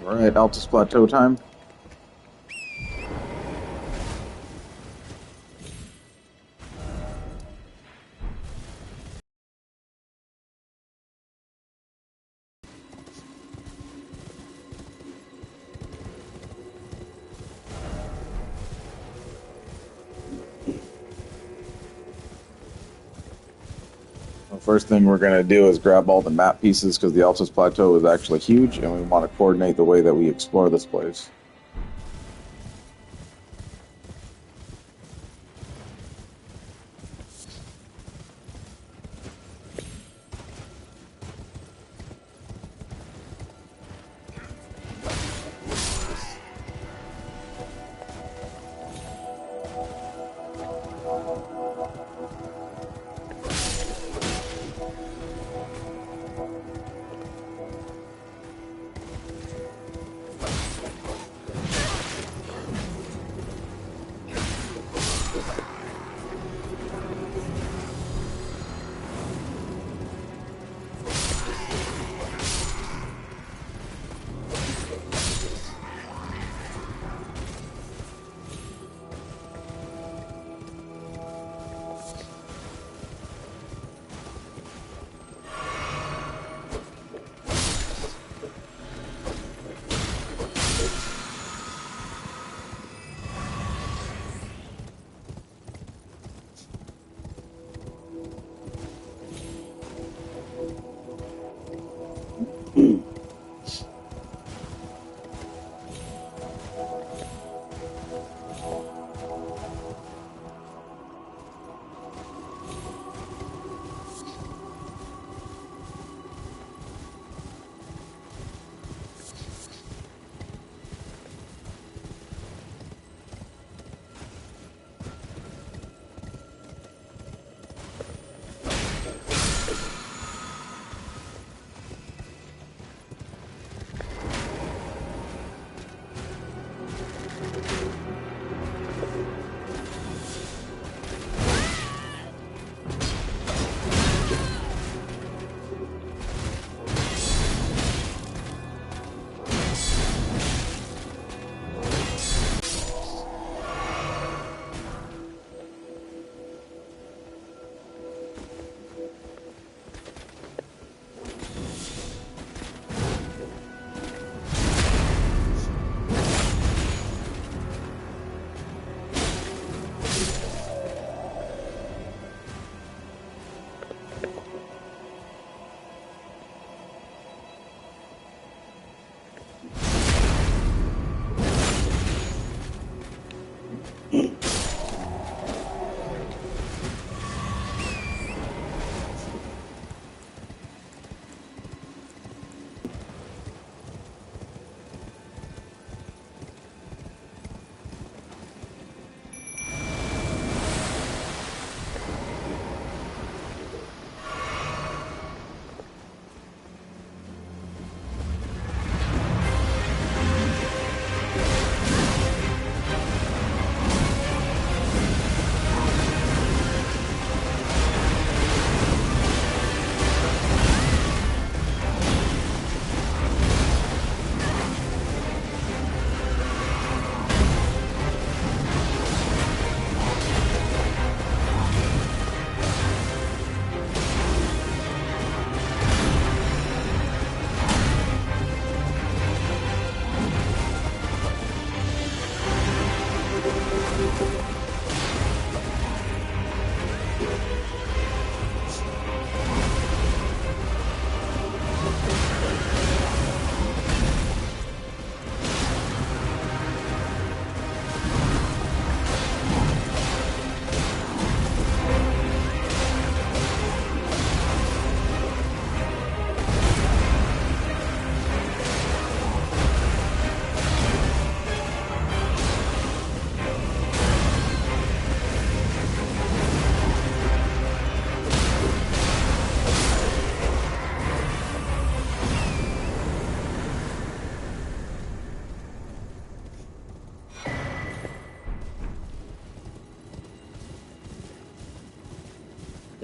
Alright, Altus Plateau time. The first thing we're going to do is grab all the map pieces because the Altus Plateau is actually huge and we want to coordinate the way that we explore this place.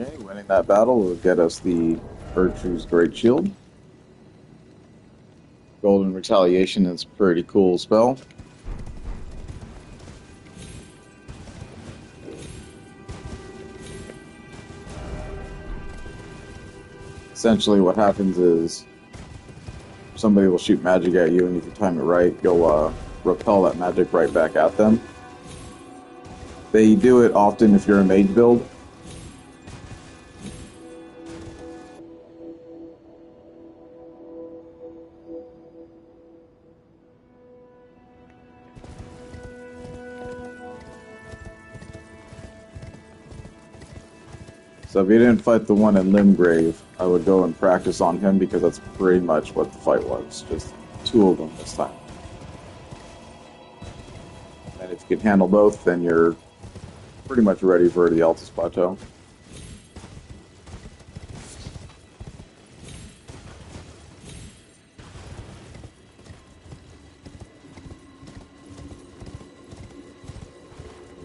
Okay, winning that battle will get us the Virtue's Great Shield. Golden Retaliation is a pretty cool spell. Essentially what happens is somebody will shoot magic at you, and if you time it right, you'll repel that magic right back at them. They do it often if you're a mage build. So if you didn't fight the one in Limgrave, I would go and practice on him because that's pretty much what the fight was. Just two of them this time. And if you can handle both, then you're pretty much ready for the Altus Plateau.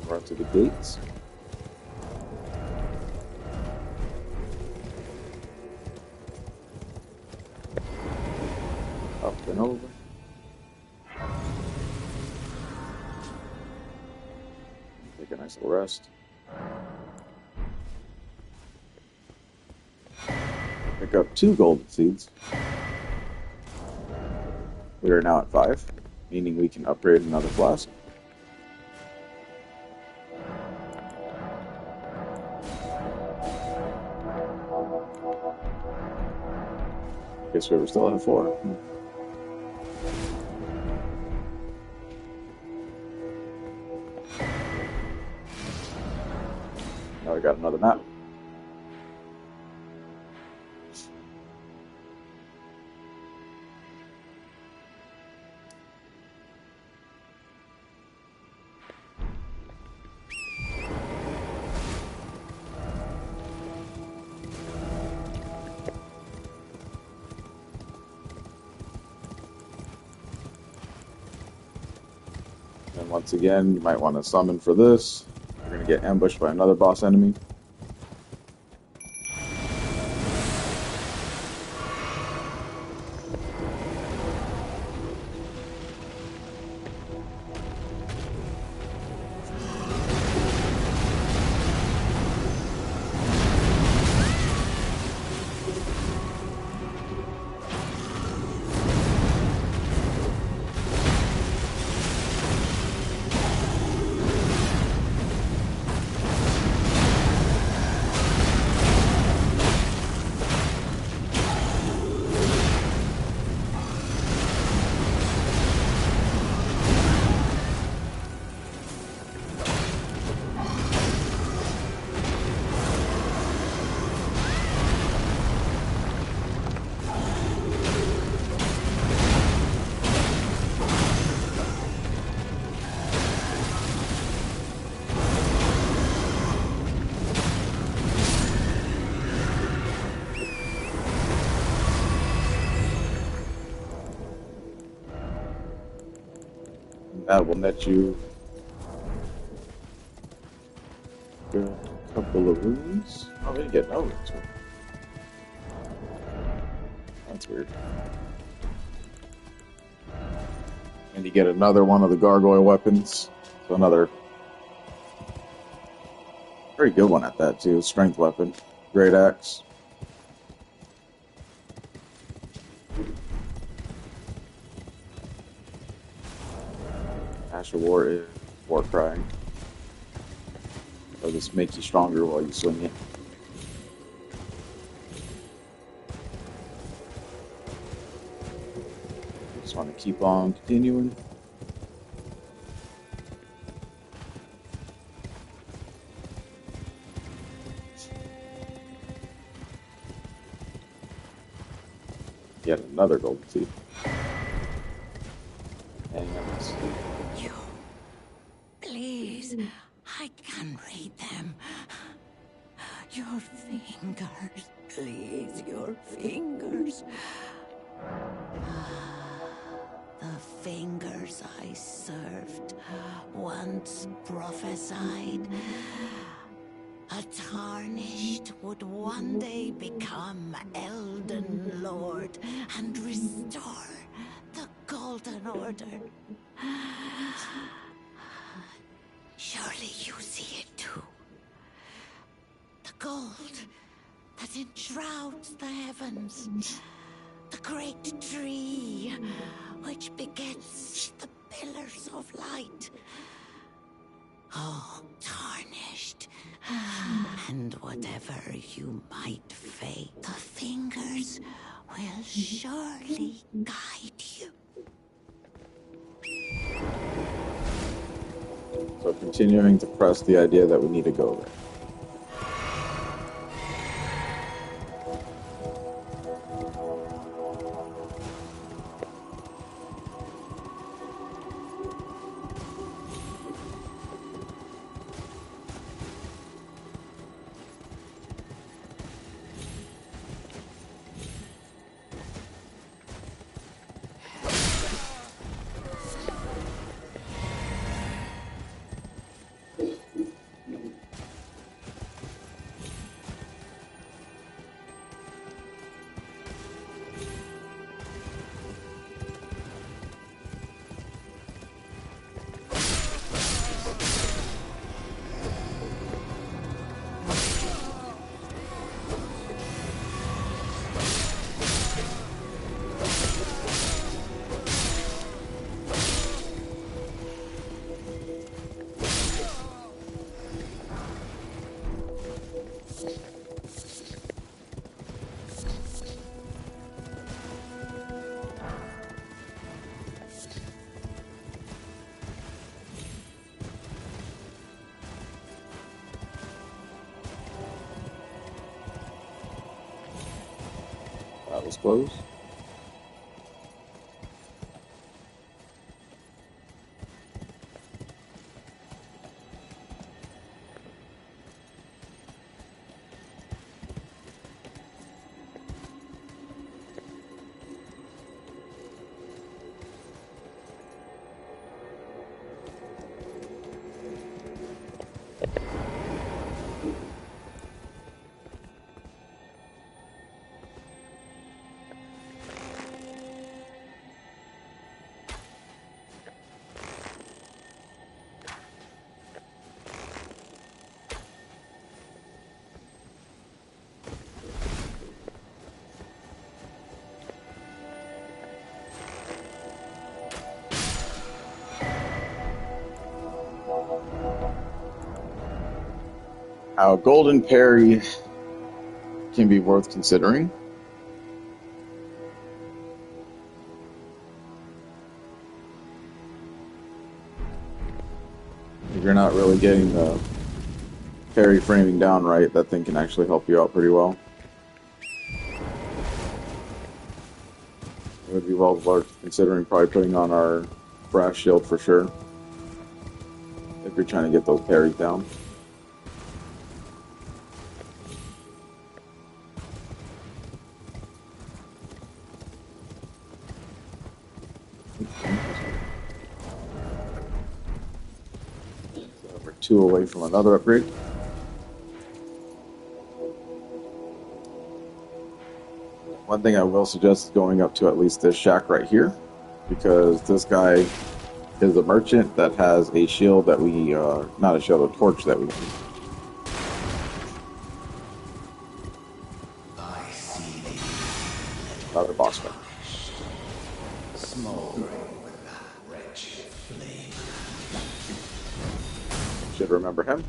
Run to the gates. Up and over. Take a nice little rest. Pick up 2 golden seeds. We are now at 5, meaning we can upgrade another flask. Guess we were still at 4. Now we got another map. And once again, you might want to summon for this. You're going to get ambushed by another boss enemy. That will net you a couple of runes. Oh, we didn't get no runes. That's weird. And you get another one of the gargoyle weapons. So another very good one at that too. Strength weapon. Great axe. Ash of War is war crying. It'll just make you stronger while you swing it. Just want to keep on continuing. Yet another golden seed. And let's see. Please, I can read them. Your fingers, please, your fingers. The fingers I served once prophesied. A tarnished would one day become Elden Lord and restore Golden Order. Surely you see it too. The gold that enshrouds the heavens. The great tree which begets the pillars of light. Oh, tarnished. And whatever you might fate, the fingers will surely guide you. So continuing to press the idea that we need to go there. That was close. How golden parry can be worth considering. If you're not really getting the parry framing down right, that thing can actually help you out pretty well. It would be well worth considering probably putting on our brass shield for sure, if you're trying to get those parries down. So we're 2 away from another upgrade. One thing I will suggest is going up to at least this shack right here, because this guy is a merchant that has a shield that we, not a shield, a torch that we need. I see Another boss fight. smoldering with that wretched flame. Should remember him.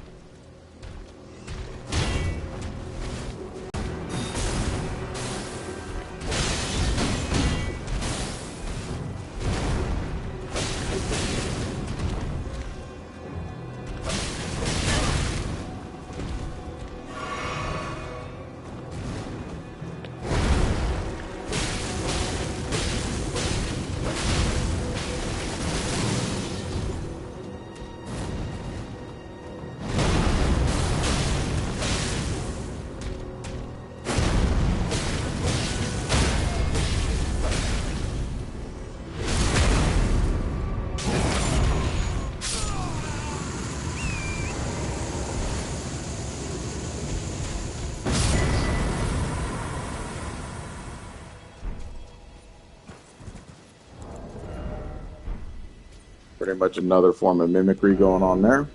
Pretty much another form of mimicry going on there.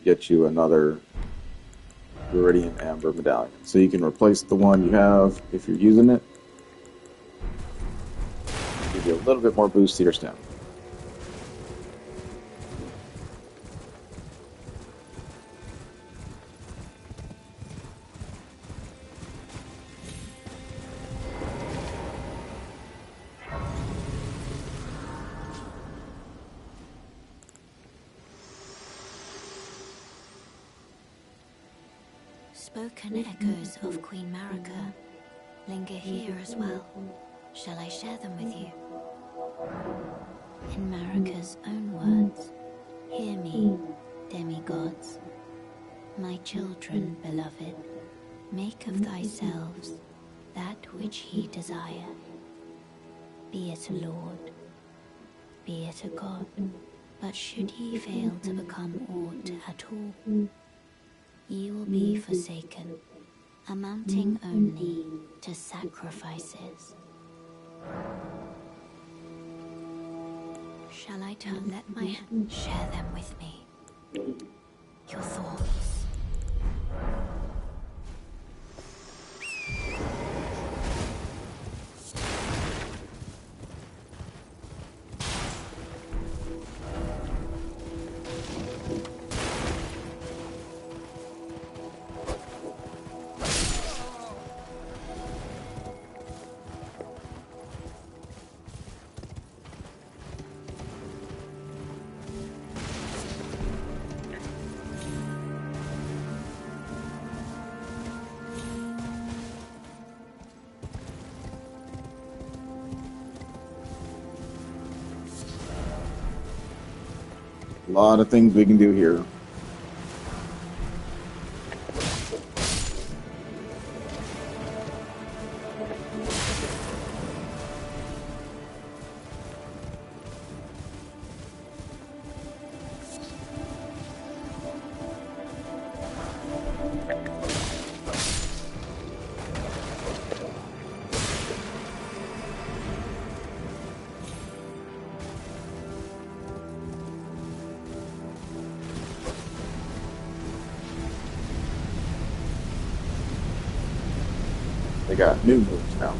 Get you another Viridian Amber Medallion. So you can replace the one you have if you're using it. Give you a little bit more boost to your stamina. Spoken echoes of Queen Marika linger here as well. Shall I share them with you? In Marika's own words, hear me, demigods. My children, beloved, make of thyselves that which ye desire. Be it a lord, be it a god, but should ye fail to become aught at all, ye will be forsaken, amounting only to sacrifices. Shall I let my hand share them with me? Your thoughts. A lot of things we can do here. They got new moves now.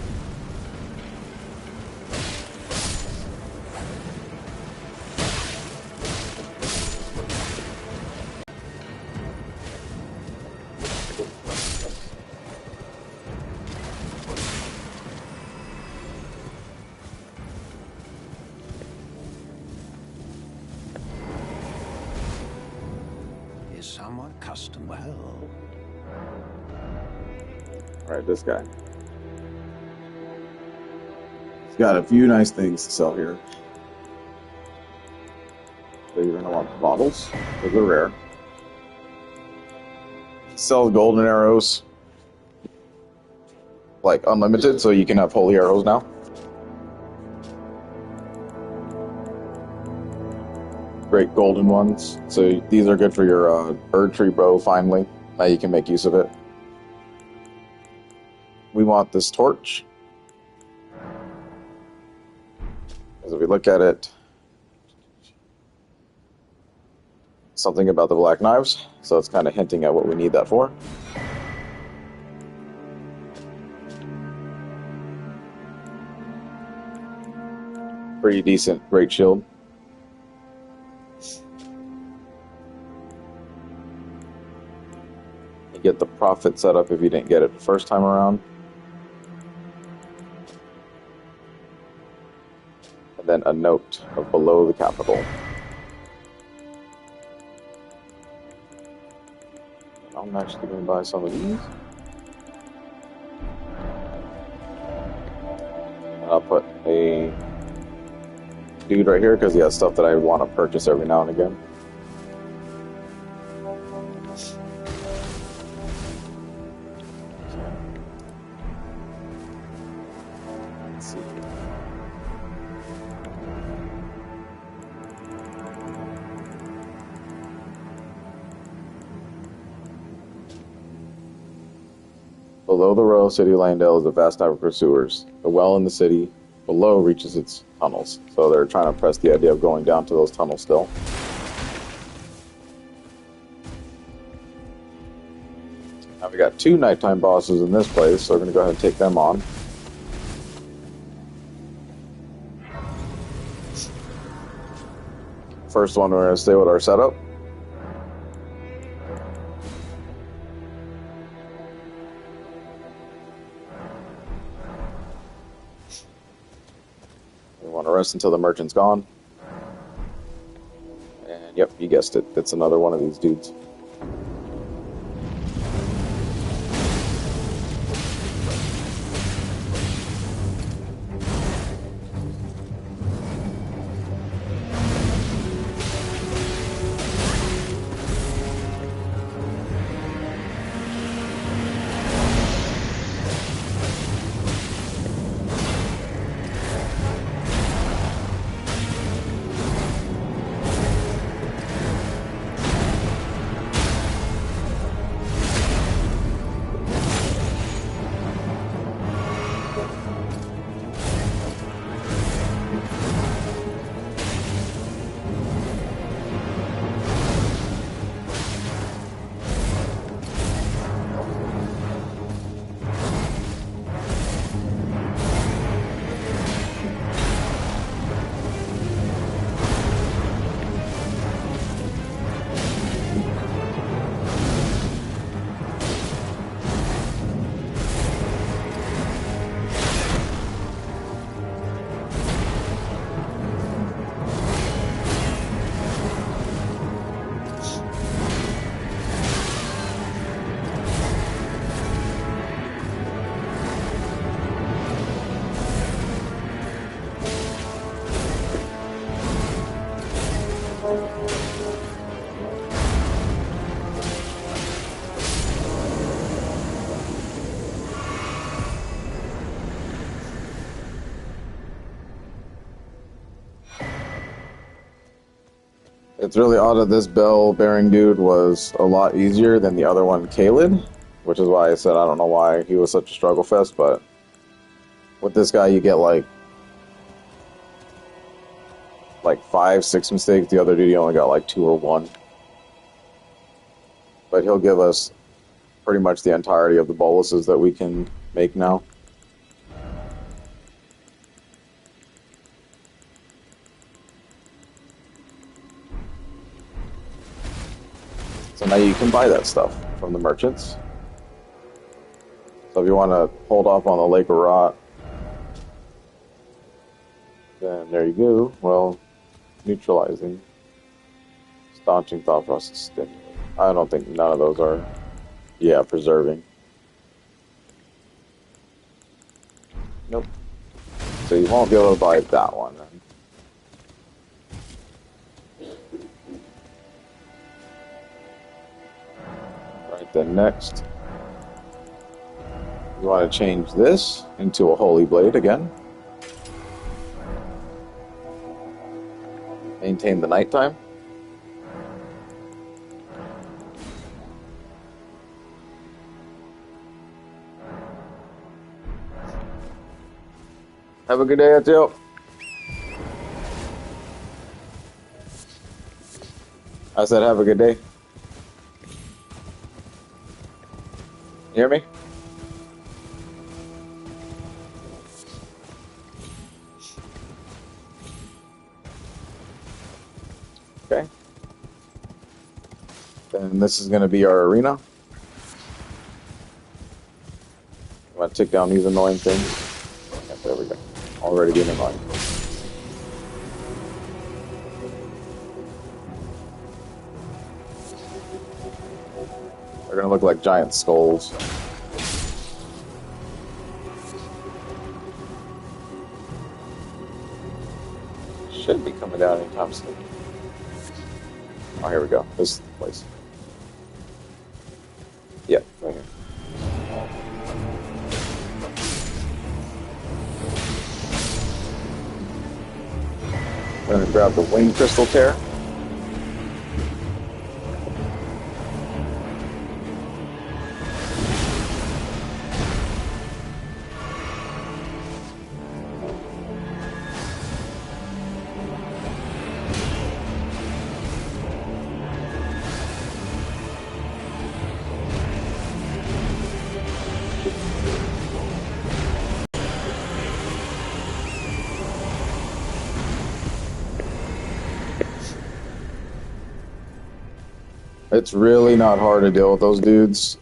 Is someone custom well? Alright, this guy. He's got a few nice things to sell here. So you're going to want bottles, because they're rare. He sells golden arrows, like unlimited, so you can have holy arrows now. Great golden ones. So these are good for your bird tree bow, finally. Now you can make use of it. We want this torch. As if we look at it, something about the black knives, so it's kind of hinting at what we need that for. Pretty decent, great shield. You get the profit set up if you didn't get it the first time around. And then a note of below the capital. I'm actually going to buy some of these. And I'll put a dude right here because he has stuff that I want to purchase every now and again. Let's see. Below the royal city of Landale is a vast network of sewers. The well in the city below reaches its tunnels. So they're trying to press the idea of going down to those tunnels still. Now we got 2 nighttime bosses in this place, so we're going to go ahead and take them on. First one, we're going to stay with our setup. We want to rest until the merchant's gone. And yep, you guessed it. It's another one of these dudes. It's really odd that this bell-bearing dude was a lot easier than the other one, Kaled, which is why I said I don't know why he was such a struggle fest, but with this guy you get like 5, 6 mistakes. The other dude you only got like 2 or 1. But he'll give us pretty much the entirety of the boluses that we can make now. So now you can buy that stuff from the merchants. So if you want to hold off on the Lake of Rot, then there you go. Well, neutralizing, staunching thought process, stimulating. I don't think none of those are, yeah, preserving. Nope. So you won't be able to buy that one then. Then next, you want to change this into a Holy Blade again. Maintain the nighttime. Have a good day, Atio. I said have a good day. You hear me? Okay. Then this is going to be our arena. I'm going to take down these annoying things. Yep, there we go. Already being annoying. They're going to look like giant skulls. Should be coming down anytime soon. Oh, here we go. This is the place. Yep, right here. I'm going to grab the wing crystal tear. It's really not hard to deal with those dudes,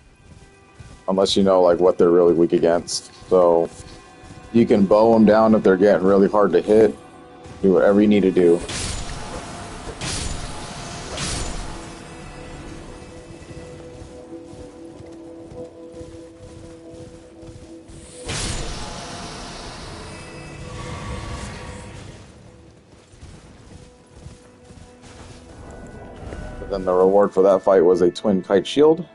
unless you know like what they're really weak against. So you can bow them down if they're getting really hard to hit. Do whatever you need to do. Then the reward for that fight was a twin kite shield.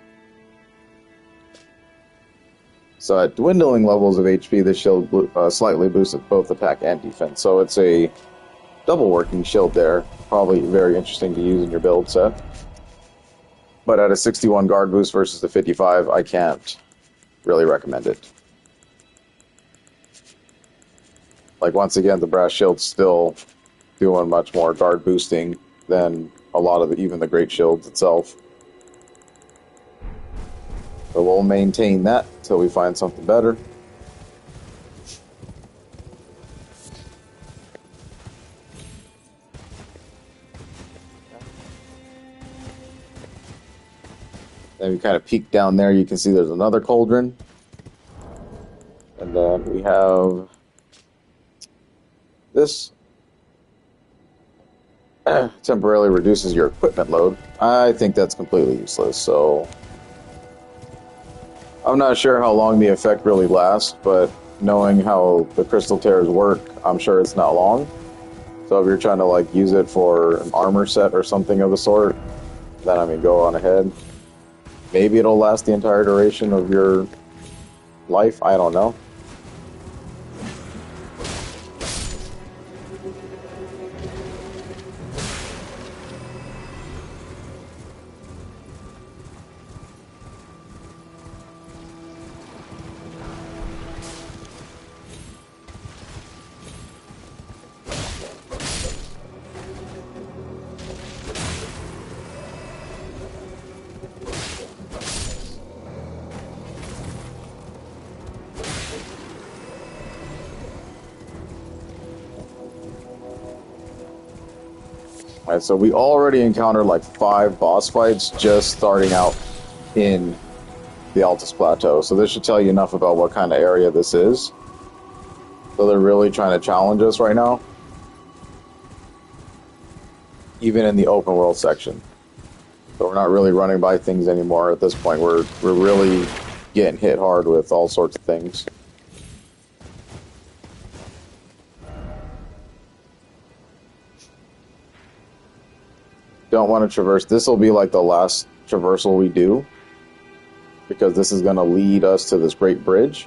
So at dwindling levels of HP, the shield slightly boosts both attack and defense. So it's a double working shield there. Probably very interesting to use in your build set. But at a 61 guard boost versus the 55, I can't really recommend it. Like, once again, the brass shield's still doing much more guard boosting than a lot of even the great shields itself. So we'll maintain that until we find something better. Then we kind of peek down there, you can see there's another cauldron. And then we have this. Temporarily reduces your equipment load. I think that's completely useless, so I'm not sure how long the effect really lasts, but knowing how the crystal tears work, I'm sure it's not long. So if you're trying to like use it for an armor set or something of the sort, then I mean go on ahead. Maybe it'll last the entire duration of your life, I don't know. Alright, so we already encountered like 5 boss fights just starting out in the Altus Plateau. So this should tell you enough about what kind of area this is. So they're really trying to challenge us right now. Even in the open world section. So we're not really running by things anymore at this point. We're really getting hit hard with all sorts of things. Don't want to traverse. This will be like the last traversal we do, because this is going to lead us to this great bridge,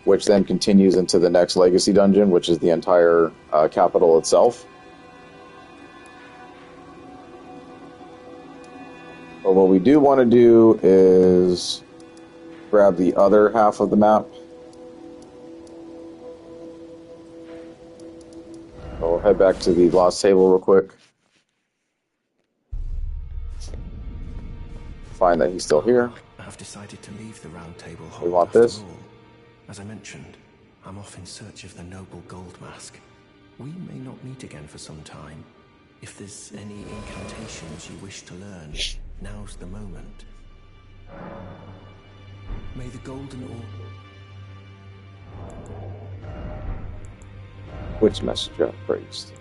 which then continues into the next legacy dungeon, which is the entire capital itself. But what we do want to do is grab the other half of the map. So we'll head back to the Lost Table real quick. Find that he's still here. I have decided to leave the Round Table Hold. We want this. All. As I mentioned, I'm off in search of the noble gold mask. We may not meet again for some time. If there's any incantations you wish to learn, now's the moment. May the golden orb... Which messenger praised?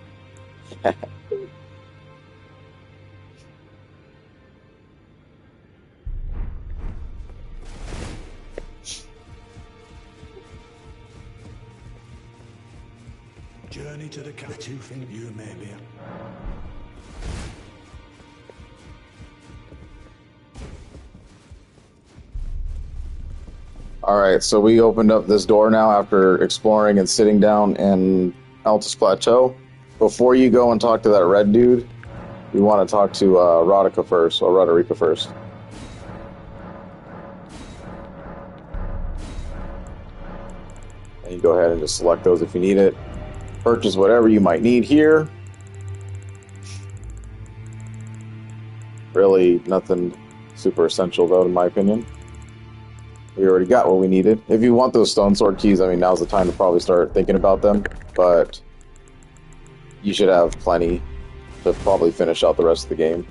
Journey to the capital. You may be. Alright, so we opened up this door now after exploring and sitting down in Altus Plateau. Before you go and talk to that red dude, we want to talk to Roderica first, or Roderica first. And you go ahead and just select those if you need it. Purchase whatever you might need here. Really nothing super essential though, in my opinion. We already got what we needed. If you want those stone sword keys, I mean, now's the time to probably start thinking about them, but you should have plenty to probably finish out the rest of the game.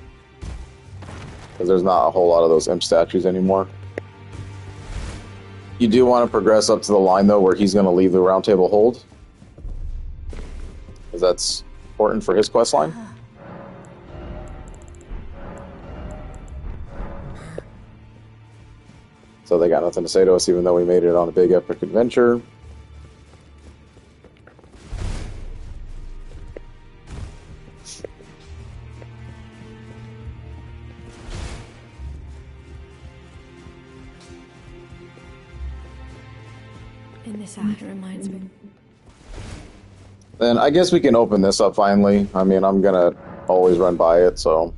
because there's not a whole lot of those imp statues anymore. You do want to progress up to the line, though, where he's going to leave the round table hold, because that's important for his quest line. So they got nothing to say to us, even though we made it on a big epic adventure. And this act reminds me. Then I guess we can open this up finally. I mean, I'm gonna always run by it, so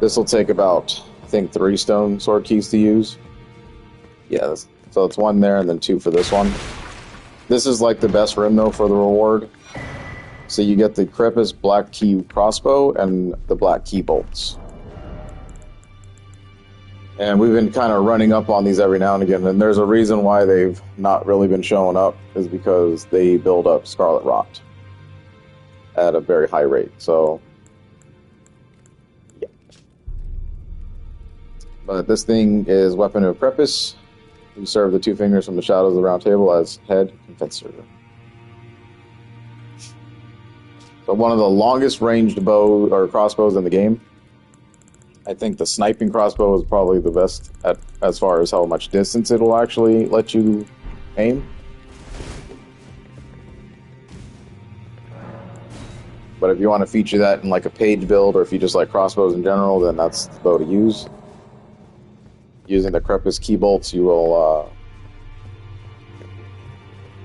this will take about, I think, 3 stone sword keys to use. Yeah, so it's 1 there and then 2 for this one. This is like the best room though for the reward. So you get the Crepus black key crossbow and the black key bolts. And we've been kind of running up on these every now and again, and there's a reason why they've not really been showing up, is because they build up Scarlet Rot at a very high rate. So, yeah. But this thing is Weapon of Crepus. You serve the 2 fingers from the shadows of the round table as head confessor. So one of the longest ranged bow or crossbows in the game. I think the sniping crossbow is probably the best as far as how much distance it'll actually let you aim. But if you want to feature that in like a page build, or if you just like crossbows in general, then that's the bow to use. Using the Crepus key bolts, you will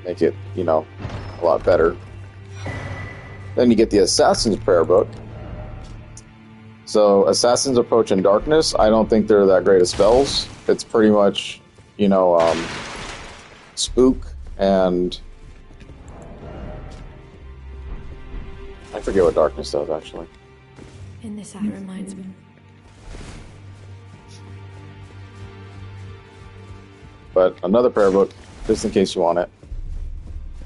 make it, you know, a lot better. Then you get the Assassin's Prayer book. So, Assassin's Approach in Darkness, I don't think they're that great of spells. It's pretty much, you know, Spook and... I forget what Darkness does, actually. And this act reminds me. But another prayer book, just in case you want it.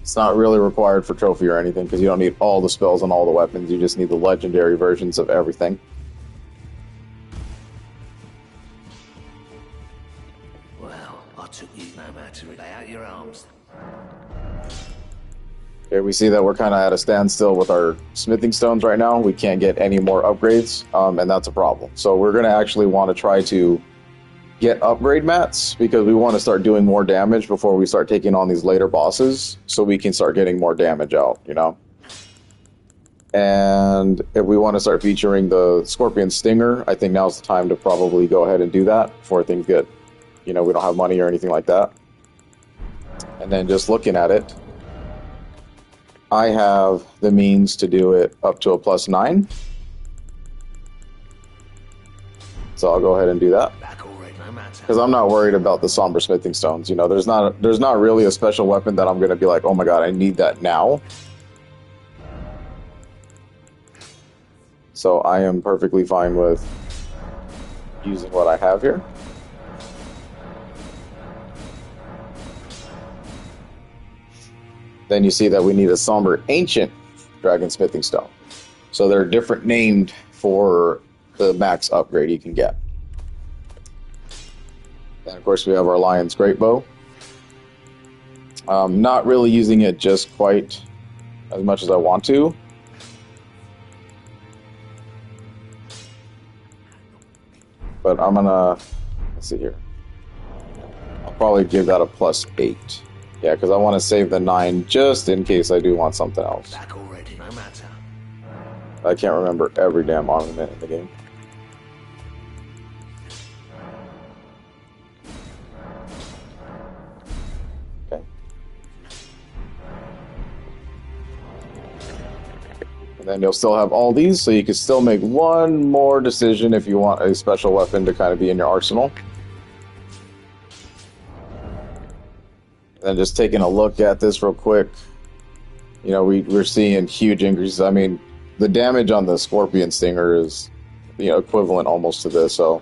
It's not really required for trophy or anything, because you don't need all the spells and all the weapons. You just need the legendary versions of everything. Took you no matter to lay out your arms. Here we see that we're kind of at a standstill with our smithing stones right now. We can't get any more upgrades, and that's a problem. So we're going to actually want to try to get upgrade mats, because we want to start doing more damage before we start taking on these later bosses, so we can start getting more damage out, you know? And if we want to start featuring the Scorpion Stinger, I think now's the time to probably go ahead and do that before things get... You know, we don't have money or anything like that. And then just looking at it, I have the means to do it up to a +9. So I'll go ahead and do that. Because I'm not worried about the Somber Smithing Stones. You know, there's not really a special weapon that I'm going to be like, oh my god, I need that now. So I am perfectly fine with using what I have here. Then you see that we need a Somber Ancient Dragon Smithing Stone. So they're different named for the max upgrade you can get. And of course we have our Lion's Great Bow. Not really using it just quite as much as I want to. But I'm gonna, let's see here. I'll probably give that a +8. Yeah, because I want to save the 9 just in case I do want something else. Back already, no matter. I can't remember every damn armament in the game. Okay. And then you'll still have all these, so you can still make one more decision if you want a special weapon to kind of be in your arsenal. And just taking a look at this real quick, you know, we're seeing huge increases. I mean, the damage on the Scorpion Stinger is, you know, equivalent almost to this, so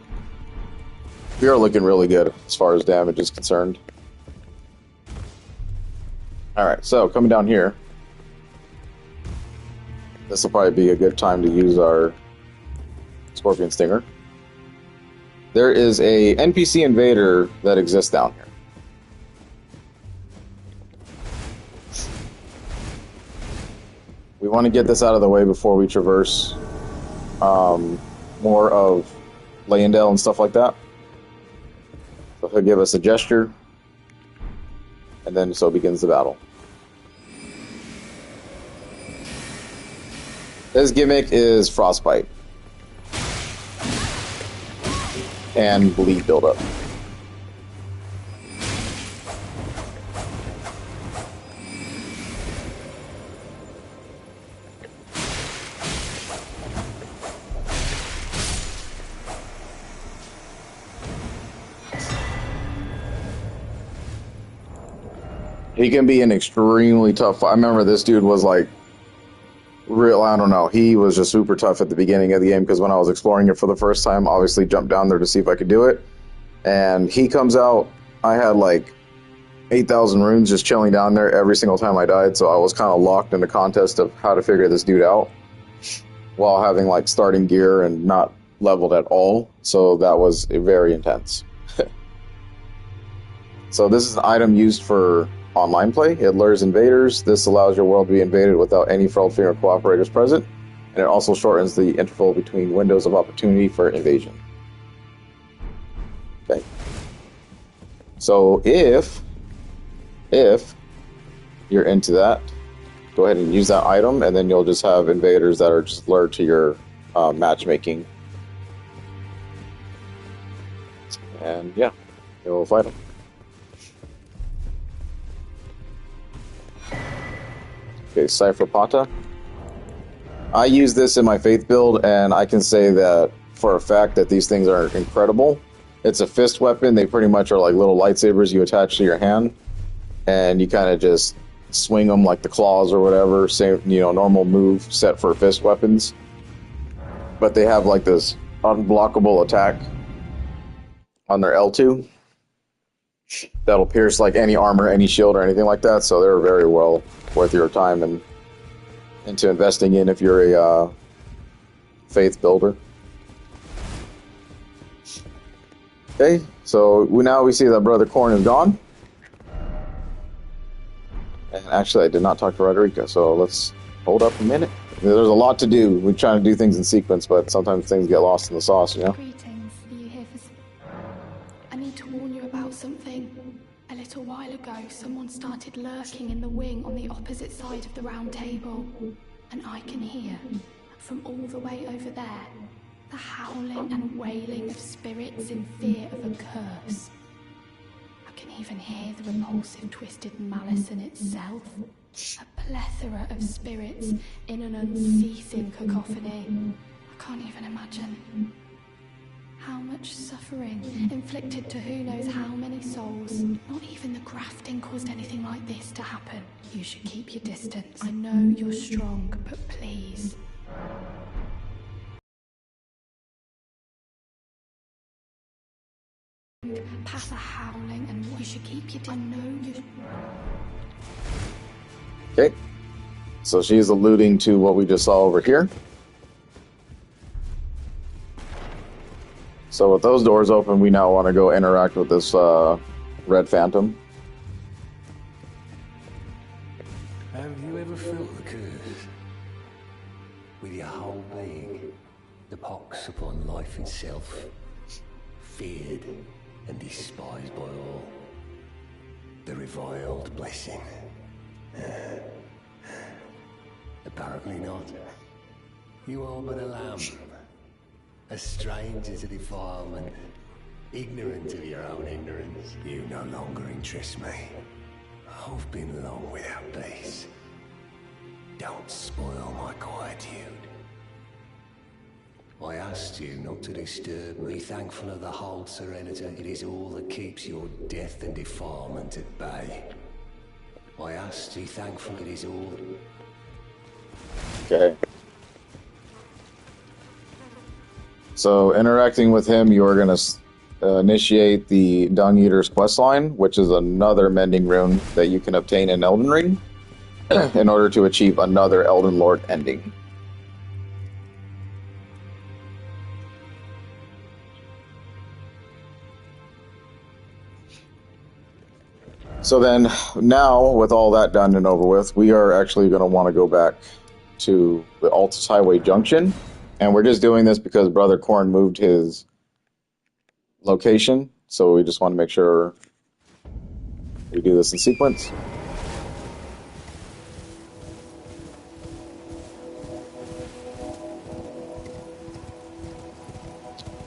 we are looking really good as far as damage is concerned. Alright, so coming down here, this will probably be a good time to use our Scorpion Stinger. There is a NPC invader that exists down here. We want to get this out of the way before we traverse more of Leyendale and stuff like that. So he'll give us a gesture, and then so begins the battle. His gimmick is Frostbite and bleed buildup. He can be an extremely tough. I remember this dude was like real. I don't know. He was just super tough at the beginning of the game because when I was exploring it for the first time, obviously jumped down there to see if I could do it. And he comes out. I had like 8,000 runes just chilling down there every single time I died. So I was kind of locked in the contest of how to figure this dude out while having like starting gear and not leveled at all. So that was very intense. So this is an item used for online play. It lures invaders. This allows your world to be invaded without any Feldfinger cooperators present, and it also shortens the interval between windows of opportunity for invasion. Okay. So if you're into that, go ahead and use that item, and then you'll just have invaders that are just lured to your matchmaking. And yeah, you'll fight them. Okay, Cypher Pata. I use this in my Faith build, and I can say that for a fact that these things are incredible. It's a fist weapon. They pretty much are like little lightsabers you attach to your hand, and you kind of just swing them like the claws or whatever. Same, normal move set for fist weapons. But they have like this unblockable attack on their L2 that'll pierce like any armor, any shield, or anything like that. So they're very well worth your time and into investing in if you're a Faith builder. Okay, so now we see that Brother Korn is gone. And actually, I did not talk to Roderica, so let's hold up a minute. There's a lot to do. We're trying to do things in sequence, but sometimes things get lost in the sauce, Greetings. Are you here for... I need to warn you about something. A little while ago, someone started lurking in the wing on the opposite side of the round table. And I can hear, from all the way over there, the howling and wailing of spirits in fear of a curse. I can even hear the repulsive, twisted malice in itself. A plethora of spirits in an unceasing cacophony. I can't even imagine. How much suffering inflicted to who knows how many souls. Not even the grafting caused anything like this to happen. You should keep your distance. I know you're strong, but please. Pass a howling and you should keep your... I know you... Okay. So she's alluding to what we just saw over here. So with those doors open, we now want to go interact with this red phantom. Have you ever felt the curse? With your whole being, the pox upon life itself, feared and despised by all. The reviled blessing. Apparently not. You are but a lamb. A stranger to defilement, ignorant of your own ignorance. You no longer interest me. I've been long without peace. Don't spoil my quietude. I asked you not to disturb me. Be thankful of the whole serenity. It is all that keeps your death and defilement at bay. I asked you thankful it is all. Okay. So, interacting with him, you are going to initiate the Dung Eater's questline, which is another mending rune that you can obtain in Elden Ring in order to achieve another Elden Lord ending. So then, now with all that done and over with, we are actually going to want to go back to the Altus Highway Junction, and we're just doing this because Brother Corn moved his location, so we just want to make sure we do this in sequence.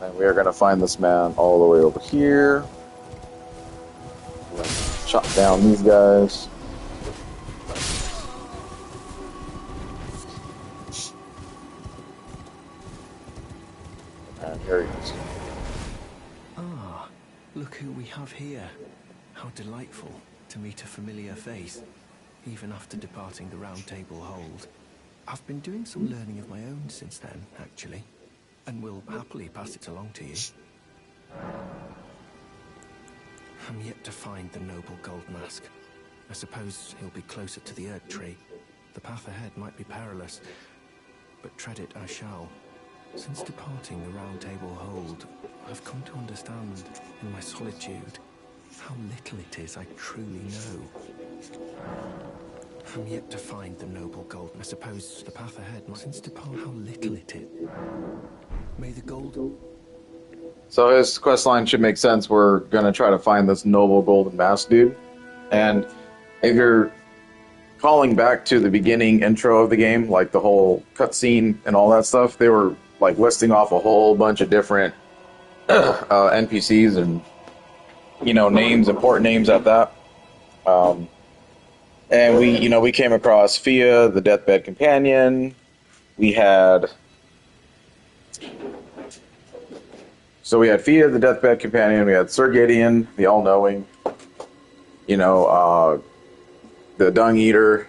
And we are going to find this man all the way over here. Chop down these guys. And here he is. Ah, look who we have here. How delightful to meet a familiar face, even after departing the Round Table Hold. I've been doing some learning of my own since then, actually, and will happily pass it along to you. I'm yet to find the noble gold mask. I suppose he'll be closer to the Erd Tree. The path ahead might be perilous, but tread it I shall. Since departing the Round Table Hold, I've come to understand, in my solitude, how little it is I truly know. I'm yet to find the noble gold. I suppose the path ahead, since depart, how little it is. May the gold... So his quest line should make sense. We're going to try to find this noble golden mask dude. And if you're calling back to the beginning intro of the game, like the whole cutscene and all that stuff, they were like listing off a whole bunch of different NPCs and, you know, names, important names at that. And we came across Fia, the deathbed companion. We had Fia, the deathbed companion. We had Sir Gideon, the all-knowing. The Dung Eater,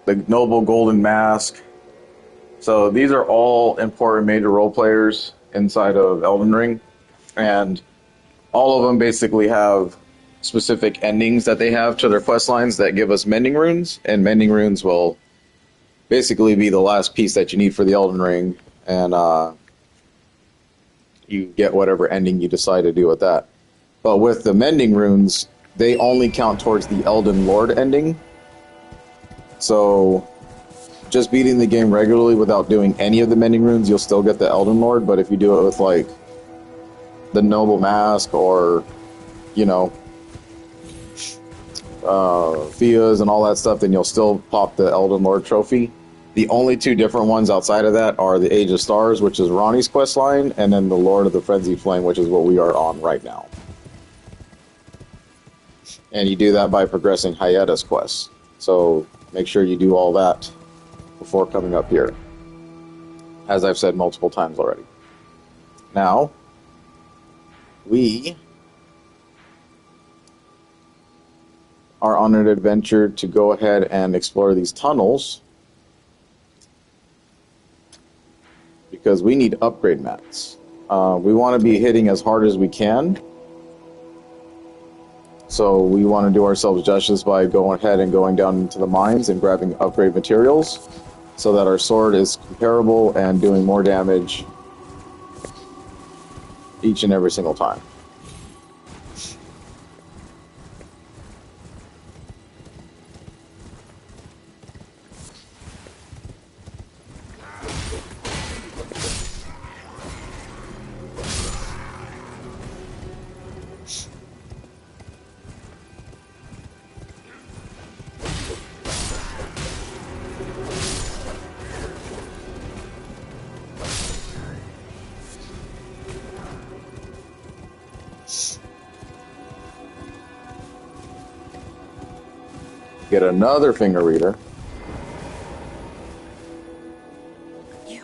the Noble Golden Mask. So these are all important major role players inside of Elden Ring, and all of them basically have specific endings that they have to their quest lines that give us mending runes, and mending runes will basically be the last piece that you need for the Elden Ring, and you get whatever ending you decide to do with that. But with the mending runes, they only count towards the Elden Lord ending. So just beating the game regularly without doing any of the mending runes, you'll still get the Elden Lord. But if you do it with like the Noble Mask or, Fias and all that stuff, then you'll still pop the Elden Lord trophy. The only two different ones outside of that are the Age of Stars, which is Ronnie's quest line, and then the Lord of the Frenzied Flame, which is what we are on right now. And you do that by progressing Hayata's quest. So make sure you do all that before coming up here, as I've said multiple times already. Now, we are on an adventure to go ahead and explore these tunnels because we need upgrade mats. We want to be hitting as hard as we can. So we want to do ourselves justice by going ahead and going down into the mines and grabbing upgrade materials so that our sword is comparable and doing more damage each and every single time. Get another finger reader. You're...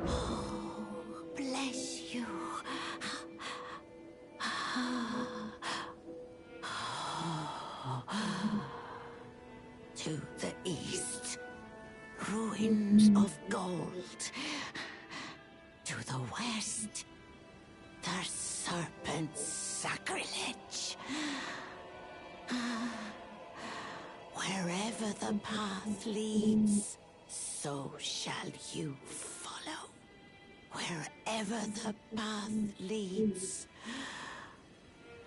Oh, bless you. To the east, ruins of gold. To the west, the serpent's sacrilege. Wherever the path leads, so shall you follow. Wherever the path leads.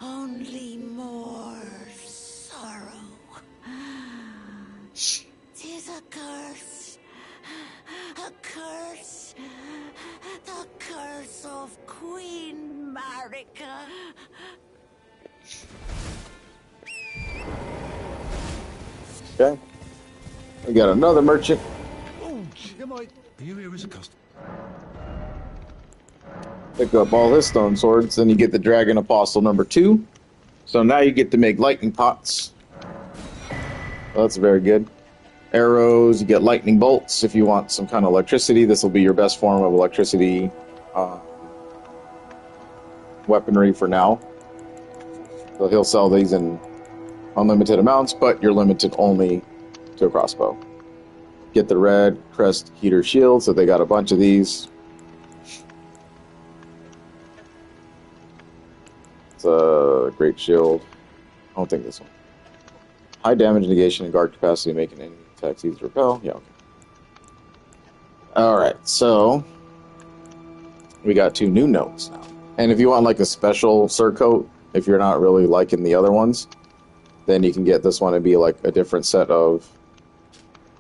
only more sorrow. 'Tis a curse. A curse. The curse of Queen Marika. Okay. We got another merchant. Oh, are you here as a customer? Pick up all his stone swords, then you get the Dragon Apostle number 2. So now you get to make lightning pots. Well, that's very good. Arrows, you get lightning bolts if you want some kind of electricity. This will be your best form of electricity weaponry for now. So he'll sell these in unlimited amounts, but you're limited only to a crossbow. Get the red crest heater shield, so they got a bunch of these. It's a great shield. I don't think this one. High damage negation and guard capacity, making any attacks easy to repel. Yeah, okay. Alright, so we got 2 new notes now. And if you want like a special surcoat, if you're not really liking the other ones, then you can get this one and be like a different set of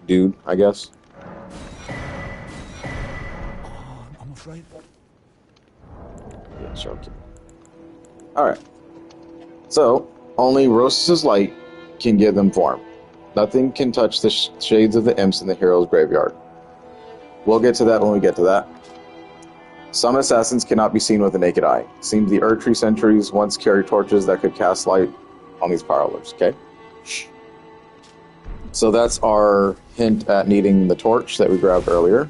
dude, I guess. I'm afraid. Yeah, sure. Alright. So, only Rosas' light can give them form. Nothing can touch the shades of the imps in the hero's graveyard. We'll get to that when we get to that. Some assassins cannot be seen with the naked eye. It seems the Erdtree sentries once carried torches that could cast light on these prowlers, okay? So that's our hint at needing the torch that we grabbed earlier.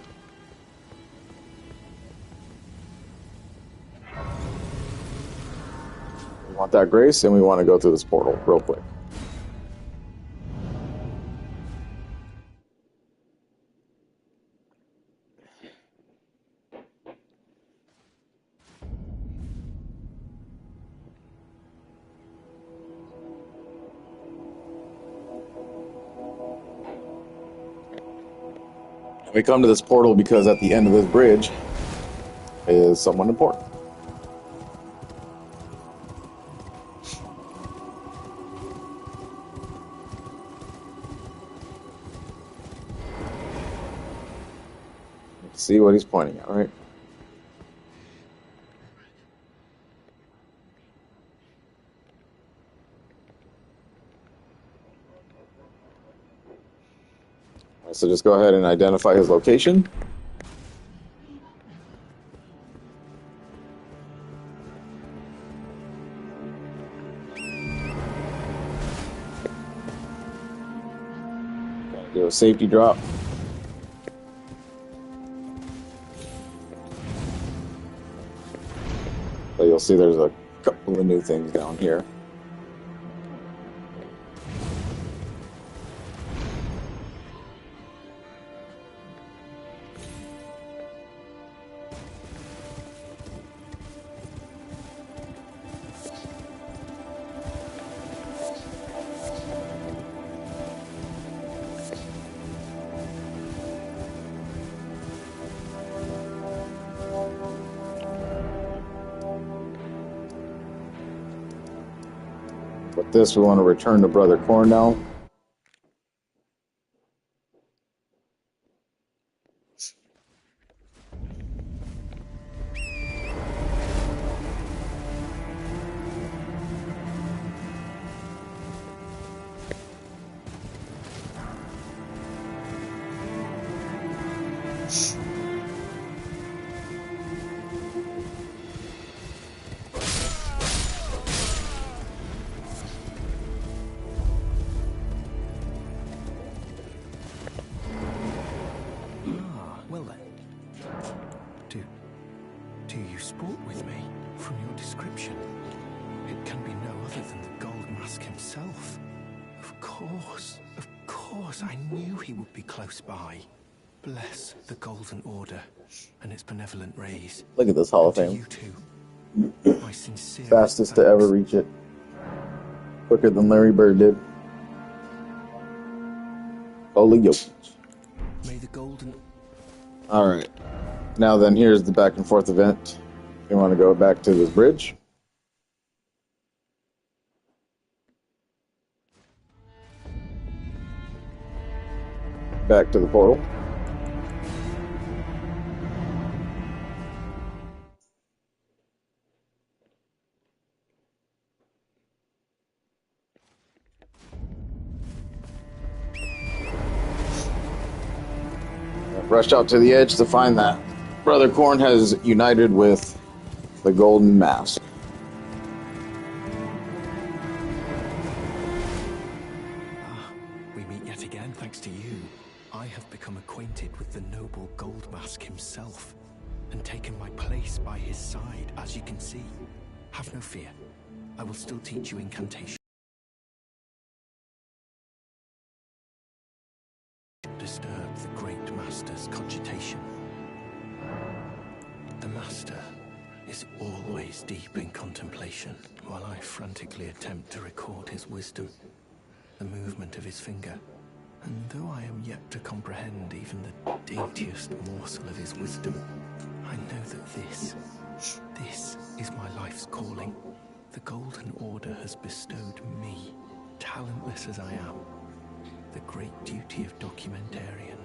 We want that grace, and we want to go through this portal real quick. We come to this portal because at the end of this bridge is someone important. Let's see what he's pointing at, right? So just go ahead and identify his location. Do a safety drop. So you'll see there's a couple of new things down here. With this, we want to return to Brother Cornell. Well then. Do you sport with me? From your description, it can be no other than the Gold Mask himself. Of course, I knew he would be close by. Bless the Golden Order and its benevolent rays. Look at this Hall of And to Fame. you too. My sincere Fastest to thanks. ever reach it. Quicker than Larry Bird did. Holy Jokic. May the Golden... Alright. Now then, here's the back and forth event. You want to go back to this bridge. back to the portal. Rushed out to the edge to find that Brother Corn has united with the Golden Mask. We meet yet again, thanks to you. I have become acquainted with the noble Gold Mask himself, and taken my place by his side, as you can see. Have no fear. I will still teach you incantation. Disturb the great master's cogitation. The master is always deep in contemplation, while I frantically attempt to record his wisdom, the movement of his finger. And though I am yet to comprehend even the daintiest morsel of his wisdom, I know that this is my life's calling. The Golden Order has bestowed me, talentless as I am, the great duty of documentarian.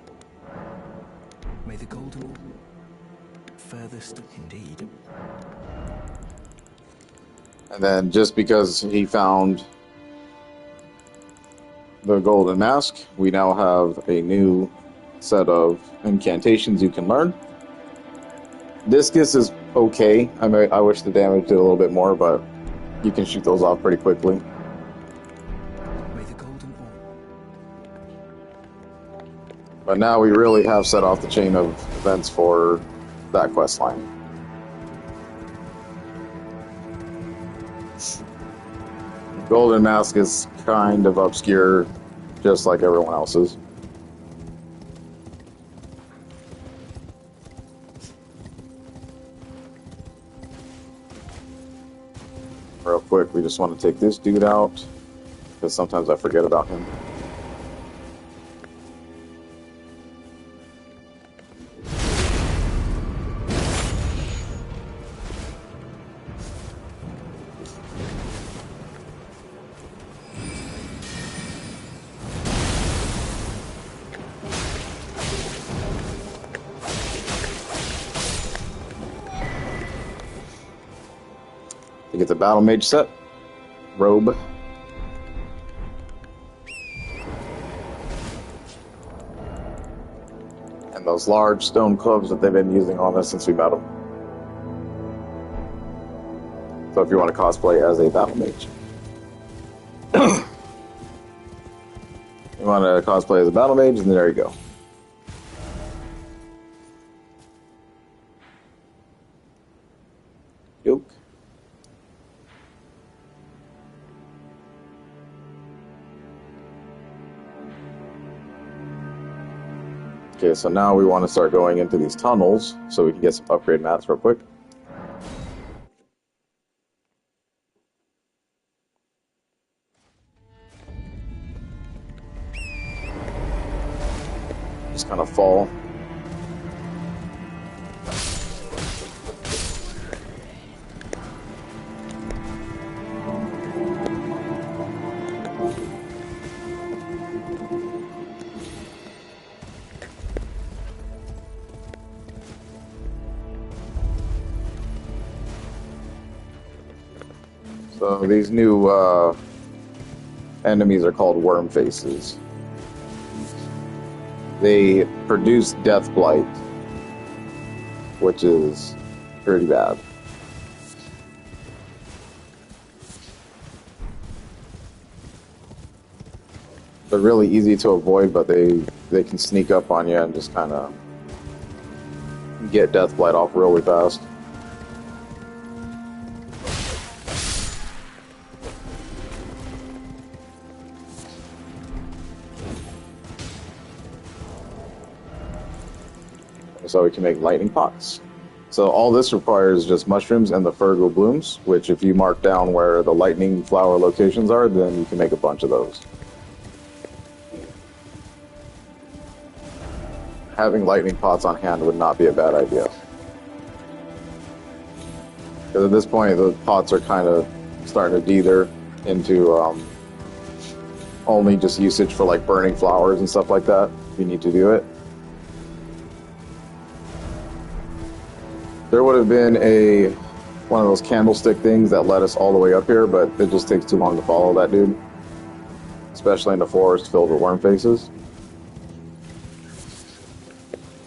May the Golden Order furthest indeed. And then just because he found the Golden Mask, we now have a new set of incantations you can learn. Discus is okay. I wish the damage did a little bit more, but you can shoot those off pretty quickly. May the Golden Order. But now we really have set off the chain of events for that quest line. Golden Mask is kind of obscure, just like everyone else's. Real quick, we just want to take this dude out, because sometimes I forget about him. To get the Battle Mage set, robe. And those large stone clubs that they've been using on us since we met them. So if you want to cosplay as a Battle Mage. You want to cosplay as a Battle Mage, and there you go. Yoke. Okay, so now we want to start going into these tunnels so we can get some upgrade mats real quick. Just kind of fall. So these new enemies are called worm faces. They produce death blight, which is pretty bad. They're really easy to avoid, but they can sneak up on you and just kind of get death blight off really fast. So we can make lightning pots. So all this requires just mushrooms and the Fergal blooms, which if you mark down where the lightning flower locations are, then you can make a bunch of those. Having lightning pots on hand would not be a bad idea. Because at this point, the pots are kind of starting to dether into only just usage for like burning flowers and stuff like that. if you need to do it. There would have been one of those candlestick things that led us all the way up here, but it just takes too long to follow that dude. Especially in the forest filled with worm faces.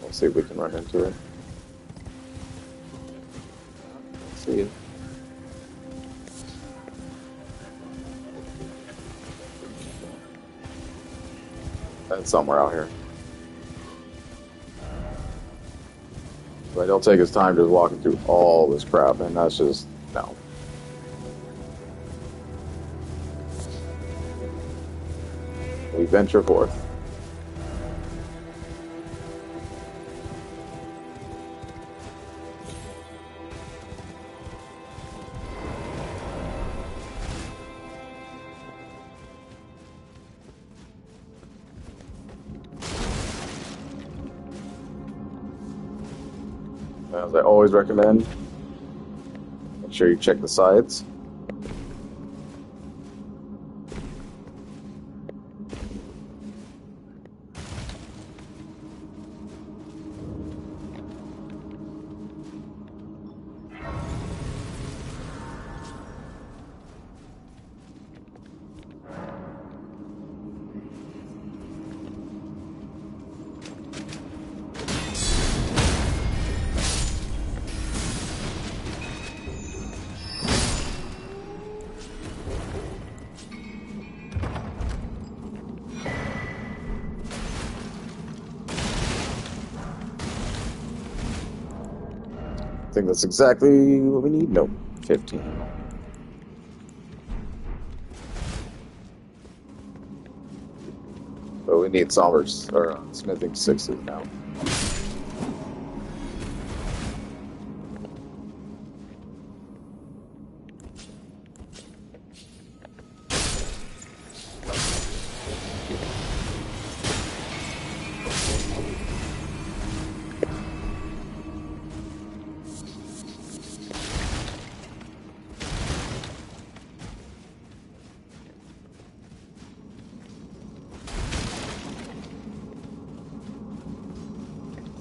Let's see if we can run into it. Let's see. That's somewhere out here. But he'll take his time just walking through all this crap, and that's just, no. We venture forth. As I always recommend, make sure you check the sides. I think that's exactly what we need. Nope, 15. But we need Sombers, or smithing 6s now.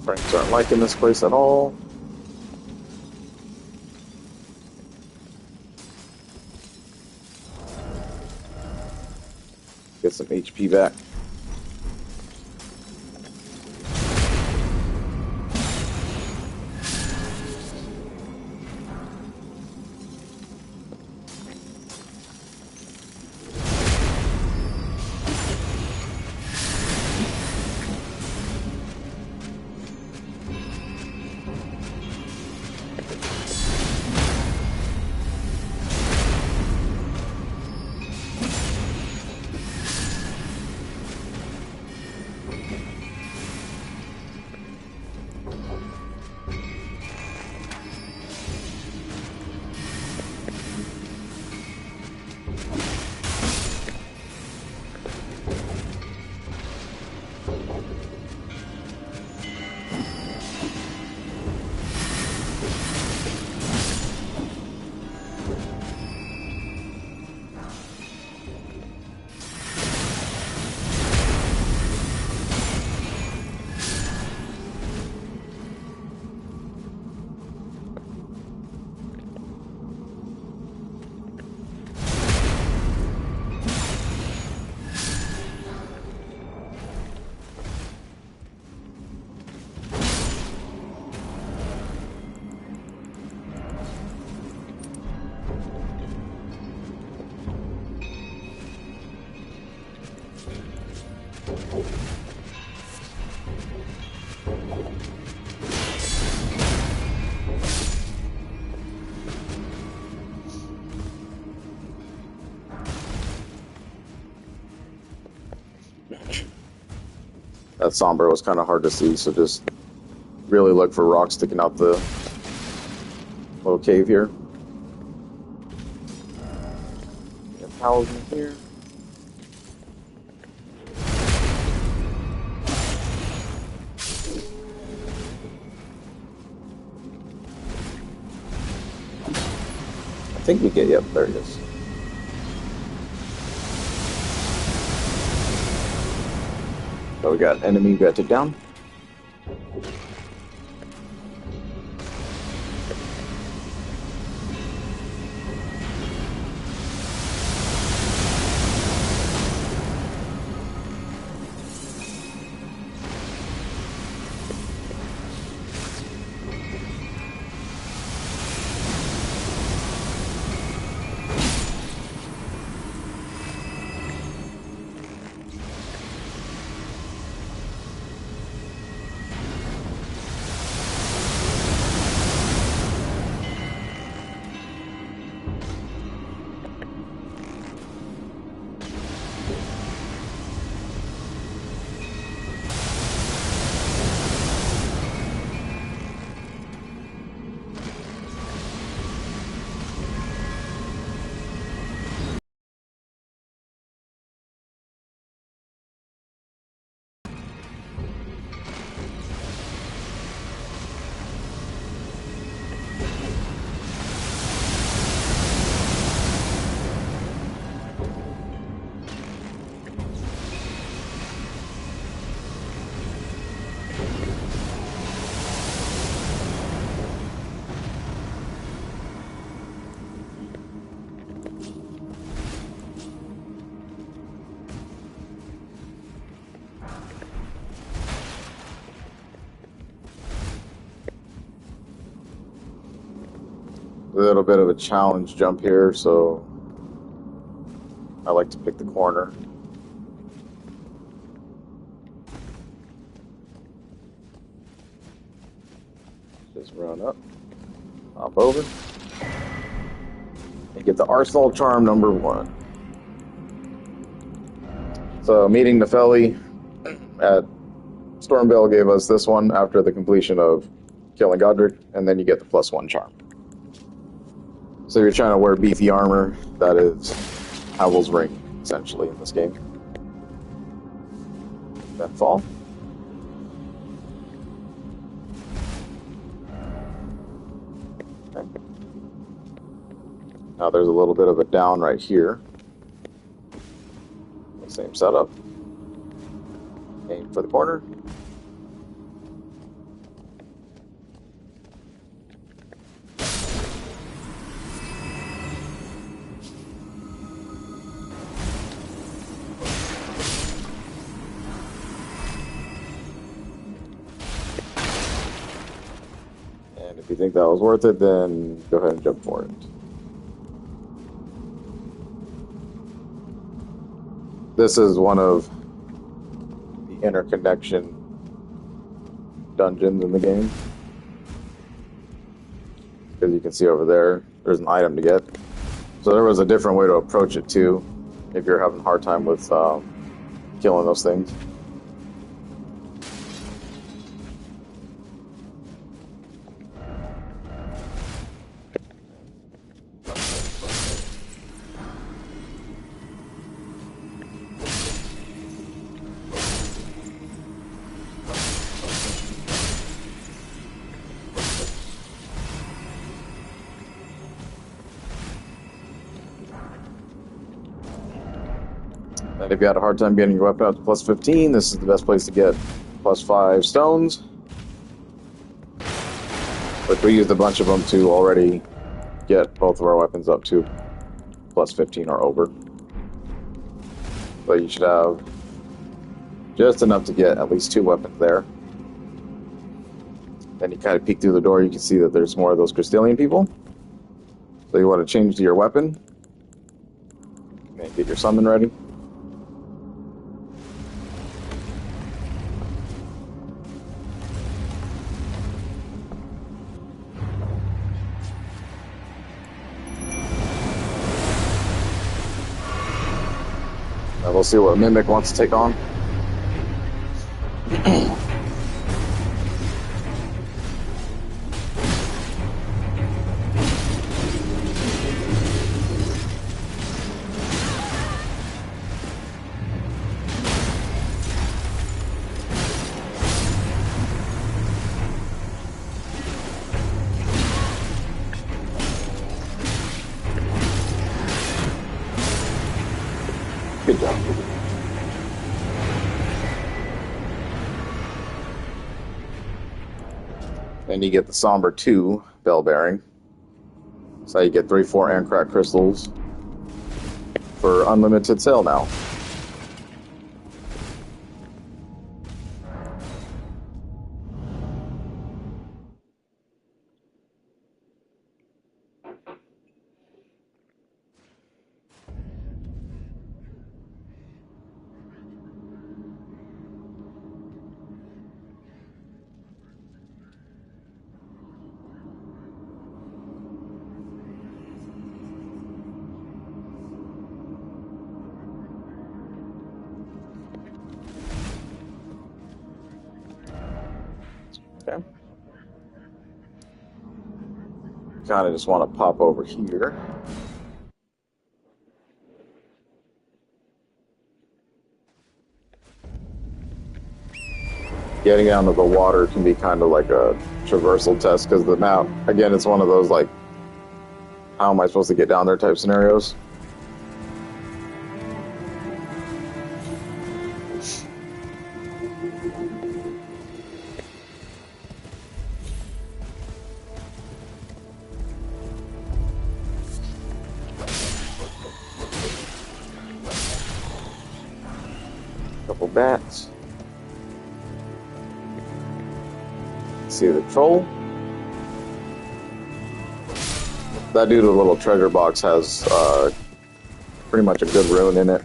Friends aren't liking this place at all. Get some HP back. That somber was kind of hard to see, so just really look for rocks sticking out the little cave here. Got towels in here. I think we get, yep, there it is. So we got an enemy we got to take down. A little bit of a challenge jump here, so I like to pick the corner. Just run up, hop over, and get the Arsenal Charm number 1. So meeting Nepheli at Stormvale gave us this one after the completion of killing Godric, and then you get the +1 charm. So you're trying to wear beefy armor, that is Howl's Ring, essentially, in this game. Then fall. Okay. Now there's a little bit of a down right here. Same setup. Aim for the corner. And if you think that was worth it, then go ahead and jump for it. This is one of the interconnection dungeons in the game. As you can see over there, there's an item to get. So there was a different way to approach it too, if you're having a hard time with killing those things. And if you had a hard time getting your weapon up to +15, this is the best place to get +5 stones. But we used a bunch of them to already get both of our weapons up to +15 or over. So you should have just enough to get at least 2 weapons there. Then you kind of peek through the door, you can see that there's more of those Crystallian people. So you want to change to your weapon. And get your summon ready. And we'll see what Mimic wants to take on. Good job. And you get the Somber 2 bell bearing. So you get 3-4 Ancrack crystals for unlimited sale now. Okay. Kind of just want to pop over here. Getting down to the water can be kind of like a traversal test because the map, again, it's one of those like, how am I supposed to get down there type scenarios. Couple bats. See the troll. That dude with a little treasure box has pretty much a good rune in it.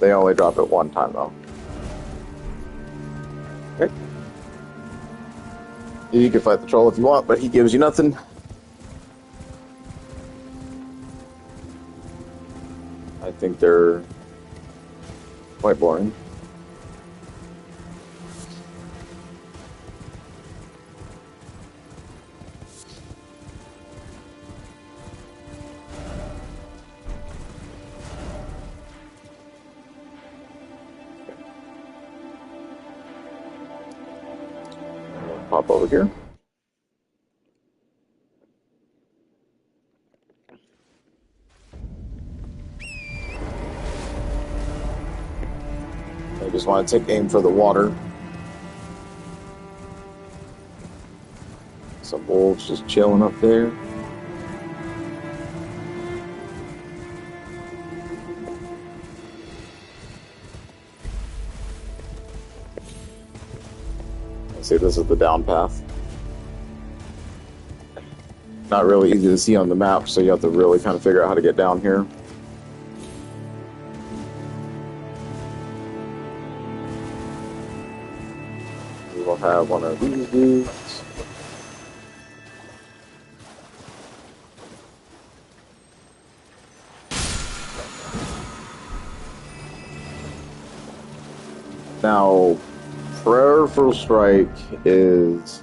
They only drop it one time though. Okay. You can fight the troll if you want, but he gives you nothing. I think they're quite boring. Pop over here. I just want to take aim for the water. Some wolves just chilling up there. See, this is the down path. Not really easy to see on the map, so you have to really kind of figure out how to get down here. We will have one of these dudes. Now, Prayerful Strike is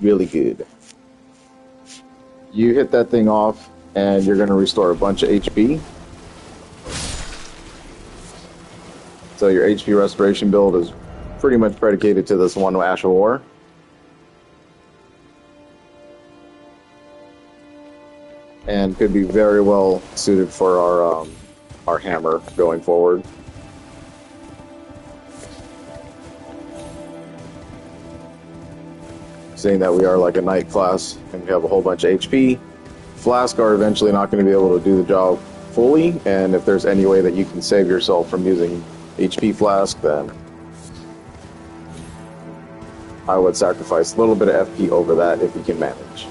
really good. You hit that thing off, and you're going to restore a bunch of HP. So your HP restoration build is pretty much predicated to this one Ash of War. And could be very well suited for our hammer going forward. Seeing that we are like a knight class and we have a whole bunch of HP, Flask are eventually not going to be able to do the job fully, and if there's any way that you can save yourself from using HP Flask, then I would sacrifice a little bit of FP over that if you can manage.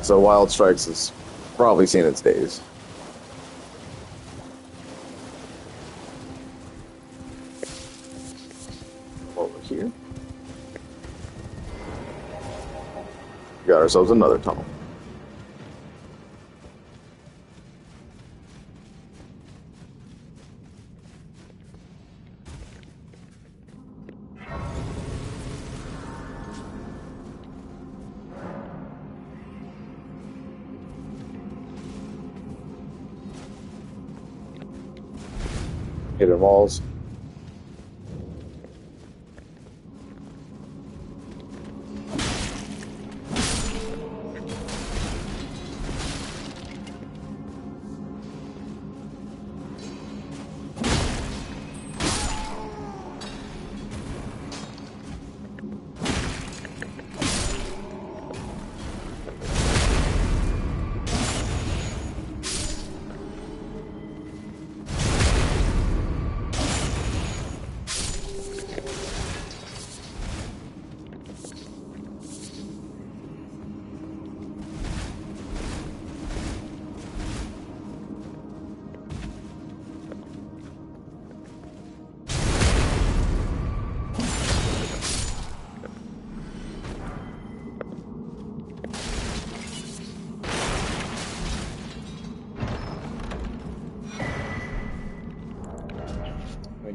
So Wild Strikes has probably seen its days. Here. Got ourselves another tunnel. Hidden walls.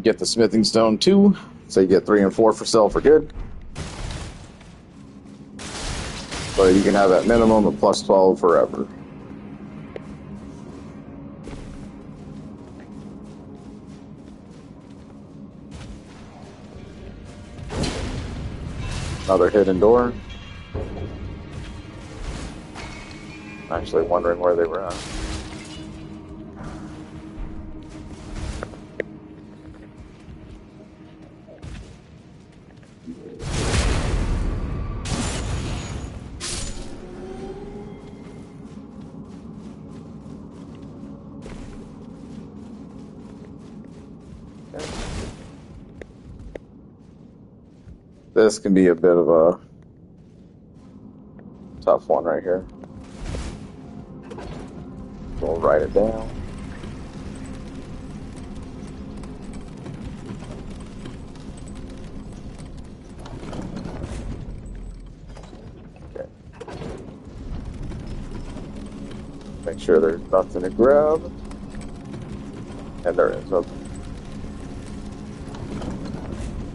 Get the smithing stone too, so you get 3 and 4 for sale for good. So you can have at minimum a plus 12 forever. Another hidden door. I'm actually wondering where they were at. This can be a bit of a tough one right here. We'll write it down. Okay. Make sure there's nothing to grab. And there is. Okay.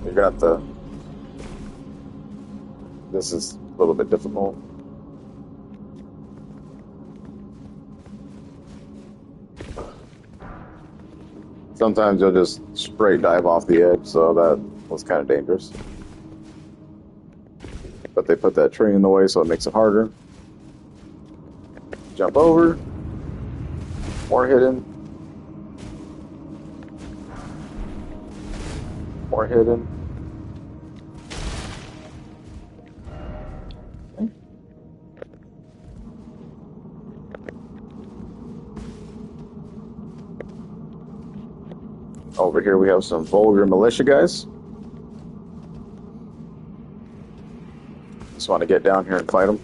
You're gonna have to. This is a little bit difficult. Sometimes you'll just straight dive off the edge, so that was kind of dangerous. But they put that tree in the way, so it makes it harder. Jump over. More hidden. More hidden. Over here we have some vulgar militia guys. Just want to get down here and fight them.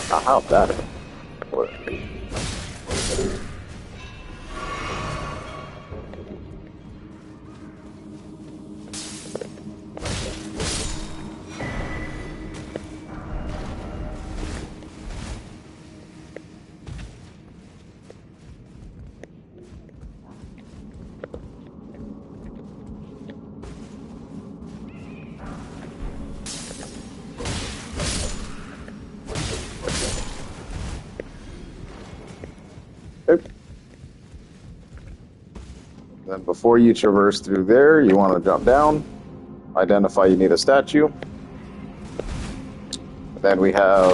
How'd that work? Then before you traverse through there, you want to jump down, identify you need a statue. Then we have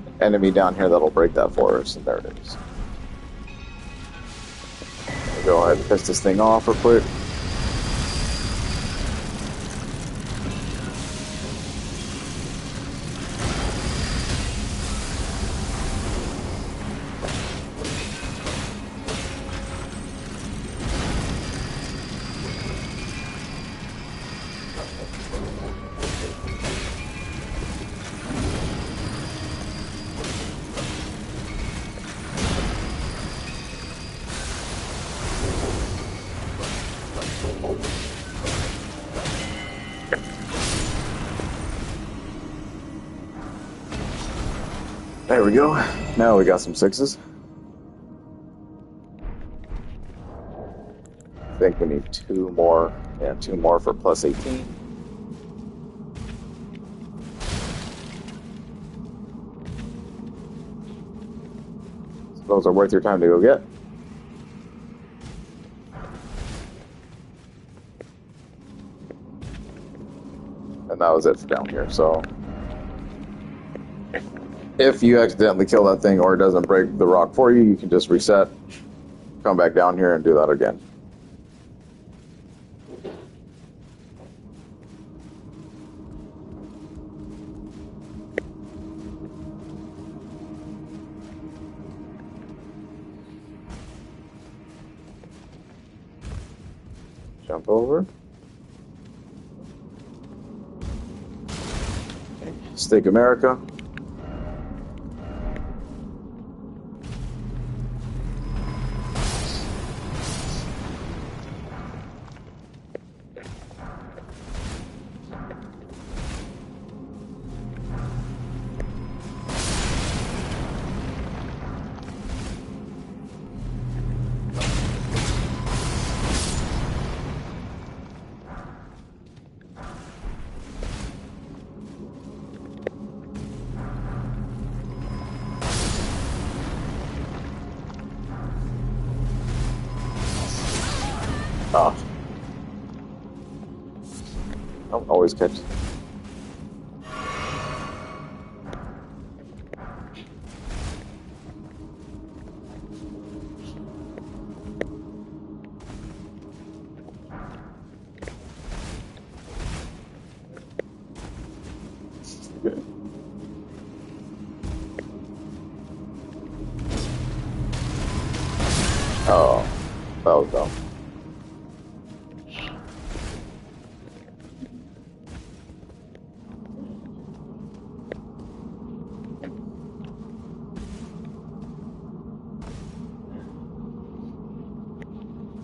an enemy down here that'll break that for us, and there it is. We'll go ahead and piss this thing off real quick. There we go. Now we got some 6s. I think we need 2 more. Yeah, 2 more for plus 18. So those are worth your time to go get. And that was it for down here, so if you accidentally kill that thing or it doesn't break the rock for you, you can just reset, come back down here and do that again. Jump over. Okay. Stake America. Oh, always catch. Okay. Oh, that was dumb.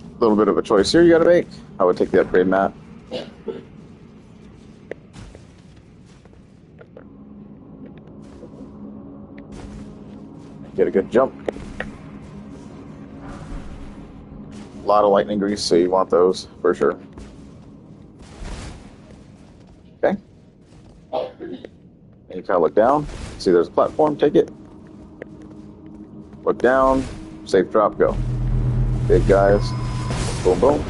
A little bit of a choice here you gotta make. I would take the upgrade mat. Get a good jump. A lot of lightning grease, so you want those for sure. Okay. And you kind of look down. See there's a platform, take it. Look down, safe drop, go. Big guys. Boom, boom.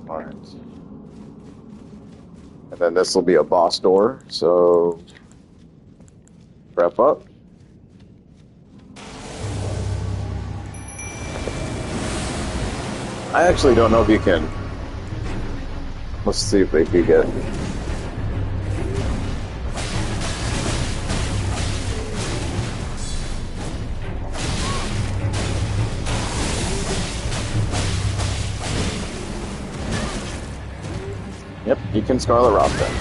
Alright. And then this will be a boss door, so wrap up. I actually don't know if you can. Let's see if they do get. Yep, you can Scarlet Rock then.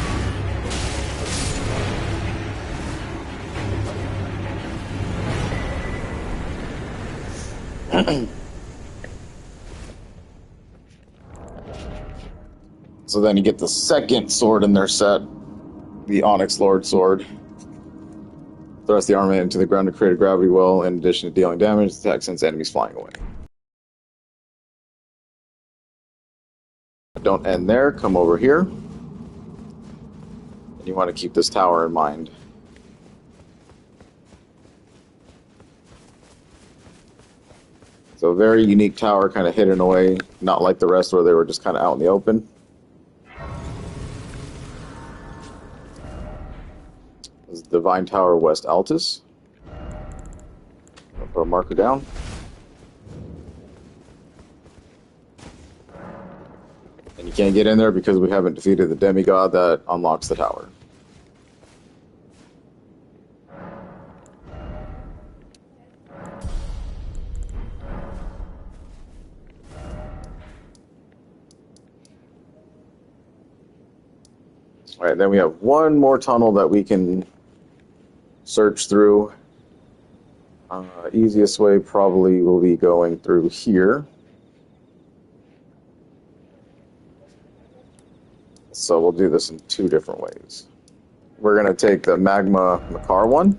So then you get the second sword in their set, the Onyx Lord sword. Thrust the armament into the ground to create a gravity well, in addition to dealing damage, the attack sends enemies flying away. Don't end there, come over here. And you want to keep this tower in mind. So a very unique tower, kind of hidden away, not like the rest where they were just kind of out in the open. This is Divine Tower West Altus. I'll put a marker down. And you can't get in there because we haven't defeated the demigod that unlocks the tower. Alright, then we have one more tunnel that we can search through. Easiest way probably will be going through here. So we'll do this in two different ways. We're going to take the Magma Makar one.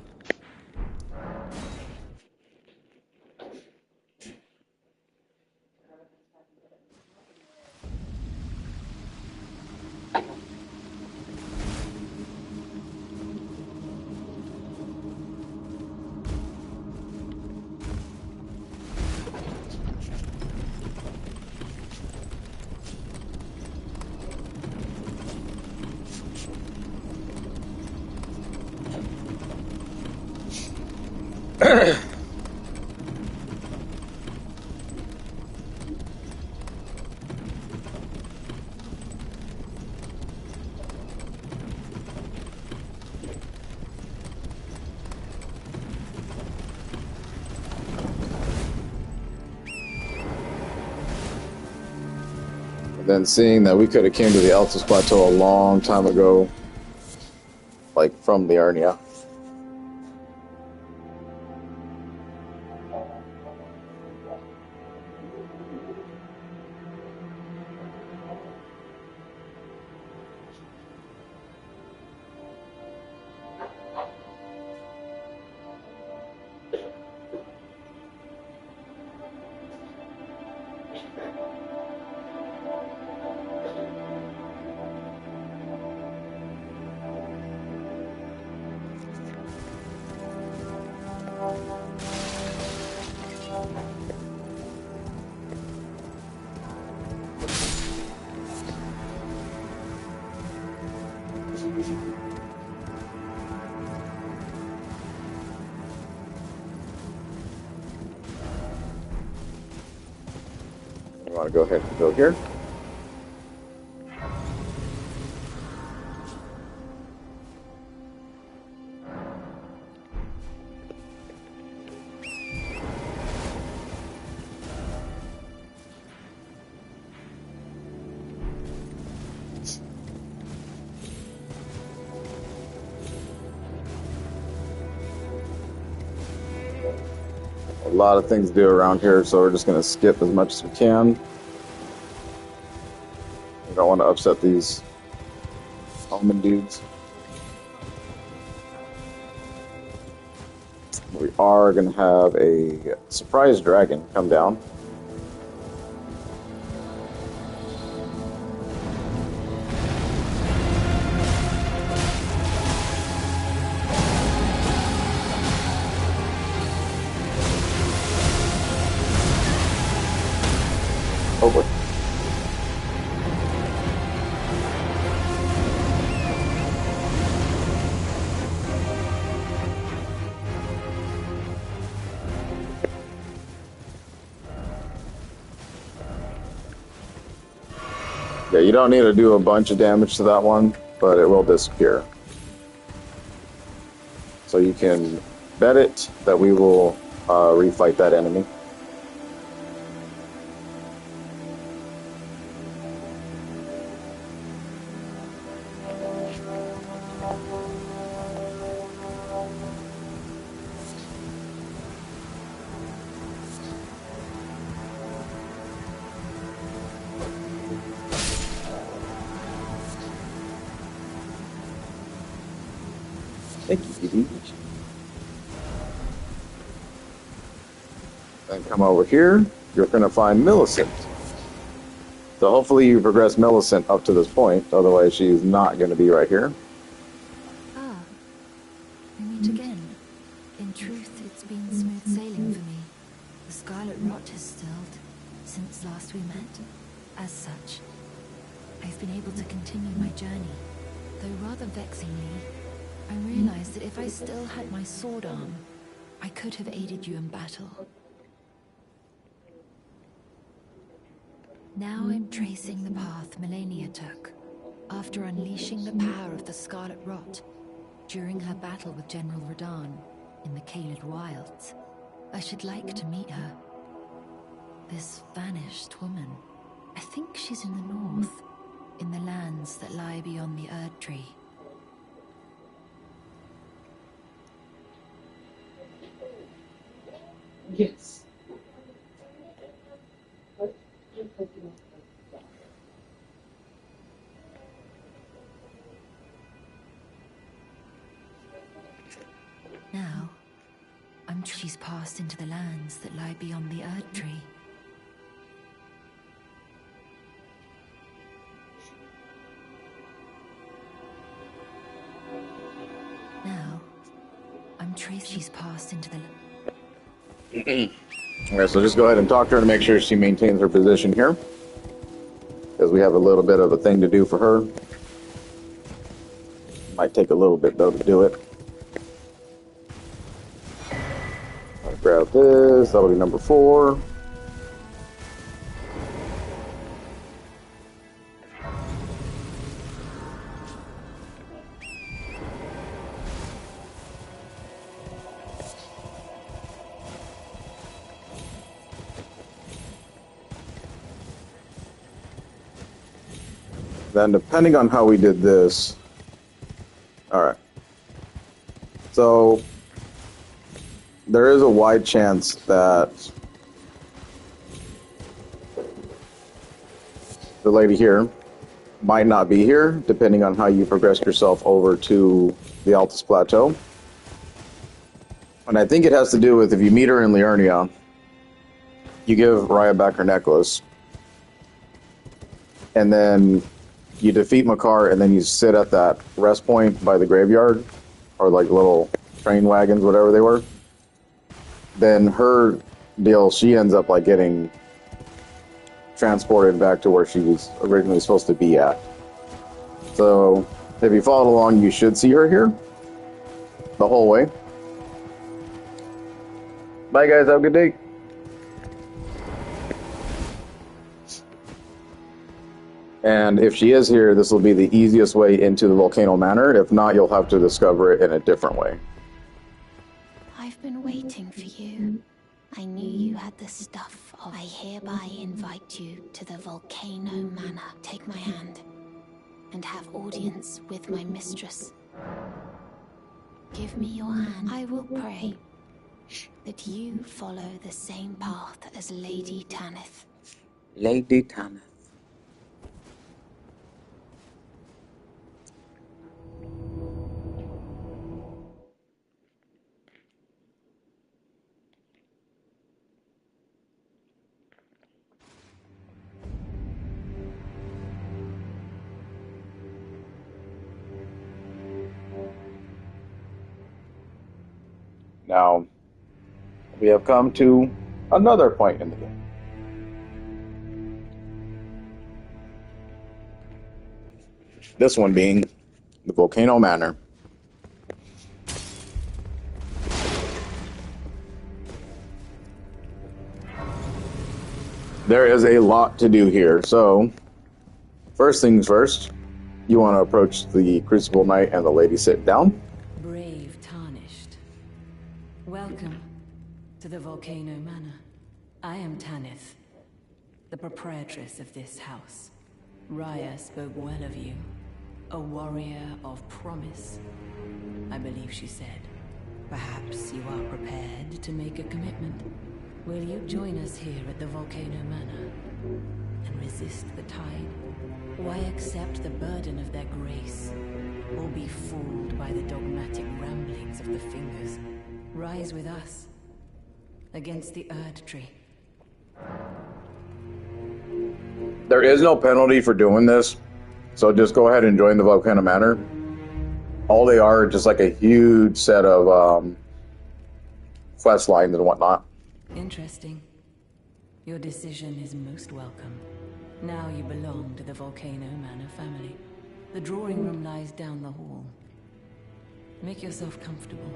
Then seeing that we could have came to the Altus Plateau a long time ago, like from the Arnia. You want to go ahead and go here? A lot of things to do around here, so we're just going to skip as much as we can. We don't want to upset these almond dudes. We are going to have a surprise dragon come down. Oh boy. Yeah, you don't need to do a bunch of damage to that one, but it will disappear. So you can bet it that we will refight that enemy. Thank you, Evie. Then come over here. You're going to find Millicent. So hopefully you progress Millicent up to this point. Otherwise, she's not going to be right here. Ah, we meet again. In truth, it's been smooth sailing for me. The Scarlet Rot has stilled since last we met. As such, I've been able to continue my journey. Though rather vexingly, I realized that if I still had my sword arm, I could have aided you in battle. Now I'm tracing the path Melania took, after unleashing the power of the Scarlet Rot during her battle with General Radahn in the Caelid Wilds. I should like to meet her. This vanished woman. I think she's in the north, in the lands that lie beyond the Erd Tree. Yes. Now, she's passed into the lands that lie beyond the Erd Tree. Now, she's passed into the... Okay, so just go ahead and talk to her to make sure she maintains her position here. Because we have a little bit of a thing to do for her. Might take a little bit, though, to do it. I'll grab this. That'll be number 4. Then, depending on how we did this... Alright. So, there is a wide chance that the lady here might not be here, depending on how you progress yourself over to the Altus Plateau. And I think it has to do with if you meet her in Liurnia, you give Raya back her necklace, and then you defeat Makar, and then you sit at that rest point by the graveyard, or like little train wagons, whatever they were. then her deal, she ends up like getting transported back to where she was originally supposed to be at. So if you followed along, you should see her here the whole way. Bye guys, have a good day. And if she is here, this will be the easiest way into the Volcano Manor. If not, you'll have to discover it in a different way. I've been waiting for you. I knew you had the stuff of... I hereby invite you to the Volcano Manor. Take my hand and have audience with my mistress. Give me your hand. I will pray that you follow the same path as Lady Tanith. Lady Tanith. Now, we have come to another point in the game. This one being the Volcano Manor. There is a lot to do here, so first things first, you want to approach the Crucible Knight and the lady sit down. Brave Tarnished. Welcome to the Volcano Manor. I am Tanith, the proprietress of this house. Raya spoke well of you. A warrior of promise, I believe she said. Perhaps you are prepared to make a commitment. Will you join us here at the Volcano Manor and resist the tide? Why accept the burden of their grace, or be fooled by the dogmatic ramblings of the Fingers? Rise with us against the Erd Tree. There is no penalty for doing this, so just go ahead and join the Volcano Manor. All they are just like a huge set of quest lines and whatnot. Interesting. Your decision is most welcome. Now you belong to the Volcano Manor family. The drawing room lies down the hall. Make yourself comfortable,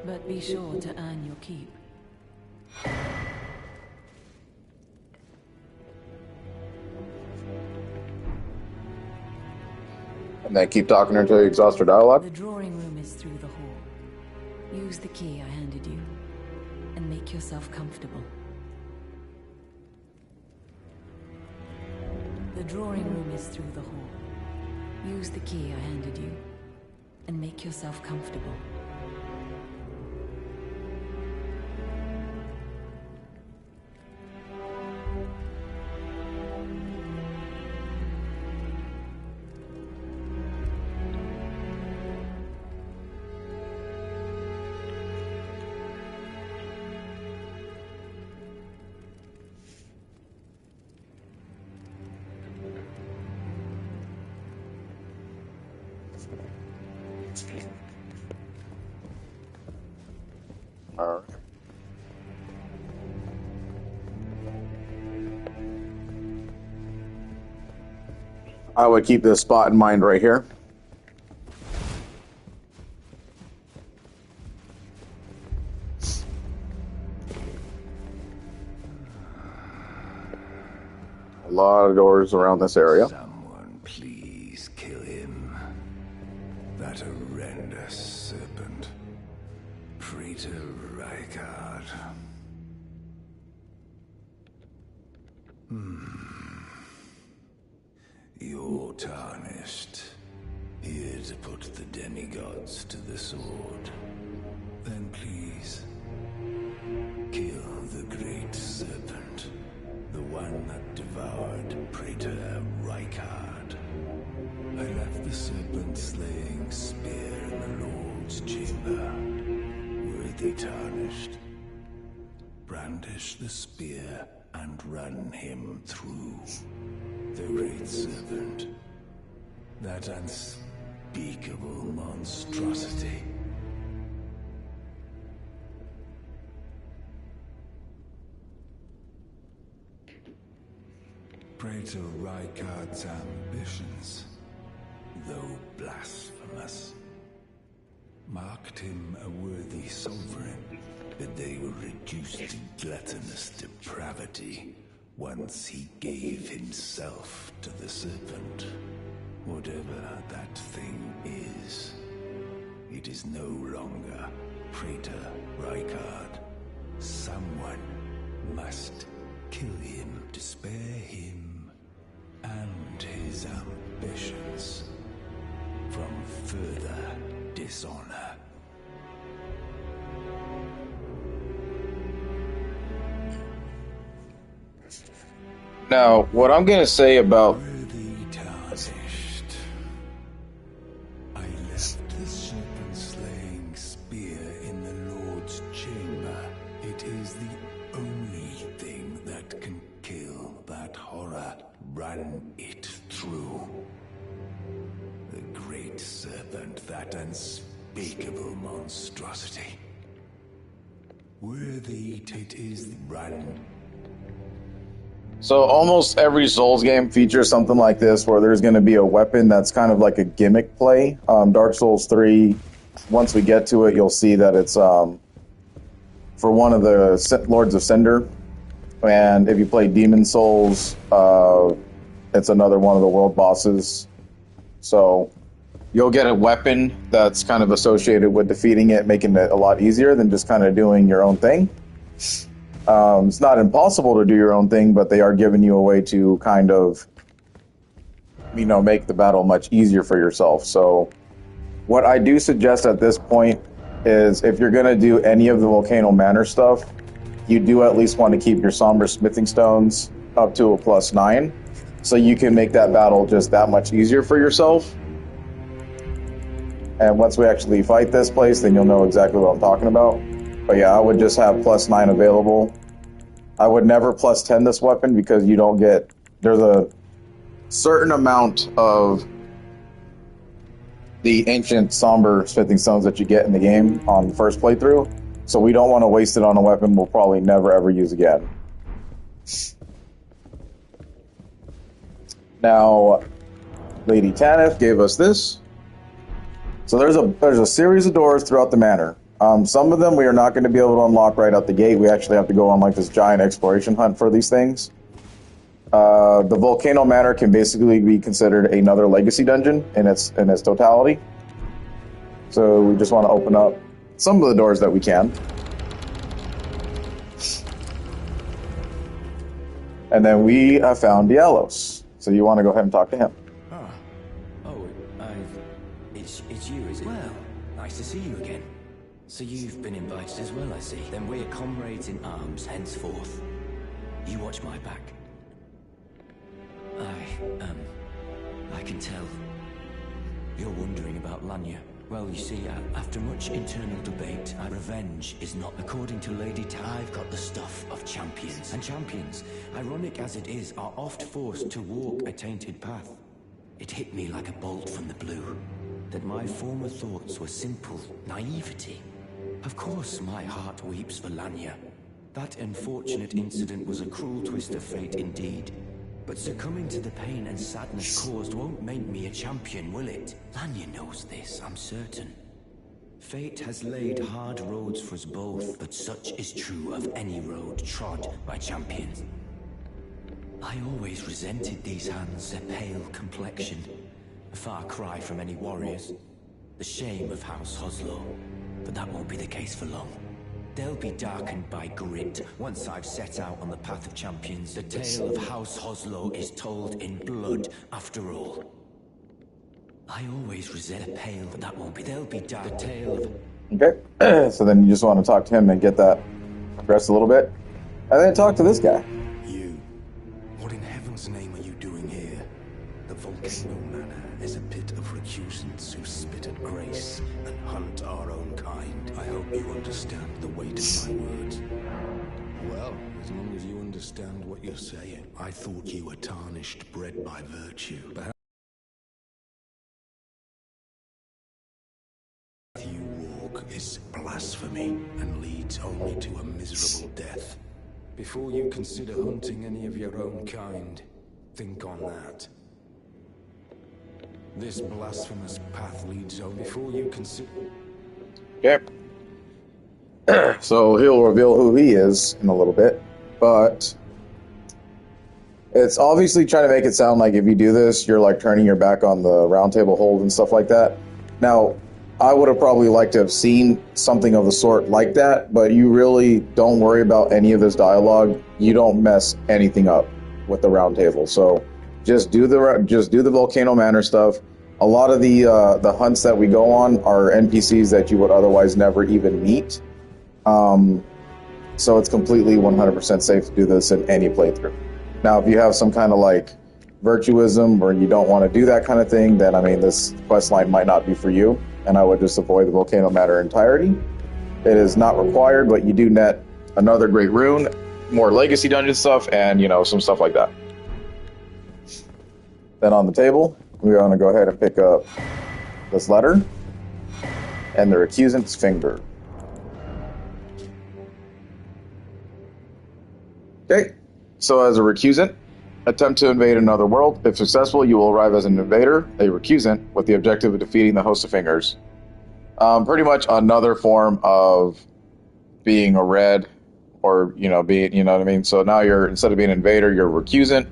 but be sure to earn your keep. And then keep talking until you exhaust your dialogue. The drawing room is through the hall. Use the key I handed you, and make yourself comfortable. The drawing room is through the hall. Use the key I handed you, and make yourself comfortable. Alright. I would keep this spot in mind right here. A lot of doors around this area. Someone please kill him. That horrendous serpent. Praetor Rykard. You're tarnished. Here to put the demigods to the sword. Then please, kill the great serpent. The one that devoured Praetor Rykard. I left the serpent slaying spear in the Lord's chamber. Worthy Tarnished. Brandish the spear and run him through. The great serpent. That unspeakable monstrosity. Praetor Rykard's ambitions, though blasphemous, marked him a worthy sovereign, but they were reduced to gluttonous depravity once he gave himself to the serpent. Whatever that thing is, it is no longer Praetor Rykard. Someone must kill him to spare him and his ambitions from further dishonor. Now, what I'm going to say about... Worthy tarnished, I left the serpent-slaying spear in the Lord's chamber. It is the only thing that can kill that horror. Run it through. The great serpent, that unspeakable monstrosity. Worthy it is the run. So almost every Souls game features something like this, where there's going to be a weapon that's kind of like a gimmick play. Dark Souls 3, once we get to it, you'll see that it's for one of the Lords of Cinder. And if you play Demon Souls, it's another one of the world bosses. So you'll get a weapon that's kind of associated with defeating it, making it a lot easier than just kind of doing your own thing. It's not impossible to do your own thing, but they are giving you a way to kind of, make the battle much easier for yourself. So what I do suggest at this point is, if you're going to do any of the Volcano Manor stuff, you do at least want to keep your Somber Smithing Stones up to a +9, so you can make that battle just that much easier for yourself. And once we actually fight this place, then you'll know exactly what I'm talking about. But yeah, I would just have +9 available. I would never +10 this weapon, because you don't get... There's a certain amount of the ancient Somber Smithing Stones that you get in the game on the first playthrough. So we don't want to waste it on a weapon we'll probably never ever use again. Now, Lady Tanith gave us this. So there's a series of doors throughout the manor. Some of them we are not going to be able to unlock right out the gate. We actually have to go on like this giant exploration hunt for these things. The Volcano Manor can basically be considered another legacy dungeon in its totality. So we just want to open up some of the doors that we can. And then we have found Dialos. So you want to go ahead and talk to him. It's you, is it? Well, nice to see you again. So you've been invited as well, I see. Then we're comrades in arms henceforth. You watch my back. I can tell. You're wondering about Lanya. Well, you see, after much internal debate, revenge is not... According to Lady I've got the stuff of champions. And champions, ironic as it is, are oft forced to walk a tainted path. It hit me like a bolt from the blue, that my former thoughts were simple naivety. Of course, my heart weeps for Lanya. That unfortunate incident was a cruel twist of fate indeed. But succumbing to the pain and sadness caused won't make me a champion, will it? Lanya knows this, I'm certain. Fate has laid hard roads for us both, but such is true of any road trod by champions. I always resented these hands, their pale complexion, a far cry from any warriors. The shame of House Hoslow, but that won't be the case for long. They'll be darkened by grit once I've set out on the path of champions. The tale of House Hoslow is told in blood, after all. I always resent a pale, but that won't be. They'll be dark. The tale of... Okay, so then you just want to talk to him and get that progressed a little bit. And then talk to this guy. You. What in heaven's name are you doing here? The Volcano Manor is a pit of recusants who spit at grace and hunt our own kind. I hope you understand the weight of my words. Well, as long as you understand what you're saying. I thought you were tarnished, bred by virtue. Perhaps you walk is blasphemy and leads only to a miserable death. Before you consider hunting any of your own kind, Think on that. This blasphemous path leads on before you consider. Okay. So he'll reveal who he is in a little bit, but it's obviously trying to make it sound like if you do this, you're like turning your back on the round table hold and stuff like that. Now, I would have probably liked to have seen something of the sort like that, but you really don't worry about any of this dialogue. You don't mess anything up with the round table. So just do the Volcano Manor stuff. A lot of the hunts that we go on are NPCs that you would otherwise never even meet. So it's completely 100% safe to do this in any playthrough. Now, if you have some kind of like virtuism or you don't want to do that kind of thing, then I mean, this quest line might not be for you, and I would just avoid the Volcano Matter entirety. It is not required, but you do net another great rune, more legacy dungeon stuff, and you know, some stuff like that. Then on the table, we're going to go ahead and pick up this letter and the recusant's finger. Okay, so as a recusant, attempt to invade another world. If successful, you will arrive as an invader, a recusant, with the objective of defeating the host of fingers. Pretty much another form of being a red, or, you know, being, you know what I mean? So now you're, instead of being an invader, you're a recusant.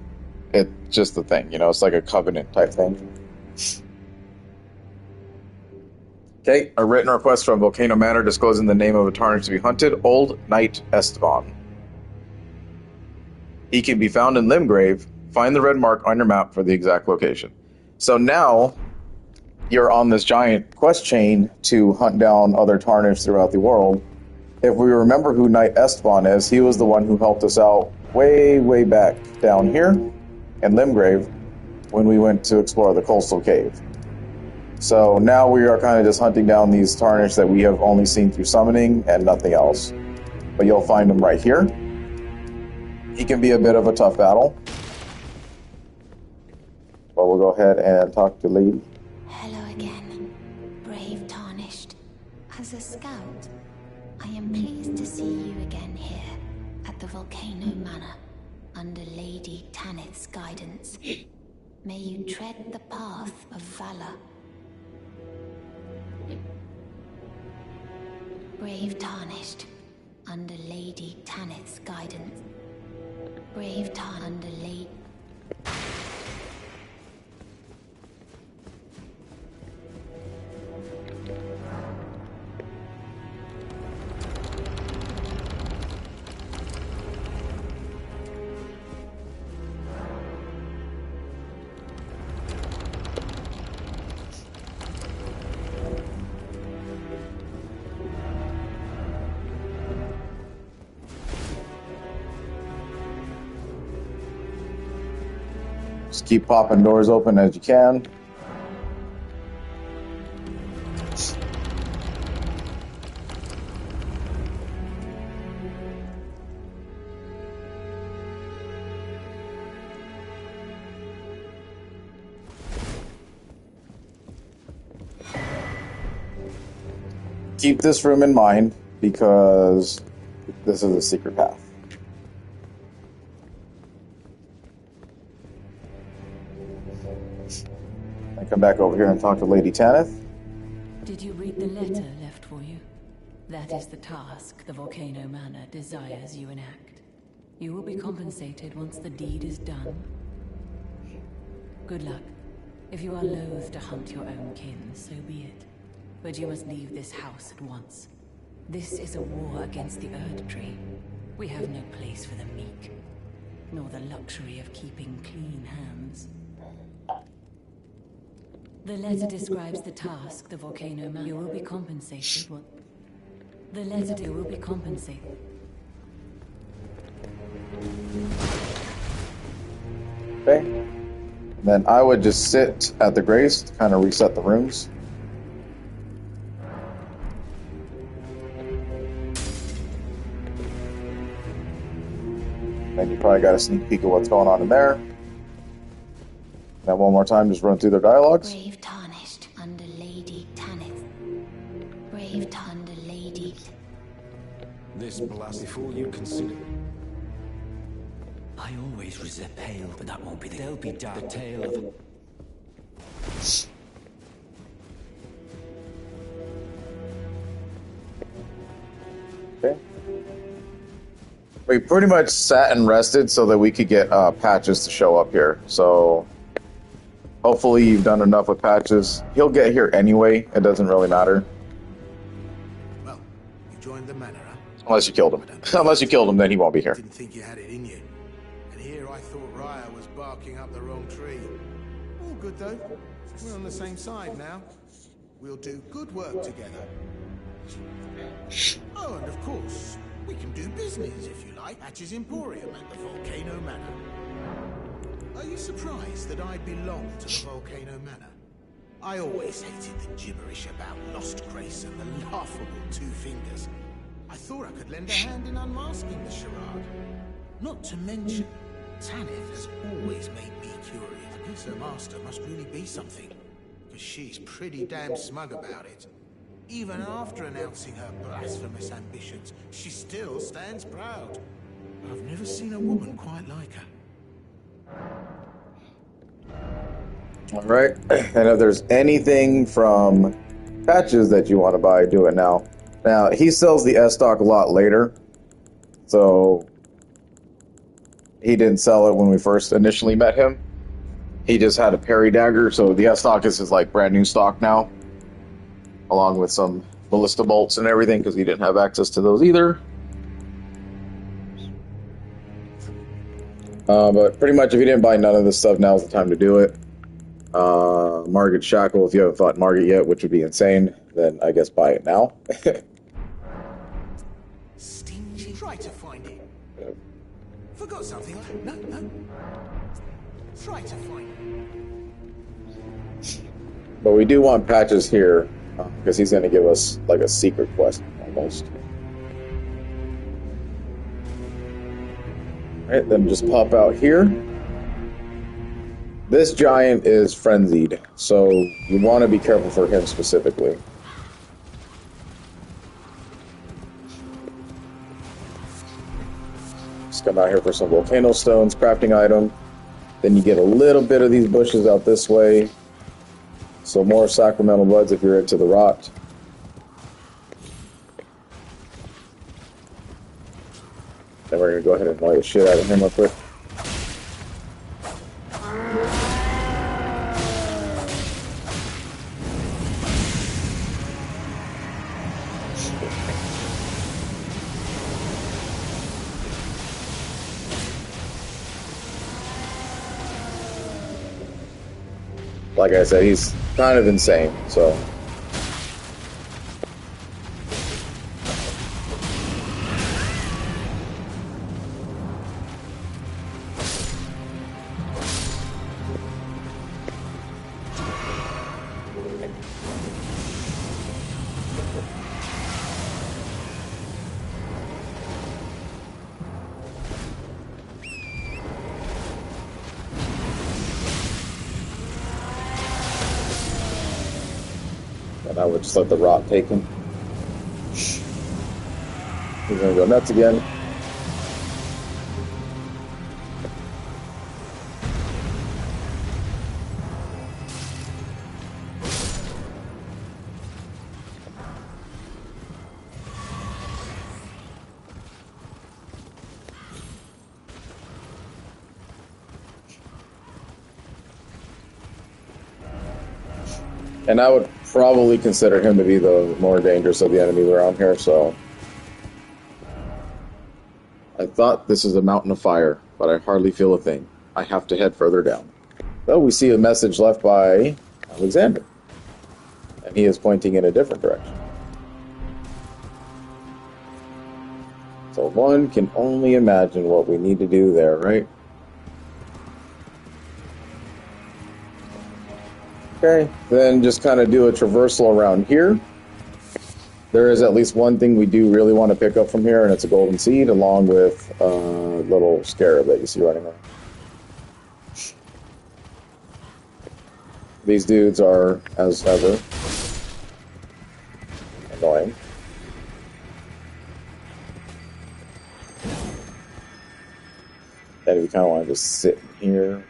It's just the thing, you know, it's like a covenant type thing. Okay, a written request from Volcano Manor disclosing the name of a tarnished to be hunted, Old Knight Esteban. He can be found in Limgrave. Find the red mark on your map for the exact location. So now you're on this giant quest chain to hunt down other tarnished throughout the world. If we remember who Knight Esteban is, he was the one who helped us out way, way back down here in Limgrave when we went to explore the coastal cave. So now we are kind of just hunting down these tarnished that we have only seen through summoning and nothing else. But you'll find him right here. He can be a bit of a tough battle. But we'll go ahead and talk to Lady. Hello again, brave Tarnished. As a scout, I am pleased to see you again here at the Volcano Manor, under Lady Tanith's guidance. May you tread the path of valor. Brave Tarnished, under Lady Tanith's guidance. Brave under Lady... Just keep popping doors open as you can. Keep this room in mind because this is a secret path. Come back over here and talk to Lady Tanith. Did you read the letter left for you? That is the task the Volcano Manor desires you enact. You will be compensated once the deed is done. Good luck. If you are loath to hunt your own kin, so be it. But you must leave this house at once. This is a war against the Erd Tree. We have no place for the meek, nor the luxury of keeping clean hands. The letter describes the task the Volcano Manor. You will be compensated. What? The letter will be compensated. Okay. Then I would just sit at the grace to kind of reset the rooms. And you probably got a sneak peek of what's going on in there. Now one more time, just run through their dialogues. Brave Tarnished under Lady Tanith. Brave under Lady... This blast before you consider... I I always resist pale, but that won't be the... There'll be the tale of... Okay. We pretty much sat and rested so that we could get Patches to show up here. So hopefully you've done enough with Patches. He'll get here anyway. It doesn't really matter. Well, you joined the manor, huh? Unless you killed him. Unless you killed him, then he won't be here. Didn't think you had it in you. And here I thought Raya was barking up the wrong tree. All good though. We're on the same side now. We'll do good work together. Oh, and of course, we can do business, if you like, Patch's Emporium at the Volcano Manor. Are you surprised that I belong to the Volcano Manor? I always hated the gibberish about Lost Grace and the laughable Two Fingers. I thought I could lend a hand in unmasking the charade. Not to mention, Tanith has always made me curious. I guess her master must really be something, because she's pretty damn smug about it. Even after announcing her blasphemous ambitions, she still stands proud. I've never seen a woman quite like her. Alright, and if there's anything from Patches that you want to buy, do it now. Now, he sells the S-Stock a lot later, so he didn't sell it when we first initially met him. He just had a parry dagger, so the S-Stock is his like brand new stock now, along with some ballista bolts and everything, because he didn't have access to those either. But pretty much, if you didn't buy none of this stuff, now's the time to do it. Margit Shackle, if you haven't fought Margit yet, which would be insane, then I guess buy it now. Stingy. Try to find it. Forgot something. No. Try to find it. But we do want Patches here, because he's going to give us like a secret quest, almost. Alright, then just pop out here. This giant is frenzied, so you want to be careful for him specifically. Just come out here for some volcano stones, crafting item. Then you get a little bit of these bushes out this way. So more sacramental buds if you're into the rot. Then we're going to go ahead and light the shit out of him real quick. Like I said, he's kind of insane, so... And I would just let the rot take him. He's gonna go nuts again. And I would probably consider him to be the more dangerous of the enemies around here, so... I thought this is a mountain of fire, but I hardly feel a thing. I have to head further down. So we see a message left by Alexander. And he is pointing in a different direction. So one can only imagine what we need to do there, right? Okay, then just kind of do a traversal around here. There is at least one thing we do really want to pick up from here, and it's a golden seed, along with a little scarab that you see running around. These dudes are, as ever, annoying. And we kind of want to just sit in here.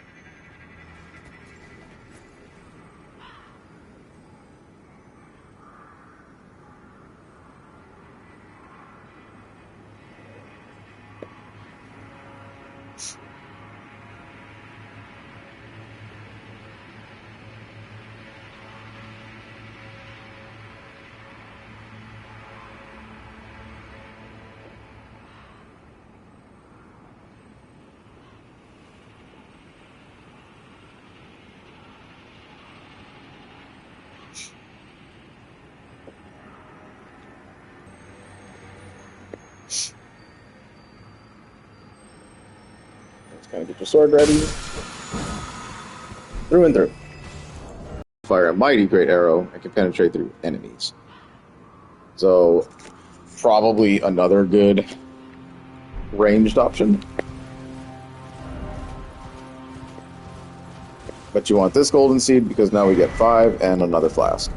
Kind of get your sword ready. Through and through. Fire a mighty great arrow and can penetrate through enemies. So, probably another good ranged option. But you want this golden seed because now we get 5 and another flask.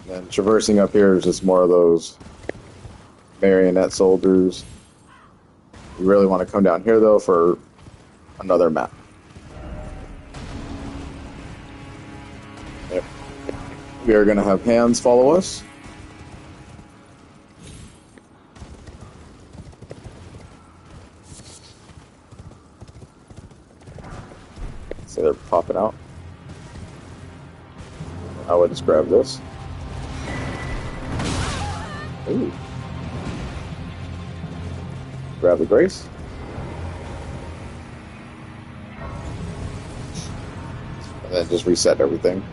And traversing up here is just more of those marionette soldiers. You really want to come down here though for another map. Yep. We are going to have hands follow us. So they're popping out. I would just grab this. Ooh. Grab the grace. And then just reset everything.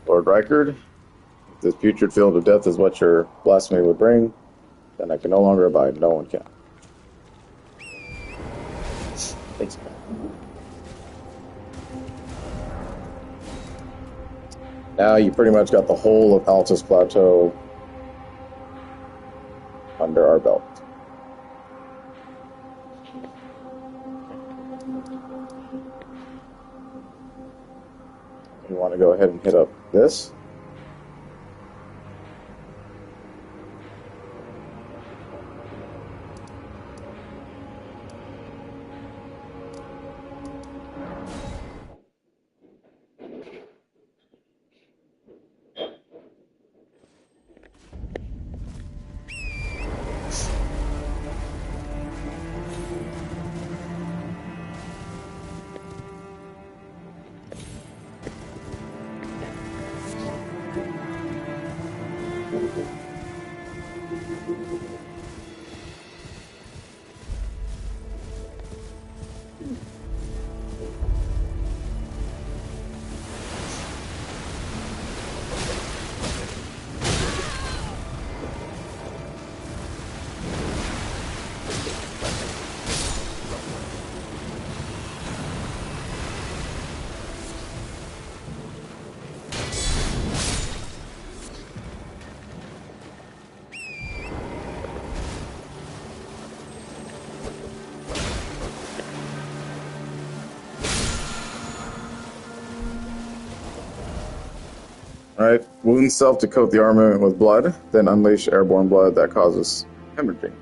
Lord Rykard, if this putrid field of death is what your blasphemy would bring, then I can no longer abide. No one can. Thanks, man. Now you pretty much got the whole of Altus Plateau under our belt. You want to go ahead and hit up this. Alright, wound self to coat the armament with blood, then unleash airborne blood that causes hemorrhaging.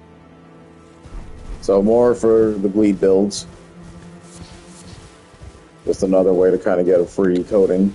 So more for the bleed builds. Just another way to kind of get a free coating.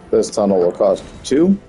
This tunnel will cost 2.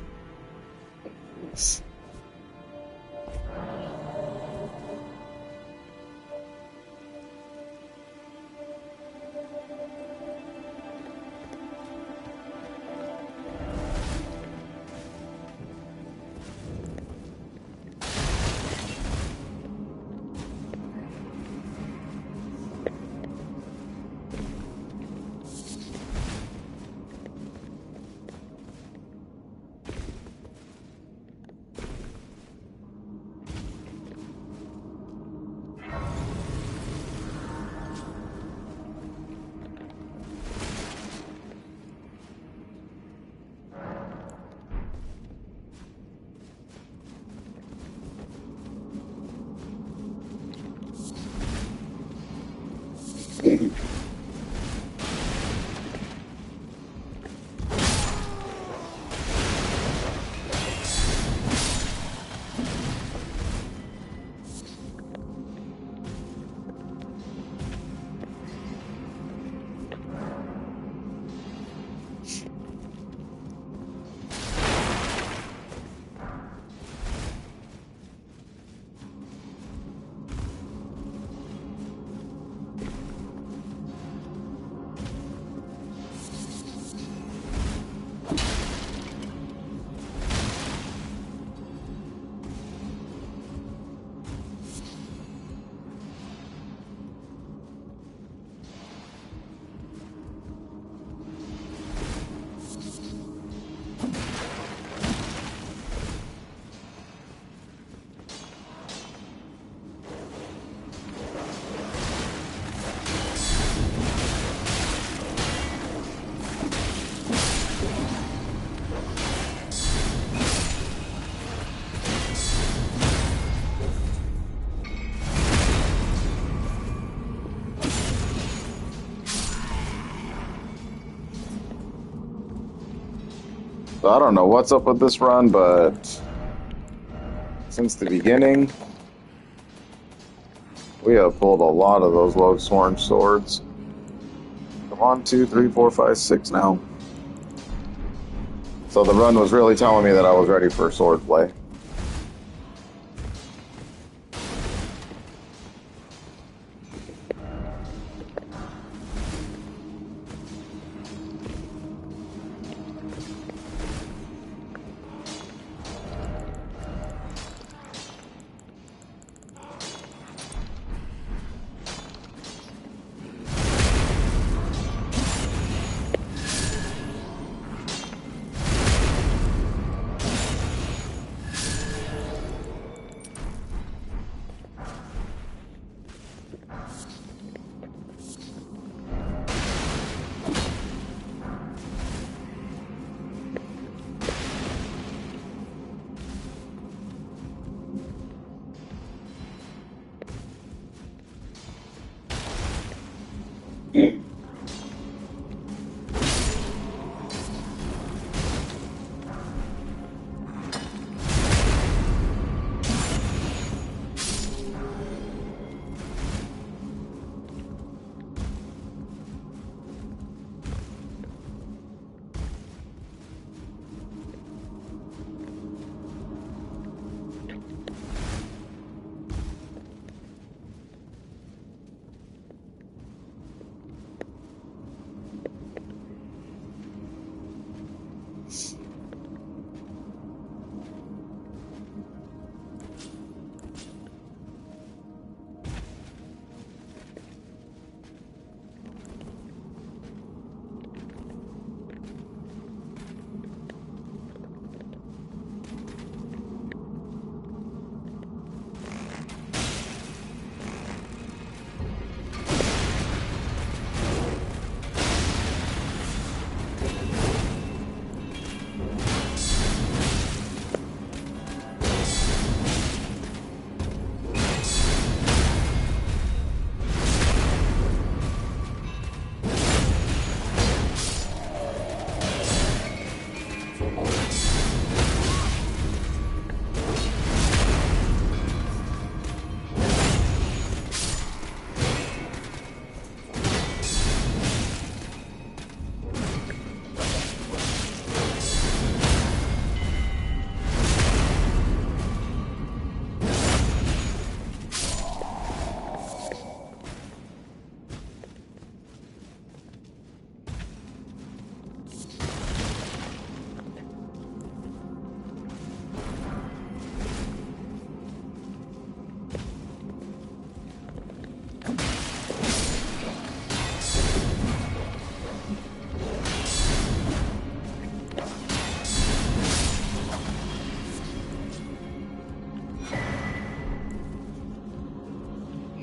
So I don't know what's up with this run, but since the beginning, we have pulled a lot of those low-sworn swords. Come on, 2, 3, 4, 5, 6 now. So the run was really telling me that I was ready for sword play.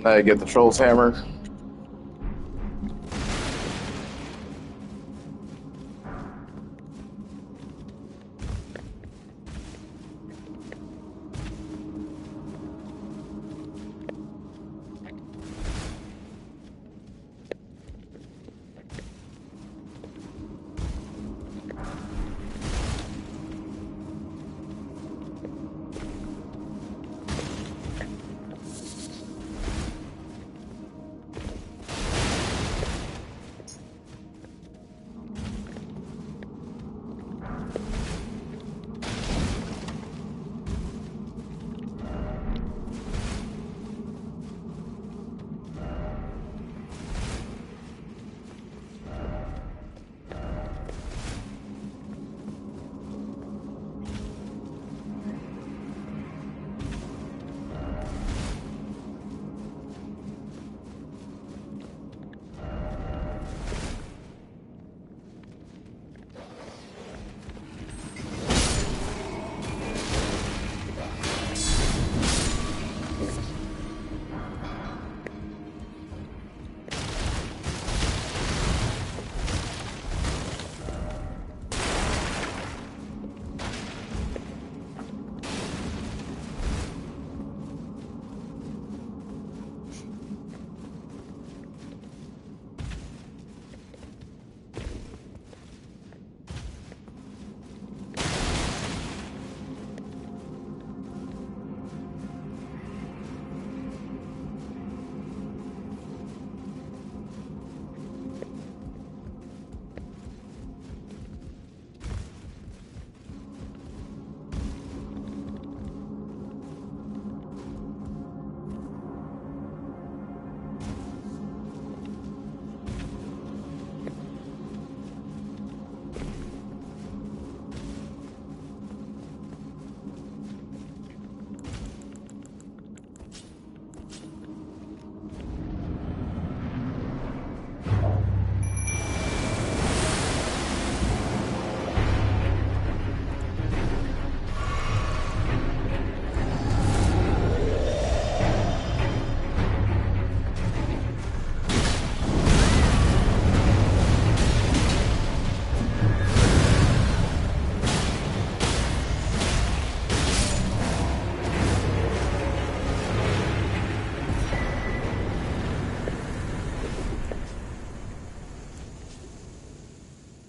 I get the troll's hammer.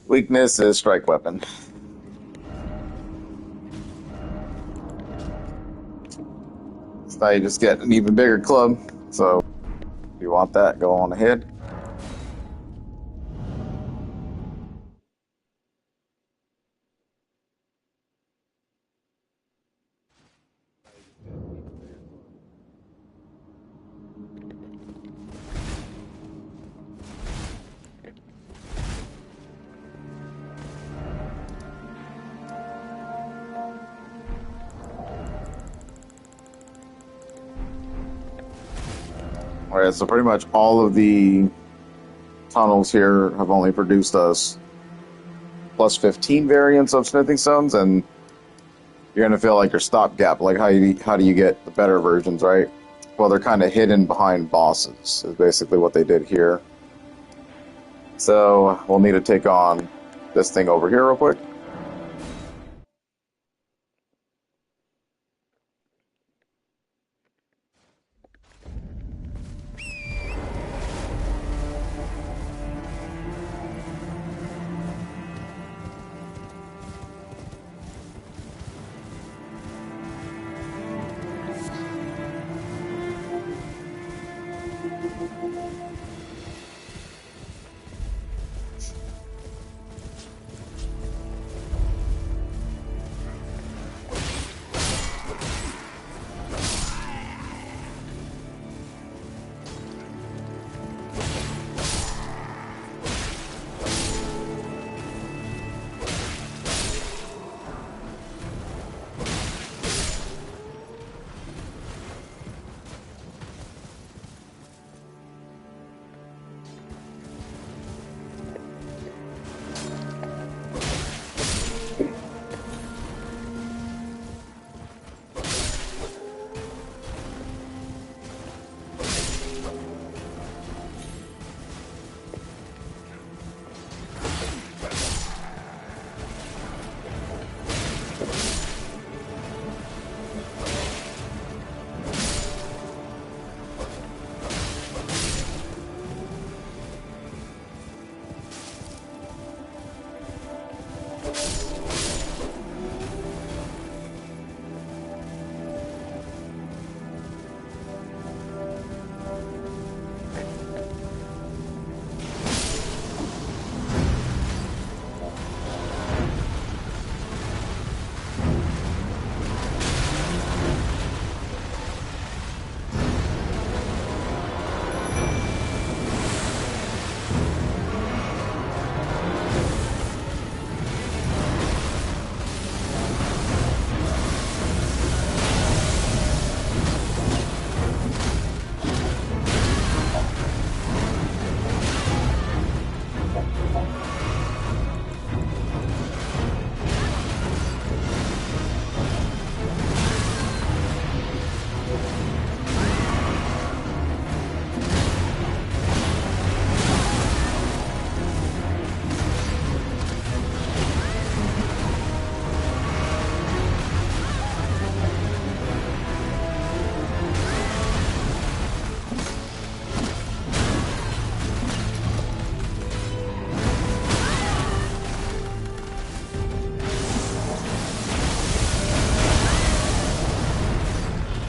Weakness is strike weapon. So now you just get an even bigger club. So if you want that, go on ahead. Alright, so pretty much all of the tunnels here have only produced us plus 15 variants of smithing stones, and you're gonna feel like your stopgap. Like how do you get the better versions, right? Well, they're kind of hidden behind bosses, is basically what they did here. So we'll need to take on this thing over here real quick.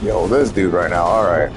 Yo, this dude right now, alright.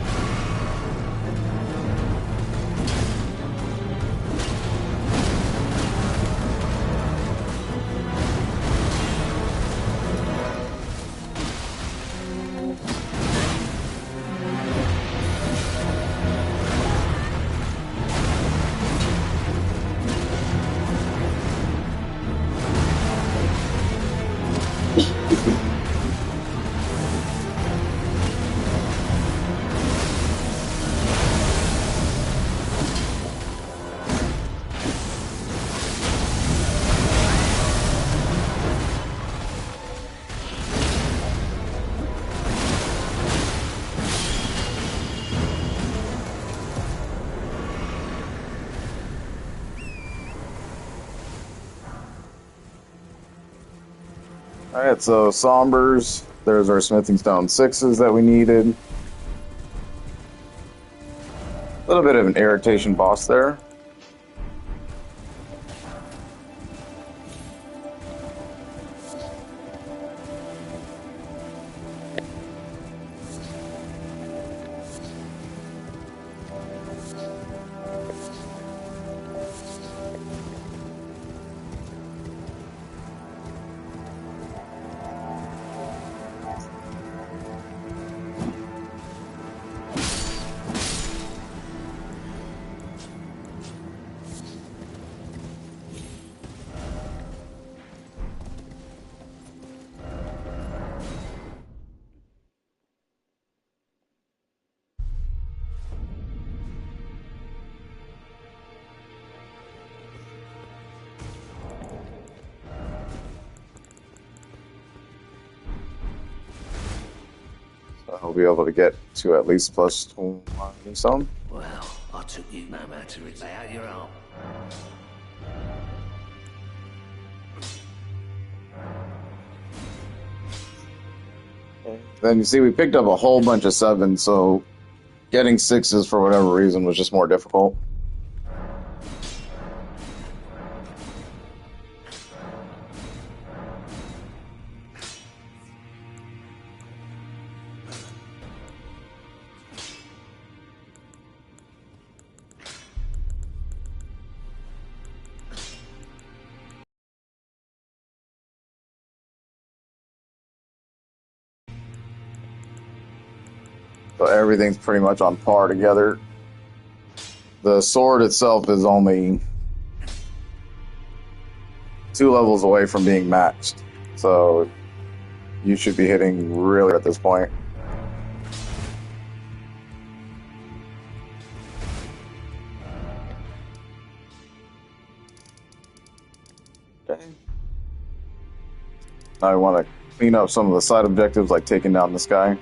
Alright, so Sombers, there's our Smithing Stone 6s that we needed. A little bit of an irritation boss there. I'll be able to get to at least plus 1 some. Well, I took you no matter it. Lay out your arm. Then you see we picked up a whole bunch of 7s, so getting 6s for whatever reason was just more difficult. So everything's pretty much on par together. The sword itself is only 2 levels away from being matched. So you should be hitting really at this point. Okay. Now I want to clean up some of the side objectives like taking down this guy.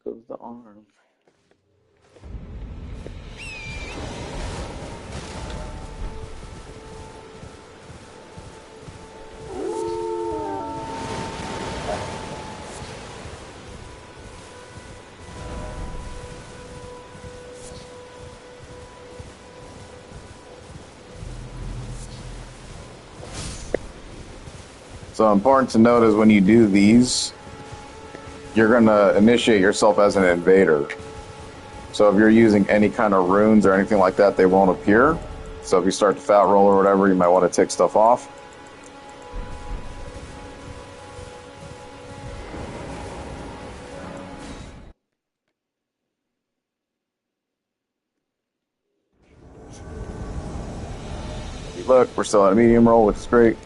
Goes the arm. So important to note is when you do these, you're going to initiate yourself as an invader. So if you're using any kind of runes or anything like that, they won't appear. So if you start to fat roll or whatever, you might want to take stuff off. Look, we're still at a medium roll, which is great.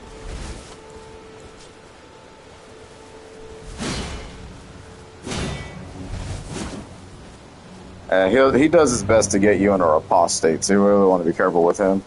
He does his best to get you in a riposte state, so you really want to be careful with him.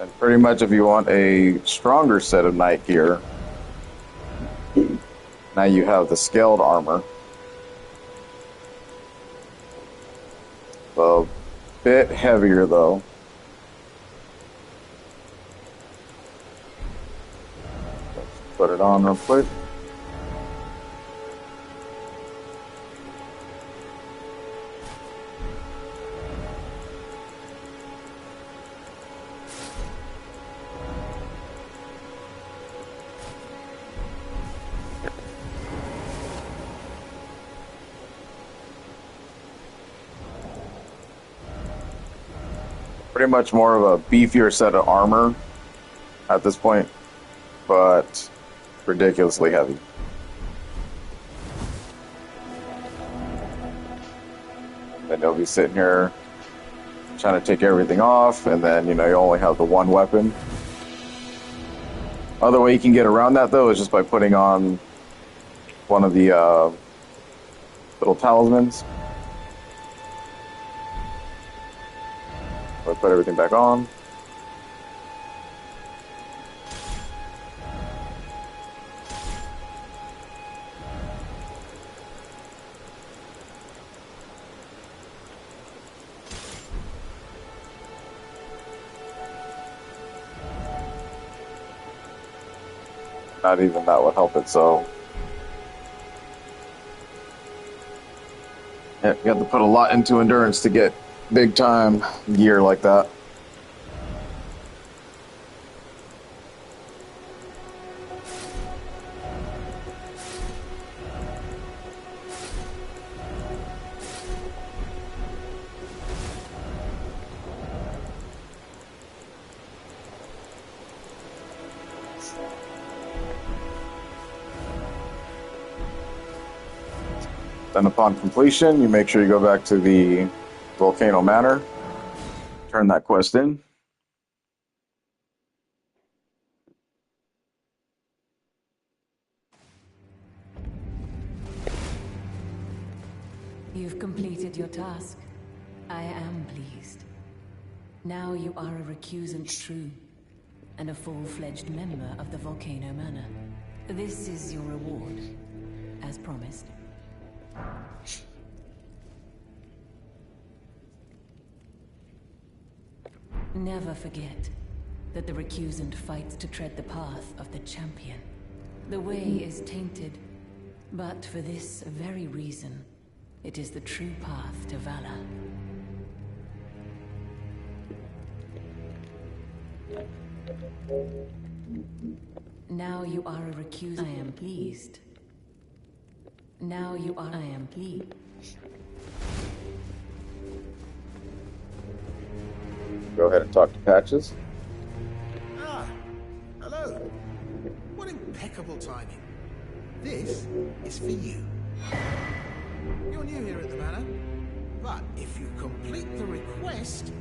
And pretty much if you want a stronger set of knight gear, now you have the scaled armor. A bit heavier though. Let's put it on real quick. Pretty much more of a beefier set of armor at this point, but ridiculously heavy. Then they'll be sitting here trying to take everything off, and then, you know, you only have the one weapon. Other way you can get around that, though, is just by putting on one of the little talismans. I'll put everything back on. Not even that would help it, so yeah, you have to put a lot into endurance to get big time gear like that. Then upon completion, you make sure you go back to the Volcano Manor, turn that quest in. You've completed your task. I am pleased. Now you are a recusant true, and a full-fledged member of the Volcano Manor. This is your reward, as promised. Never forget that the recusant fights to tread the path of the champion. The way is tainted, but for this very reason, it is the true path to valor. Now you are a recusant. I am pleased. Now you are. I am pleased. Go ahead and talk to Patches. Ah, hello. What impeccable timing. This is for you. You're new here at the manor, but if you complete the request,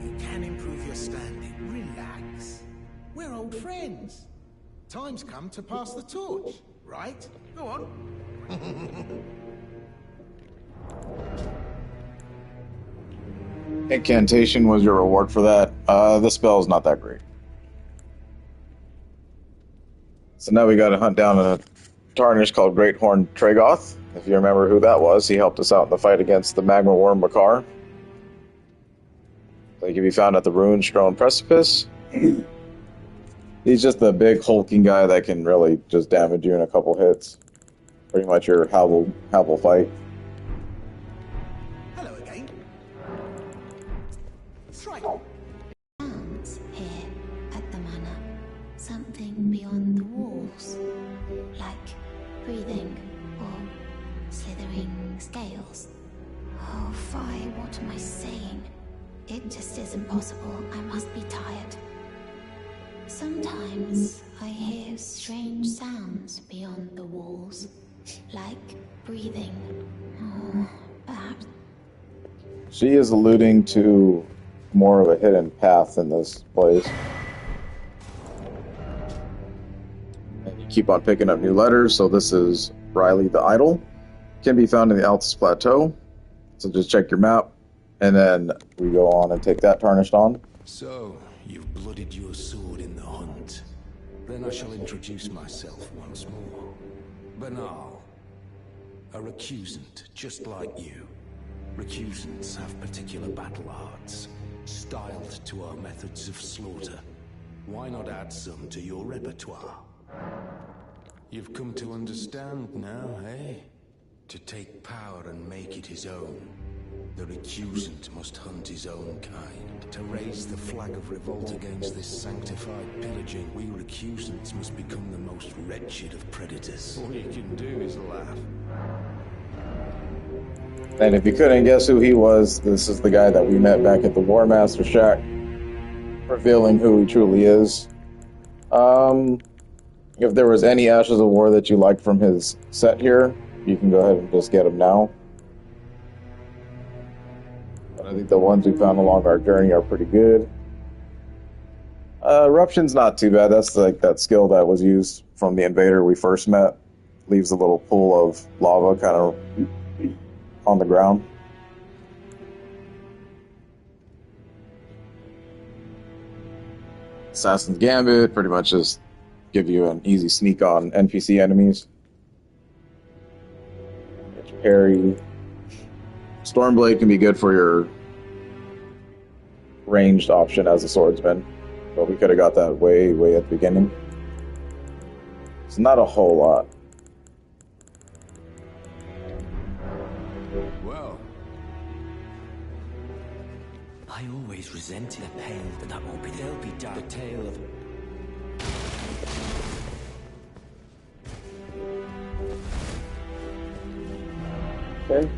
you can improve your standing. Relax. We're old friends. Time's come to pass the torch, right? Go on. Incantation was your reward for that. The spell's not that great. So now we gotta hunt down a tarnish called Greathorn Tragoth. If you remember who that was, he helped us out in the fight against the Magma Worm Bakar. They can be found at the Ruin-Strewn Precipice. He's just a big hulking guy that can really just damage you in a couple hits. Pretty much your Havel fight. Hello again. That's right. Sounds here at the manor. Something beyond the walls. Like breathing or slithering scales. Oh, Fi, what am I saying? It just isn't possible. I must be tired. Sometimes I hear strange sounds beyond the walls. Like breathing. Oh, perhaps. She is alluding to more of a hidden path in this place. And you keep on picking up new letters, so this is Riley the Idol. Can be found in the Altus Plateau. So just check your map, and then we go on and take that tarnished on. So, you've blooded your sword in the hunt. Then I shall introduce myself once more. Banal. A recusant, just like you. Recusants have particular battle arts, styled to our methods of slaughter. Why not add some to your repertoire? You've come to understand now, eh? To take power and make it his own. The recusant must hunt his own kind. To raise the flag of revolt against this sanctified pillaging, we recusants must become the most wretched of predators. All you can do is laugh. And if you couldn't guess who he was, this is the guy that we met back at the War Master Shack, revealing who he truly is. If there was any Ashes of War that you liked from his set here, you can go ahead and just get them now. But I think the ones we found along our journey are pretty good. Eruption's not too bad. That's like that skill that was used from the invader we first met. Leaves a little pool of lava kind of on the ground. Assassin's Gambit pretty much just give you an easy sneak on NPC enemies. Parry. Stormblade can be good for your ranged option as a swordsman, but we could have got that way at the beginning. It's not a whole lot. Well, I always resented the pain that won't be there. They'll be done. The tale of... Okay.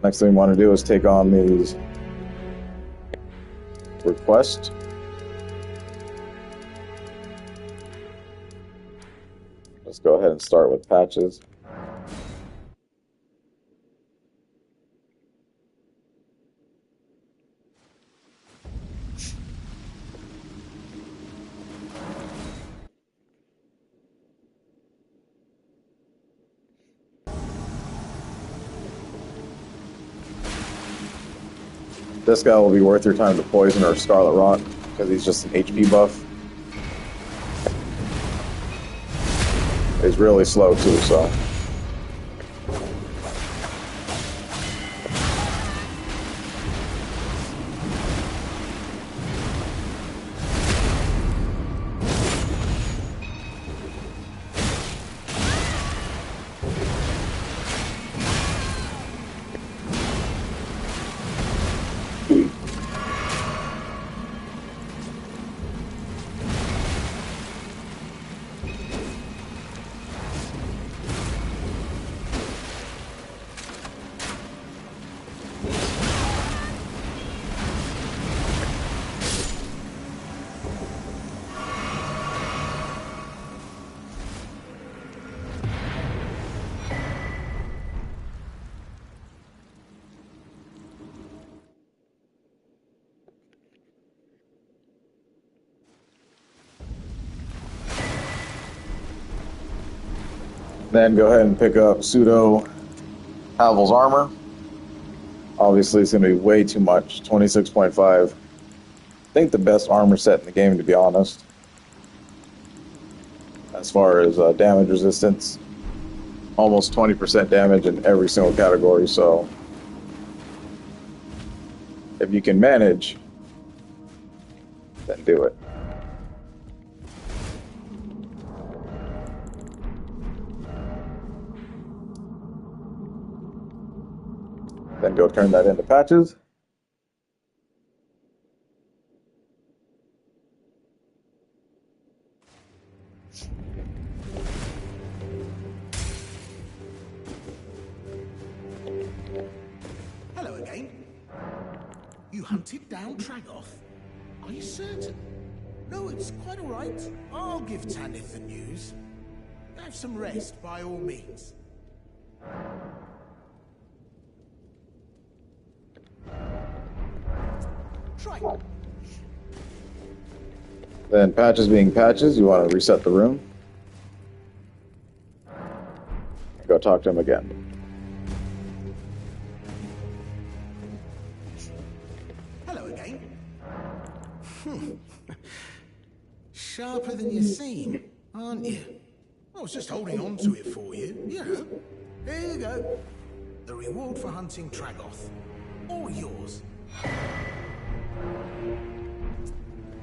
Next thing we want to do is take on these requests. Let's go ahead and start with patches. This guy will be worth your time to poison or Scarlet Rot, because he's just an HP buff. He's really slow too, so... Then go ahead and pick up Pseudo Havel's armor. Obviously, it's going to be way too much. 26.5. I think the best armor set in the game, to be honest. As far as damage resistance. Almost 20% damage in every single category, so... if you can manage, then do it. Then go turn that into patches. Hello again. You hunted down Tragoth? Are you certain? No, it's quite all right. I'll give Tanith the news. Have some rest, by all means. Try. Then patches being patches, you want to reset the room. Go talk to him again. Hello again. Sharper than you seem, aren't you? I was just holding on to it for you, you know. Here you go. The reward for hunting Tragoth. All yours.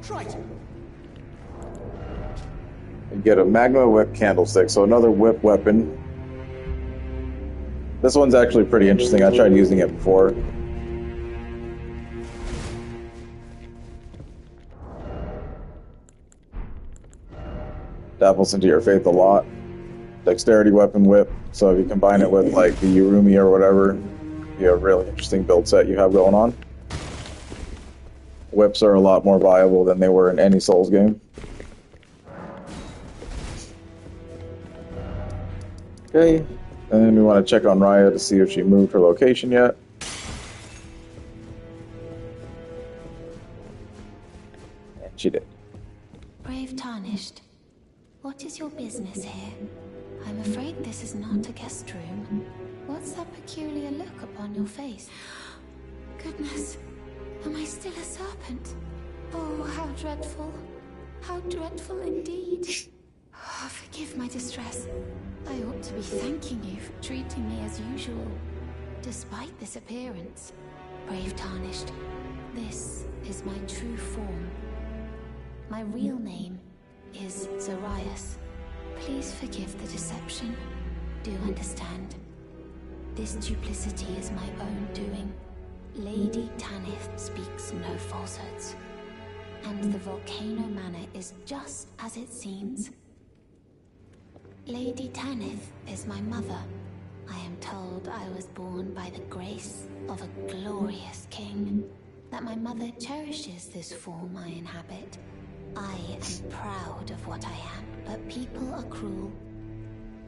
Try it. You get a magma whip candlestick, so another whip weapon. This one's actually pretty interesting. I tried using it before. Dapples into your faith a lot. Dexterity weapon whip, so if you combine it with like the Yurumi or whatever, you have a really interesting build set you have going on. Whips are a lot more viable than they were in any Souls game. Okay, and then we want to check on Raya to see if she moved her location yet. And she did. Brave Tarnished, what is your business here? I'm afraid this is not a guest room. What's that peculiar look upon your face? Goodness, am I still a serpent? Oh, how dreadful. How dreadful indeed. Oh, forgive my distress. I ought to be thanking you for treating me as usual, despite this appearance. Brave Tarnished, this is my true form. My real name is Zarias. Please forgive the deception. Do understand. This duplicity is my own doing. Lady Tanith speaks no falsehoods. And the Volcano Manor is just as it seems. Lady Tanith is my mother. I am told I was born by the grace of a glorious king. That my mother cherishes this form I inhabit. I am proud of what I am, but people are cruel.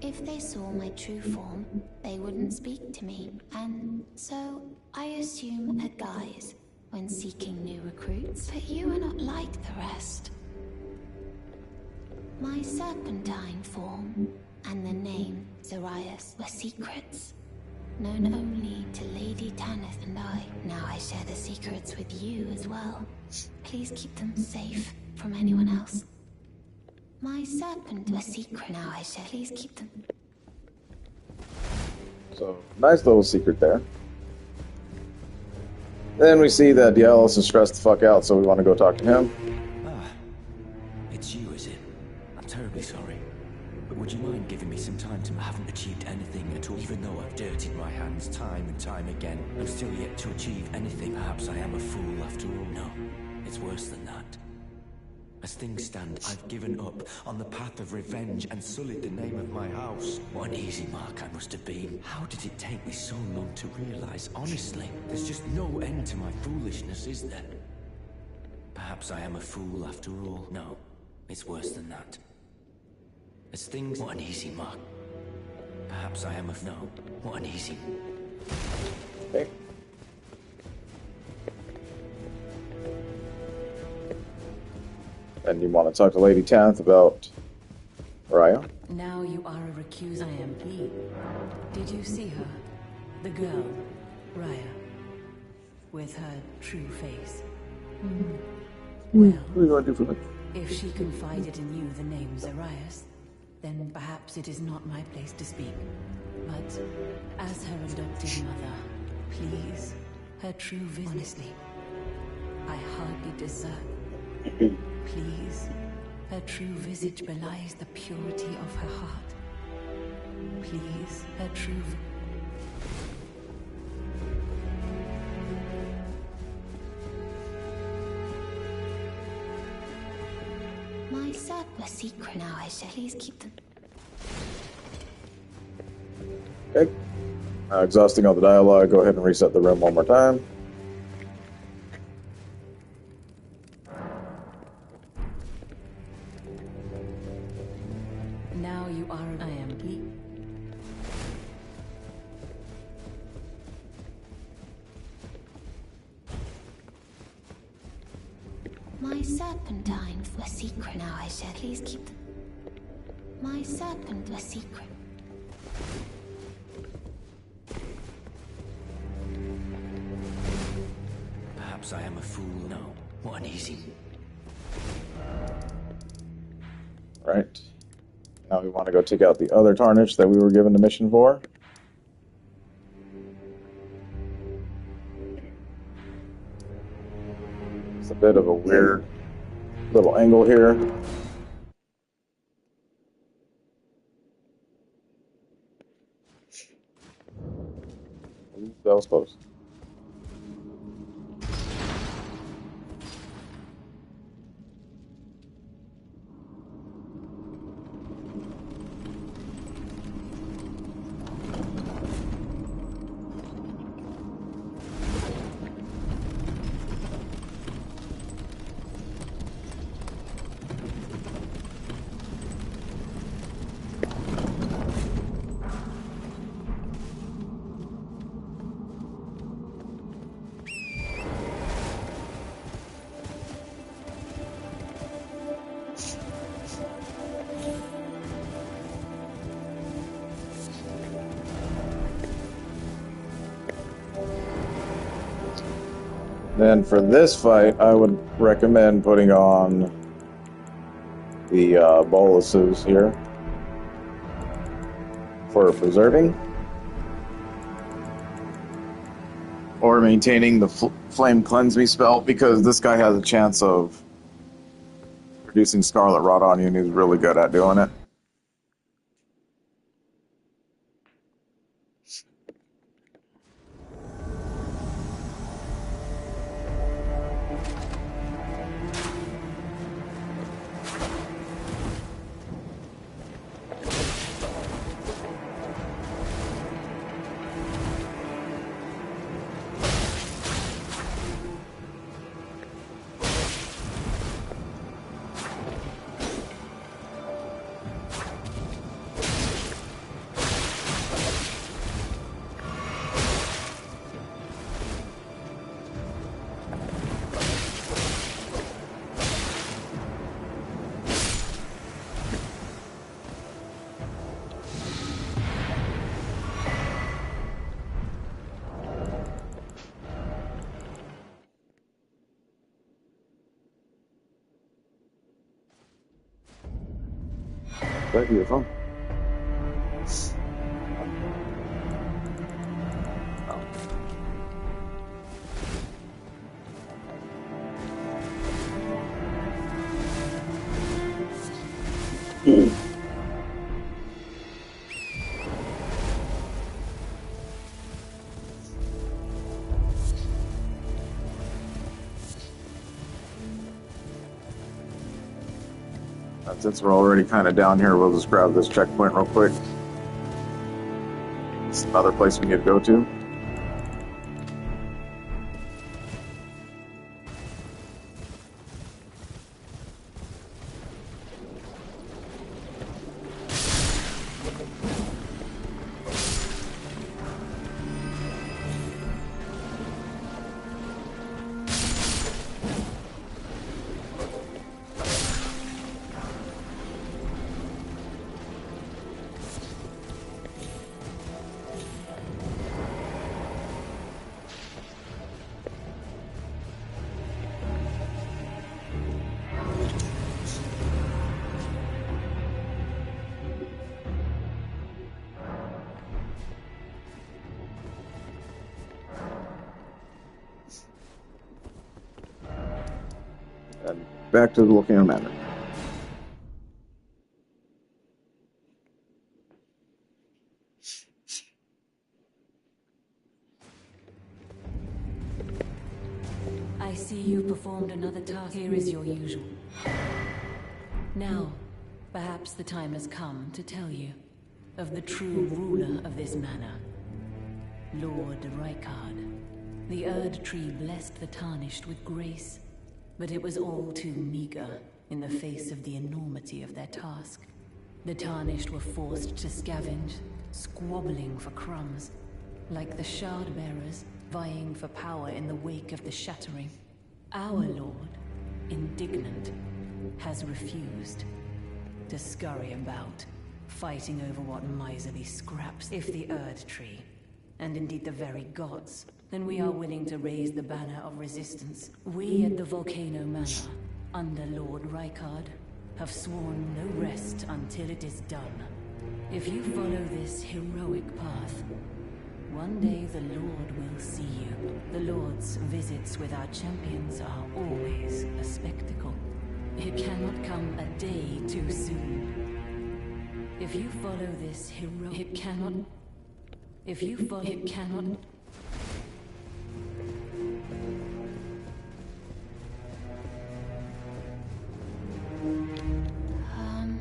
If they saw my true form, they wouldn't speak to me, and so I assume a guise when seeking new recruits. But you are not like the rest. My serpentine form and the name Zarias were secrets, known only to Lady Tanith and I. Now I share the secrets with you as well. Please keep them safe from anyone else. My serpent was secret. Now I shall. Please keep them. So, nice little secret there. Then we see that Dialos is stressed the fuck out, so we want to go talk to him. Ah, it's you, is it? I'm terribly sorry. But would you mind giving me some time to... I haven't achieved anything at all. Even though I've dirtied my hands time and time again, I'm still yet to achieve anything. Perhaps I am a fool after all. No, it's worse than that. As things stand, I've given up on the path of revenge and sullied the name of my house. What an easy mark I must have been. How did it take me so long to realize? Honestly, there's just no end to my foolishness, is there? Perhaps I am a fool after all. No, it's worse than that. As things... What an easy mark. Perhaps I am a... No, what an easy... Okay. And you want to talk to Lady Tanith about Raya? Now you are a recused. I am he. Did you see her? The girl, Raya, with her true face. Well, What do you want to do for me? if she confided in you the name Zarias, then perhaps it is not my place to speak. But as her adopted mother, please, her true vision. Honestly, I hardly deserve. Please, her true visage belies the purity of her heart. Please, her true... My serpent were secret. Now I shall. Please keep them. Okay. Exhausting all the dialogue, go ahead and reset the room one more time. Now you are... I am he. My serpentine were secret. Now I shall. Please keep them. My serpent were secret. Perhaps I am a fool. No, what an easy... Right. Now we want to go take out the other Tarnish that we were given the mission for. It's a bit of a weird little angle here. Ooh, that was close. Then for this fight, I would recommend putting on the boluses here for preserving, or maintaining the flame cleanse me spell, because this guy has a chance of producing scarlet rot on you, and he's really good at doing it. That'd be fun. Since we're already kind of down here, we'll just grab this checkpoint real quick. It's another place we need to go to. And back to the Volcano Manor. I see you performed another task. Here is your usual. Now, perhaps the time has come to tell you of the true ruler of this manor, Lord Rykard. The Erd Tree blessed the Tarnished with grace, but it was all too meager in the face of the enormity of their task. The Tarnished were forced to scavenge, squabbling for crumbs, like the Shard Bearers vying for power in the wake of the Shattering. Our Lord, indignant, has refused to scurry about, fighting over what miserly scraps. If the Erd Tree, and indeed the very gods, then we are willing to raise the banner of resistance. We at the Volcano Manor, under Lord Rykard, have sworn no rest until it is done. If you follow this heroic path, one day the Lord will see you. The Lord's visits with our champions are always a spectacle. It cannot come a day too soon. If you follow this heroic... It cannot... If you follow... It cannot...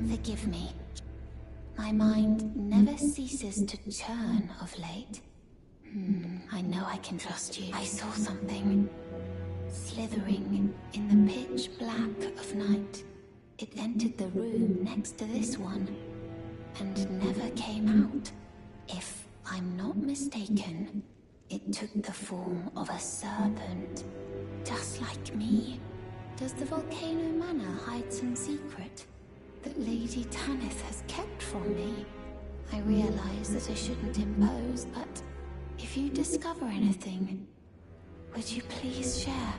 Forgive me. My mind never ceases to churn of late. I know I can trust you. I saw something slithering in the pitch black of night. It entered the room next to this one and never came out. If I'm not mistaken, it took the form of a serpent, just like me. Does the Volcano Manor hide some secret that Lady Tanith has kept from me? I realize that I shouldn't impose, but if you discover anything, would you please share?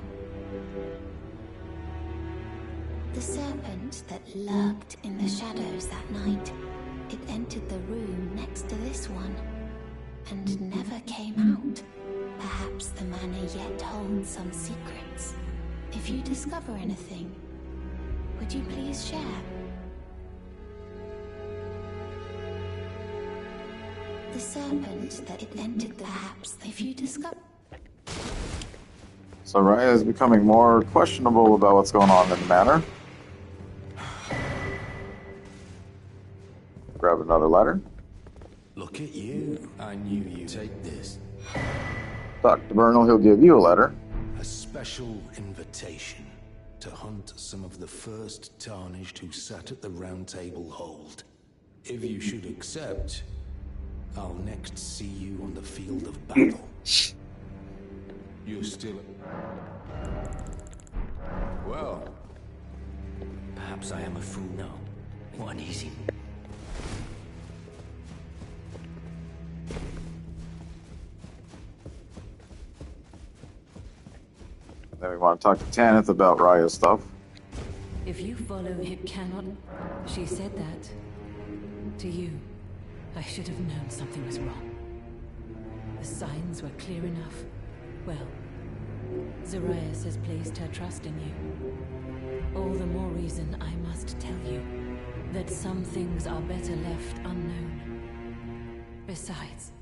The serpent that lurked in the shadows that night, it entered the room next to this one, and never came out. Perhaps the manor yet holds some secrets. If you discover anything, would you please share? The serpent that it entered, perhaps if you discover... So Raya is becoming more questionable about what's going on in the manor. Grab another letter. Look at you. I knew you'd take this. Dr. Bernal, he'll give you a letter. A special invitation to hunt some of the first tarnished who sat at the round table hold. If you should accept, I'll next see you on the field of battle. You're still... Well... Perhaps I am a fool now. One easy. Then we want to talk to Tanith about Raya's stuff. If you follow, it cannot... She said that to you. I should have known something was wrong. The signs were clear enough. Well, Zarias has placed her trust in you. All the more reason I must tell you that some things are better left unknown. Besides,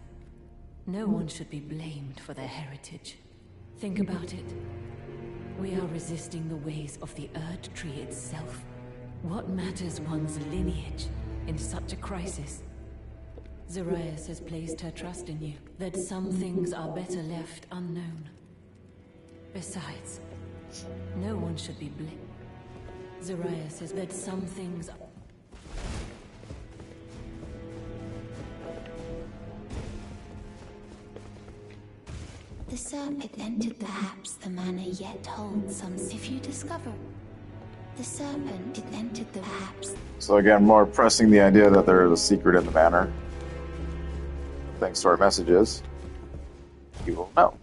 no one should be blamed for their heritage. Think about it. We are resisting the ways of the Erd Tree itself. What matters one's lineage in such a crisis? Zarias has placed her trust in you, that some things are better left unknown. Besides, no one should be blamed. Zarias says that some things... The serpent entered, perhaps the manor yet holds some... If you discover... The serpent, it entered the perhaps... So again, more pressing the idea that there is a secret in the manor. Thanks to our messages, you will know.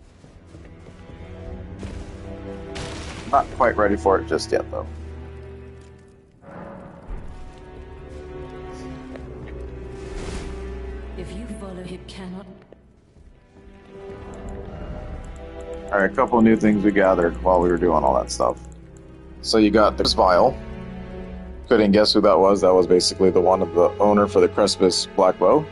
Not quite ready for it just yet, though. If you follow, it cannot... Alright, a couple of new things we gathered while we were doing all that stuff. So you got the vial. Couldn't guess who that was. That was basically the one of the owner for the Crespus Black Bow.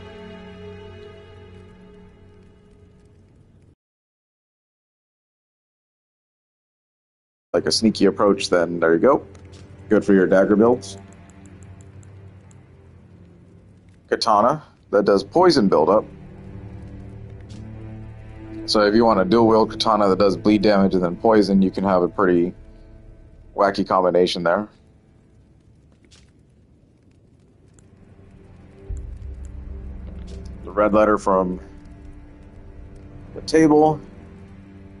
Like a sneaky approach, then there you go. Good for your dagger builds. Katana, that does poison buildup. So if you want a dual wield katana that does bleed damage and then poison, you can have a pretty wacky combination there. The red letter from the table.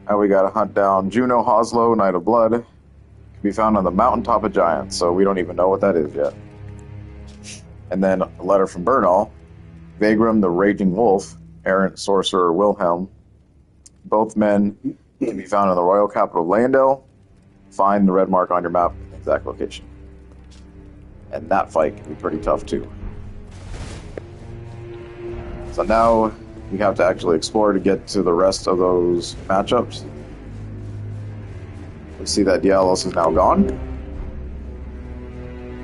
And we got to hunt down Juno Hoslow, Knight of Blood. Can be found on the mountaintop of giants, so we don't even know what that is yet. And then a letter from Bernal. Vagram, the Raging Wolf, errant sorcerer Wilhelm. Both men can be found in the royal capital of Leyendell. Find the red mark on your map, exact location. And that fight can be pretty tough too. So now we have to actually explore to get to the rest of those matchups. We see that Dialos is now gone.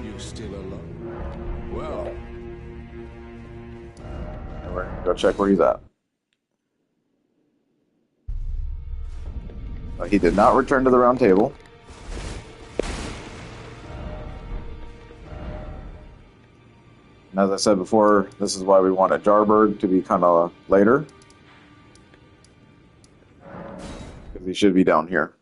You're still alone? Well, And we're gonna go check where he's at. He did not return to the round table. And as I said before, this is why we wanted Jarberg to be kind of later. Because he should be down here.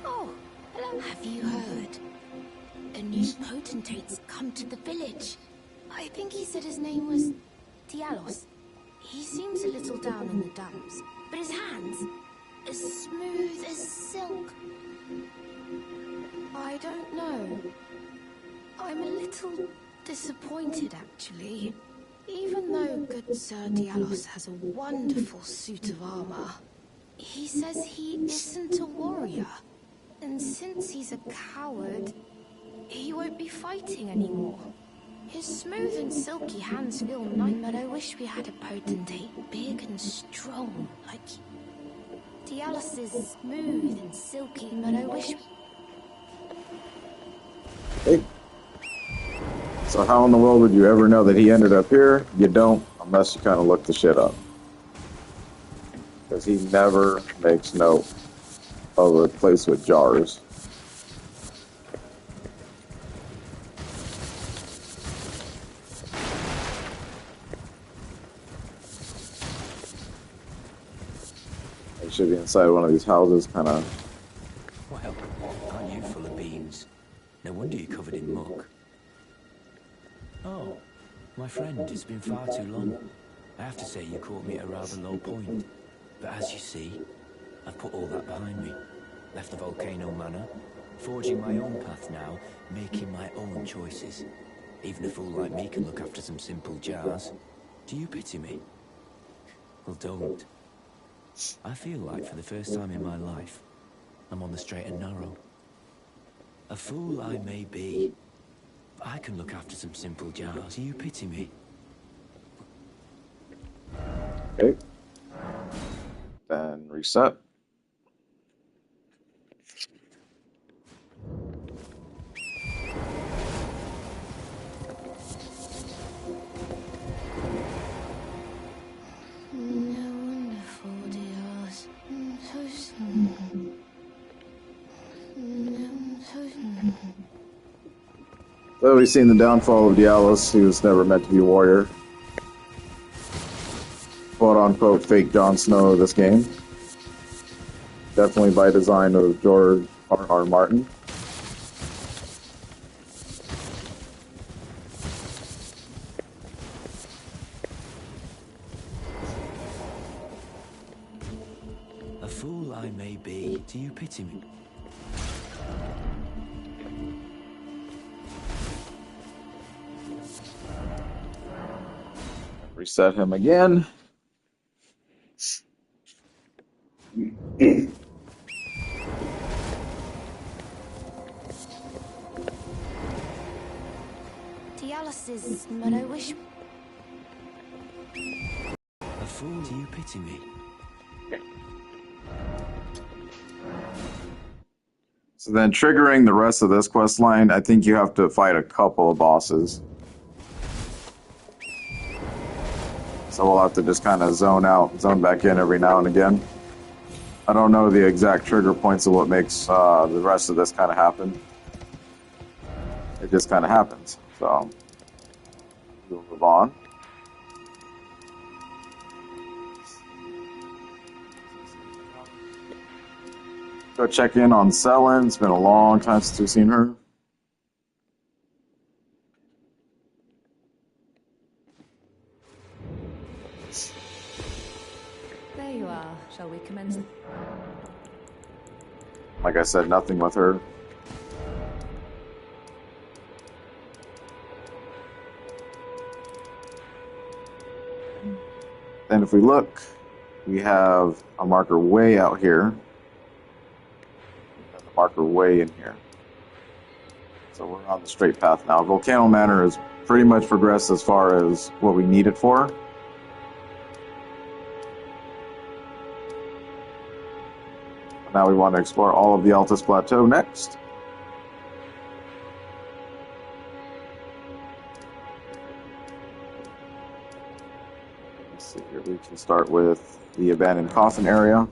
Oh, hello. Have you heard? A new potentate's come to the village. I think he said his name was Dialos. He seems a little down in the dumps, but his hands, as smooth as silk. I don't know. I'm a little disappointed, actually. Even though good Sir Dialos has a wonderful suit of armor, he says he isn't a warrior. And since he's a coward, he won't be fighting anymore. His smooth and silky hands feel nice, but I wish we had a potentate big and strong like Dialos is smooth and silky, but I wish. Hey. So how in the world would you ever know that he ended up here? You don't, unless you kind of look the shit up. Because he never makes note of a place with jars. He should be inside one of these houses, kind of. Well, aren't you full of beans? No wonder you're covered in muck. Oh, my friend, it's been far too long. I have to say you caught me at a rather low point. But as you see, I've put all that behind me. Left the volcano manor, forging my own path now, making my own choices. Even a fool like me can look after some simple jars. Do you pity me? Well, don't. I feel like for the first time in my life, I'm on the straight and narrow. A fool I may be, but I can look after some simple jars. Do you pity me? Okay. Then reset. So we've seen the downfall of Dialos. He was never meant to be a warrior. Quote-unquote fake Jon Snow of this game. Definitely by design of George R.R. Martin. A fool I may be. Do you pity me? Reset him again. Dialos is, but I wish. A fool, do you pity me? So then triggering the rest of this quest line, I think you have to fight a couple of bosses. So we'll have to just kind of zone out, zone back in every now and again. I don't know the exact trigger points of what makes the rest of this kind of happen. It just kind of happens. So we'll move on. Go check in on Selin. It's been a long time since we've seen her. There you are. Shall we commence? Like I said, nothing with her. then if we look, we have a marker way out here. And the marker way in here. So we're on the straight path now. Volcano Manor is pretty much progressed as far as what we need it for. Now we want to explore all of the Altus Plateau next. Let's see here. We can start with the abandoned coffin area.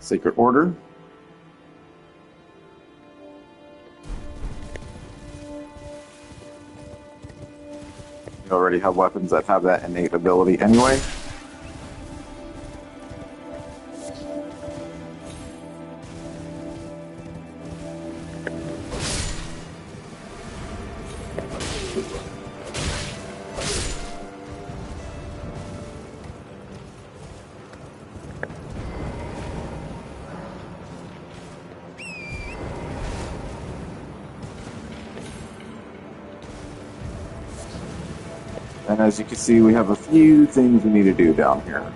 Sacred Order. You already have weapons that have that innate ability anyway. And as you can see, we have a few things we need to do down here.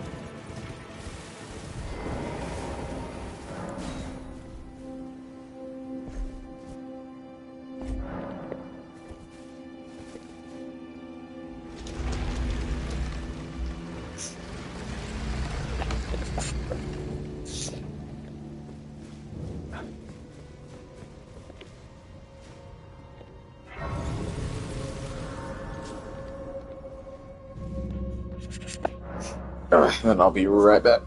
And I'll be right back.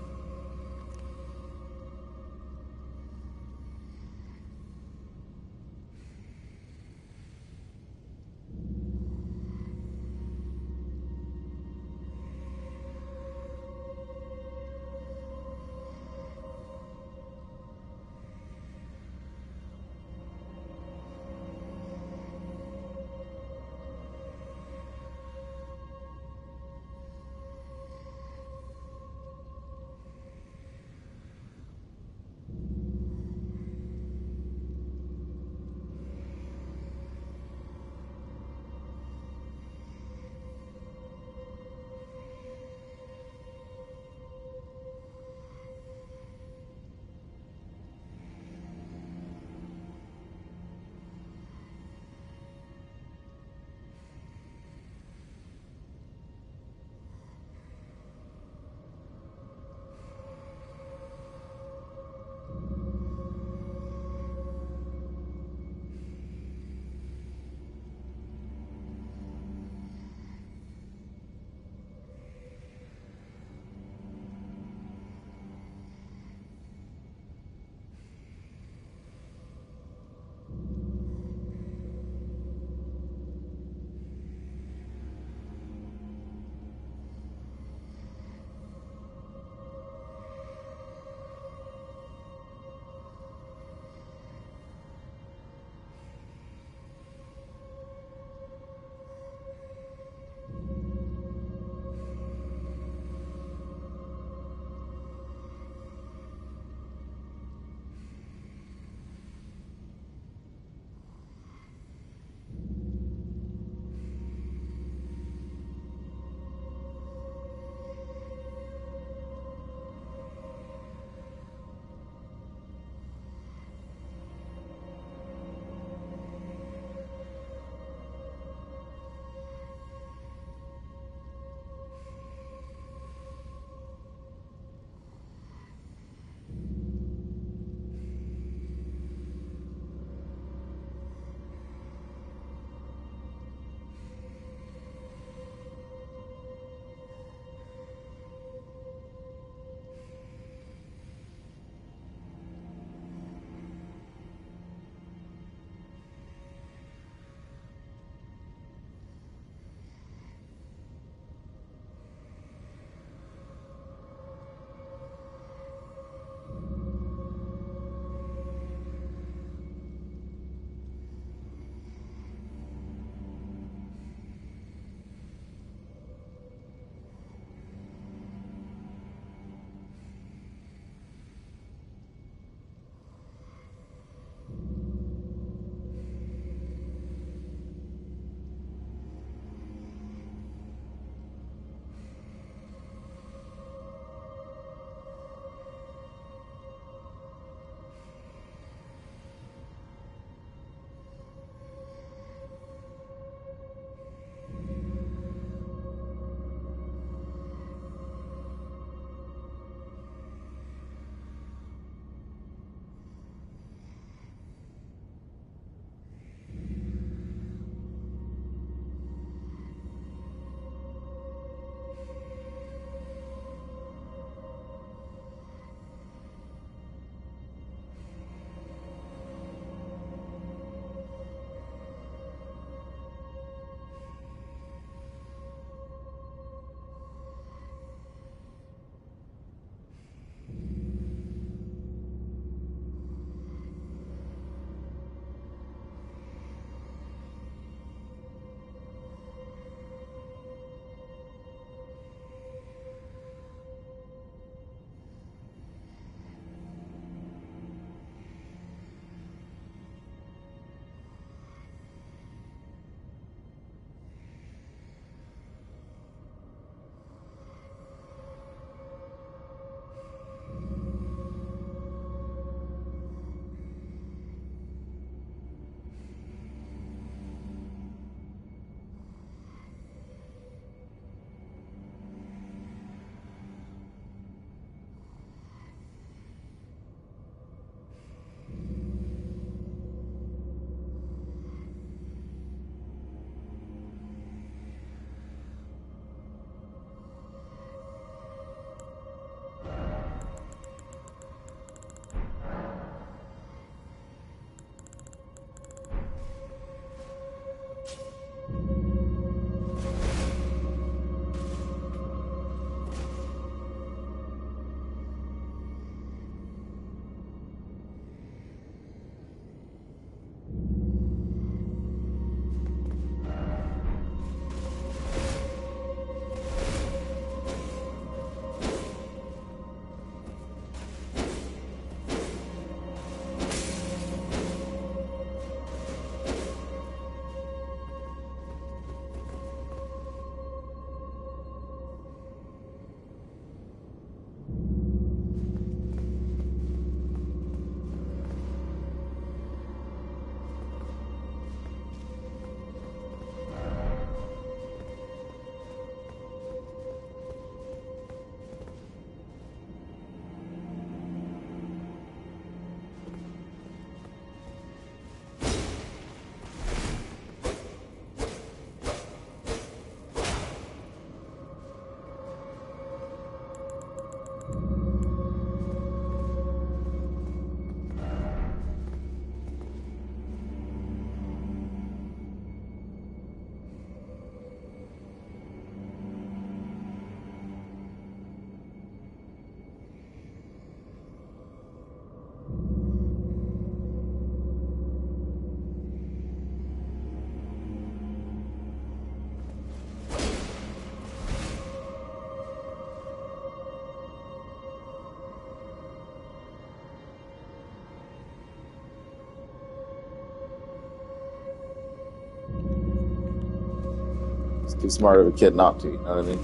It's too smart of a kid not to, you know what I mean?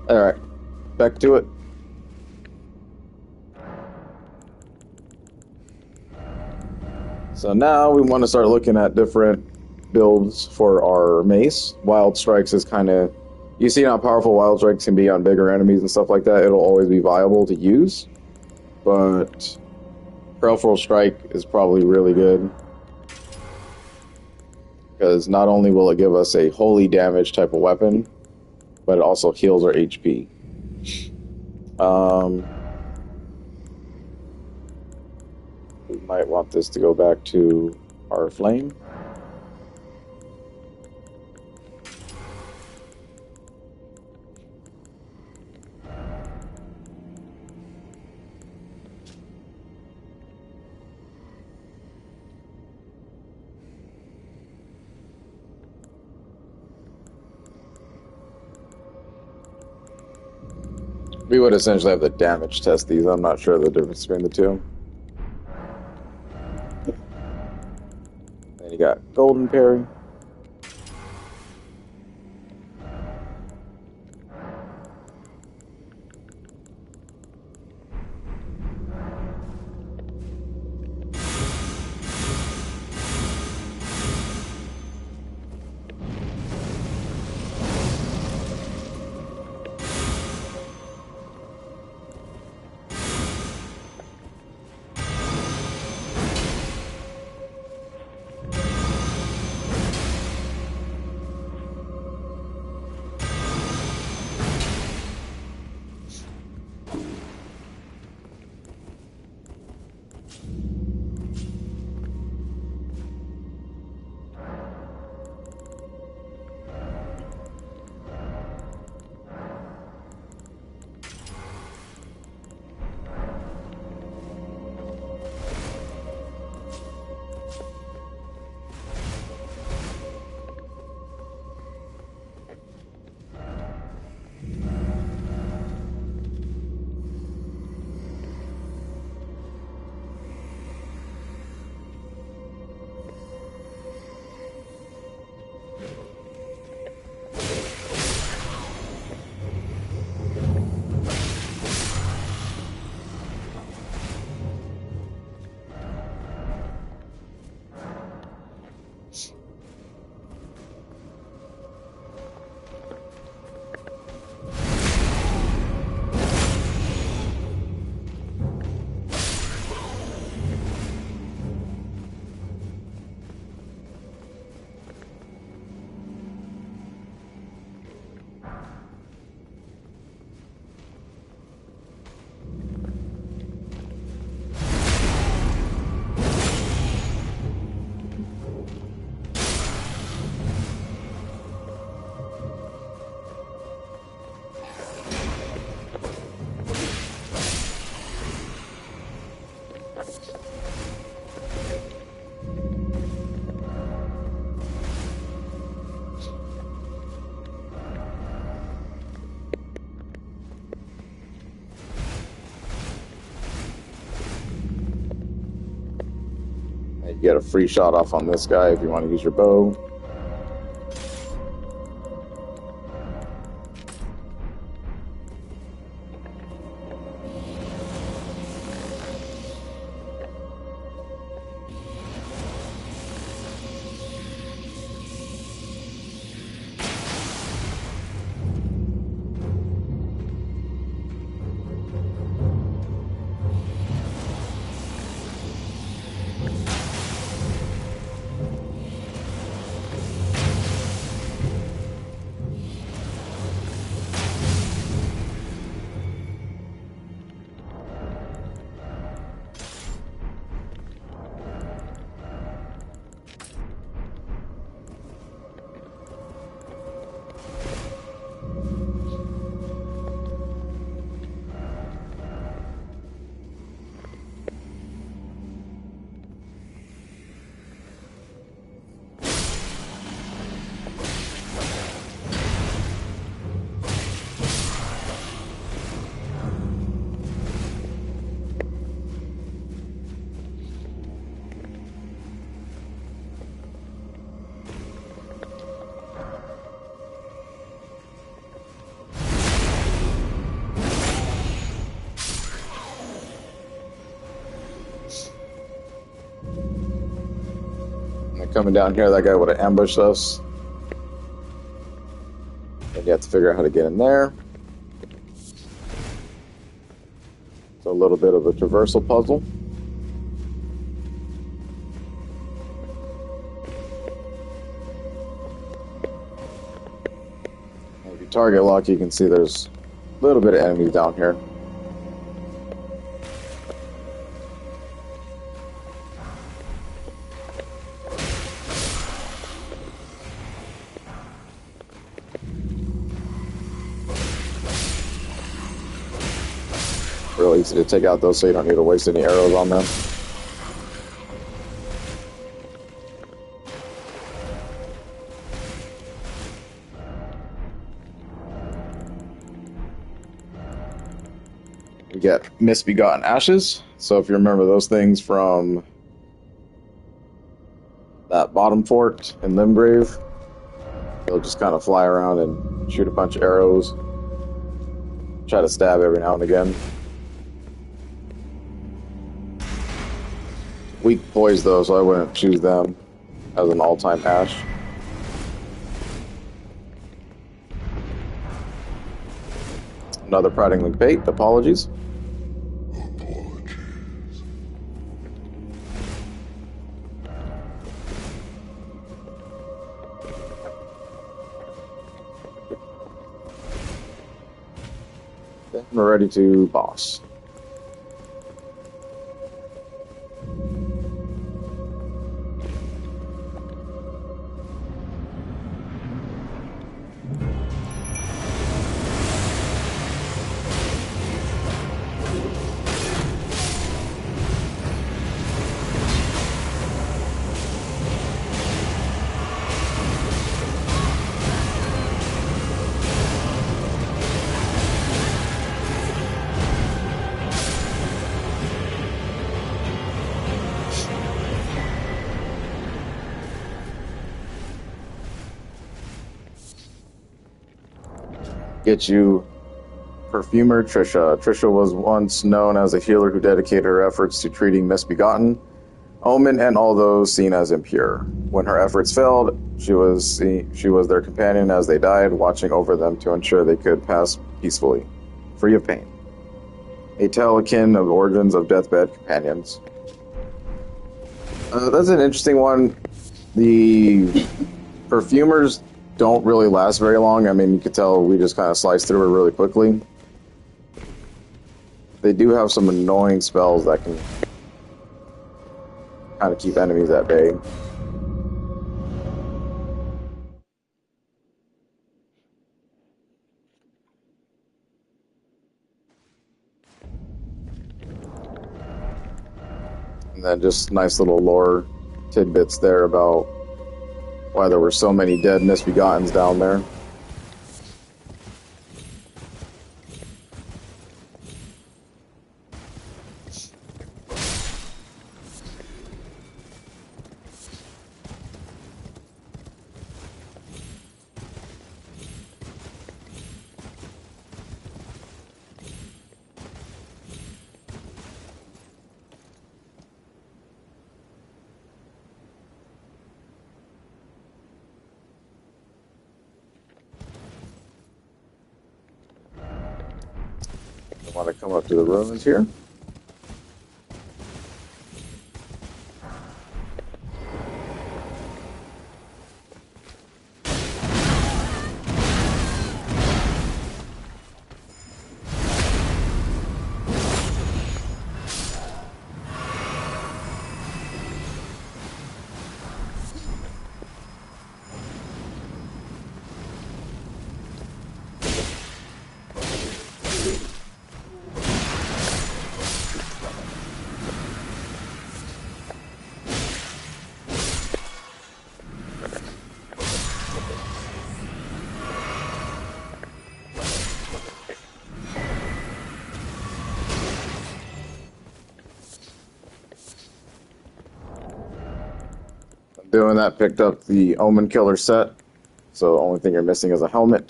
Alright, back to it. So now we want to start looking at different builds for our mace. Wild Strikes is kind of... You see how powerful Wild Strikes can be on bigger enemies and stuff like that. It'll always be viable to use. But Baleful Strike is probably really good. Because not only will it give us a holy damage type of weapon, but it also heals our HP. We might want this to go back to our flame. We would essentially have to damage test these. I'm not sure the difference between the two. Then you got Golden Parry. You get a free shot off on this guy if you want to use your bow. coming down here, that guy would have ambushed us. And you have to figure out how to get in there. It's a little bit of a traversal puzzle. And if you target lock, you can see there's a little bit of enemies down here. Real easy to take out those, so you don't need to waste any arrows on them. We get misbegotten ashes. So if you remember those things from that bottom fort in Limgrave, they'll just kind of fly around and shoot a bunch of arrows. Try to stab every now and again. Weak poise though, so I wouldn't choose them as an all-time ash. Another Priding Link bait, apologies. Then we're ready to boss. Get you Perfumer Trisha. Trisha was once known as a healer who dedicated her efforts to treating misbegotten, omen, and all those seen as impure. When her efforts failed, she was their companion as they died, watching over them to ensure they could pass peacefully, free of pain. A tale akin of origins of deathbed companions. That's an interesting one. The perfumers don't really last very long. I mean, you could tell we just kind of sliced through it really quickly. They do have some annoying spells that can kind of keep enemies at bay. And then just nice little lore tidbits there about why there were so many dead misbegottens down there. I want to come up to the ruins here. Doing that, picked up the Omen Killer set, so the only thing you're missing is a helmet.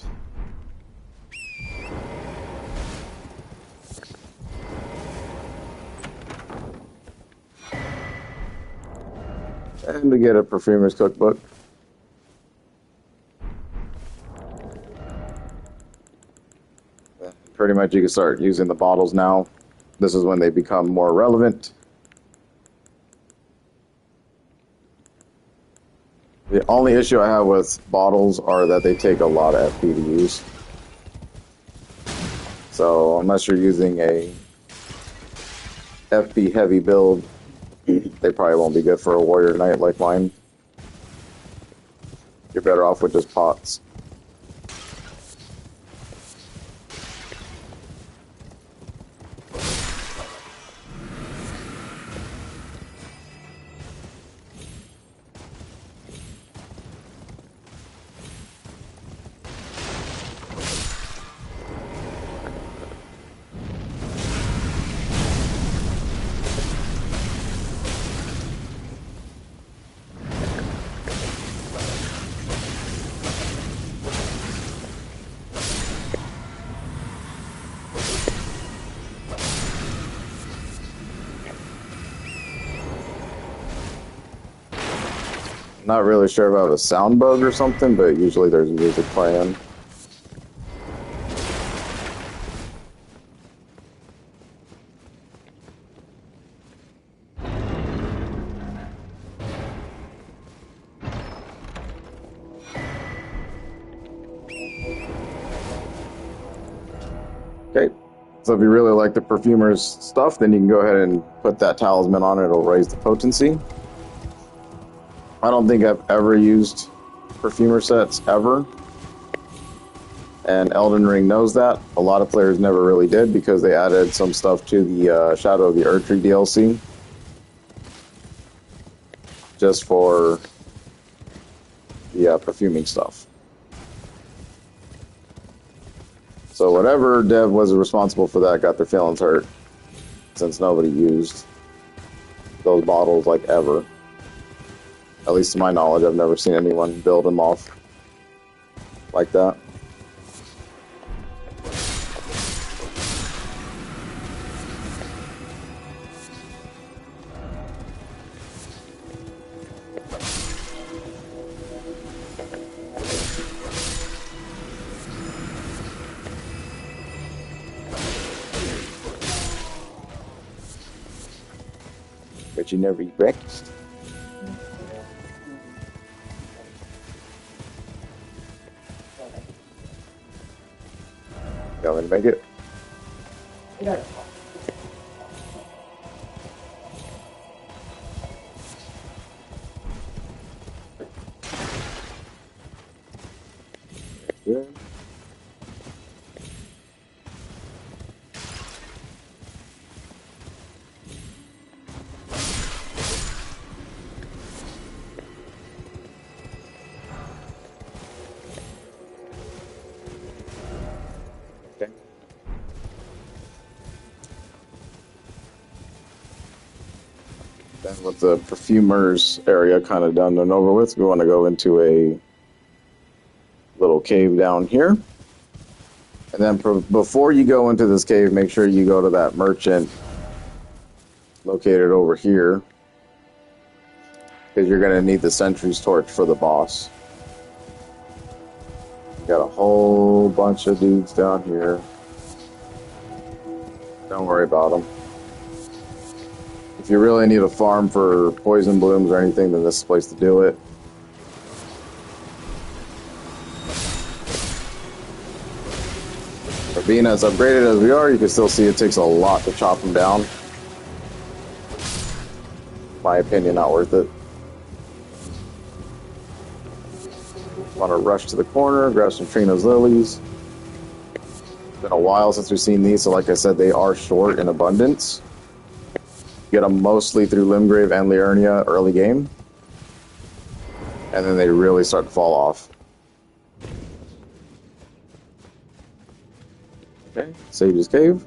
And to get a perfumer's cookbook. Pretty much you can start using the bottles now. This is when they become more relevant. The only issue I have with bottles are that they take a lot of FP to use. So unless you're using a FP heavy build, they probably won't be good for a warrior knight like mine. You're better off with just pots. Not really sure if I have a sound bug or something, but usually there's music playing. Okay, so if you really like the perfumer's stuff, then you can go ahead and put that talisman on it. It'll raise the potency. I don't think I've ever used perfumer sets ever, and Elden Ring knows that. A lot of players never really did because they added some stuff to the Shadow of the Erdtree DLC just for the perfuming stuff. So whatever dev was responsible for that got their feelings hurt, since nobody used those bottles like ever. At least to my knowledge, I've never seen anyone build them off like that. But you never eat breakfast. Go and make it. Yeah. Good. Okay. Then with the perfumer's area kind of done and over with, we want to go into a little cave down here. And then before you go into this cave, make sure you go to that merchant located over here, because you're going to need the sentry's torch for the boss. Got a whole bunch of dudes down here. Don't worry about them. If you really need a farm for poison blooms or anything, then this is the place to do it. But being as upgraded as we are, you can still see it takes a lot to chop them down. In my opinion, not worth it. Want to rush to the corner, grab some Trina's lilies. It's been a while since we've seen these, so like I said, they are short in abundance. Get them mostly through Limgrave and Liurnia early game, and then they really start to fall off. Okay, Sage's Cave.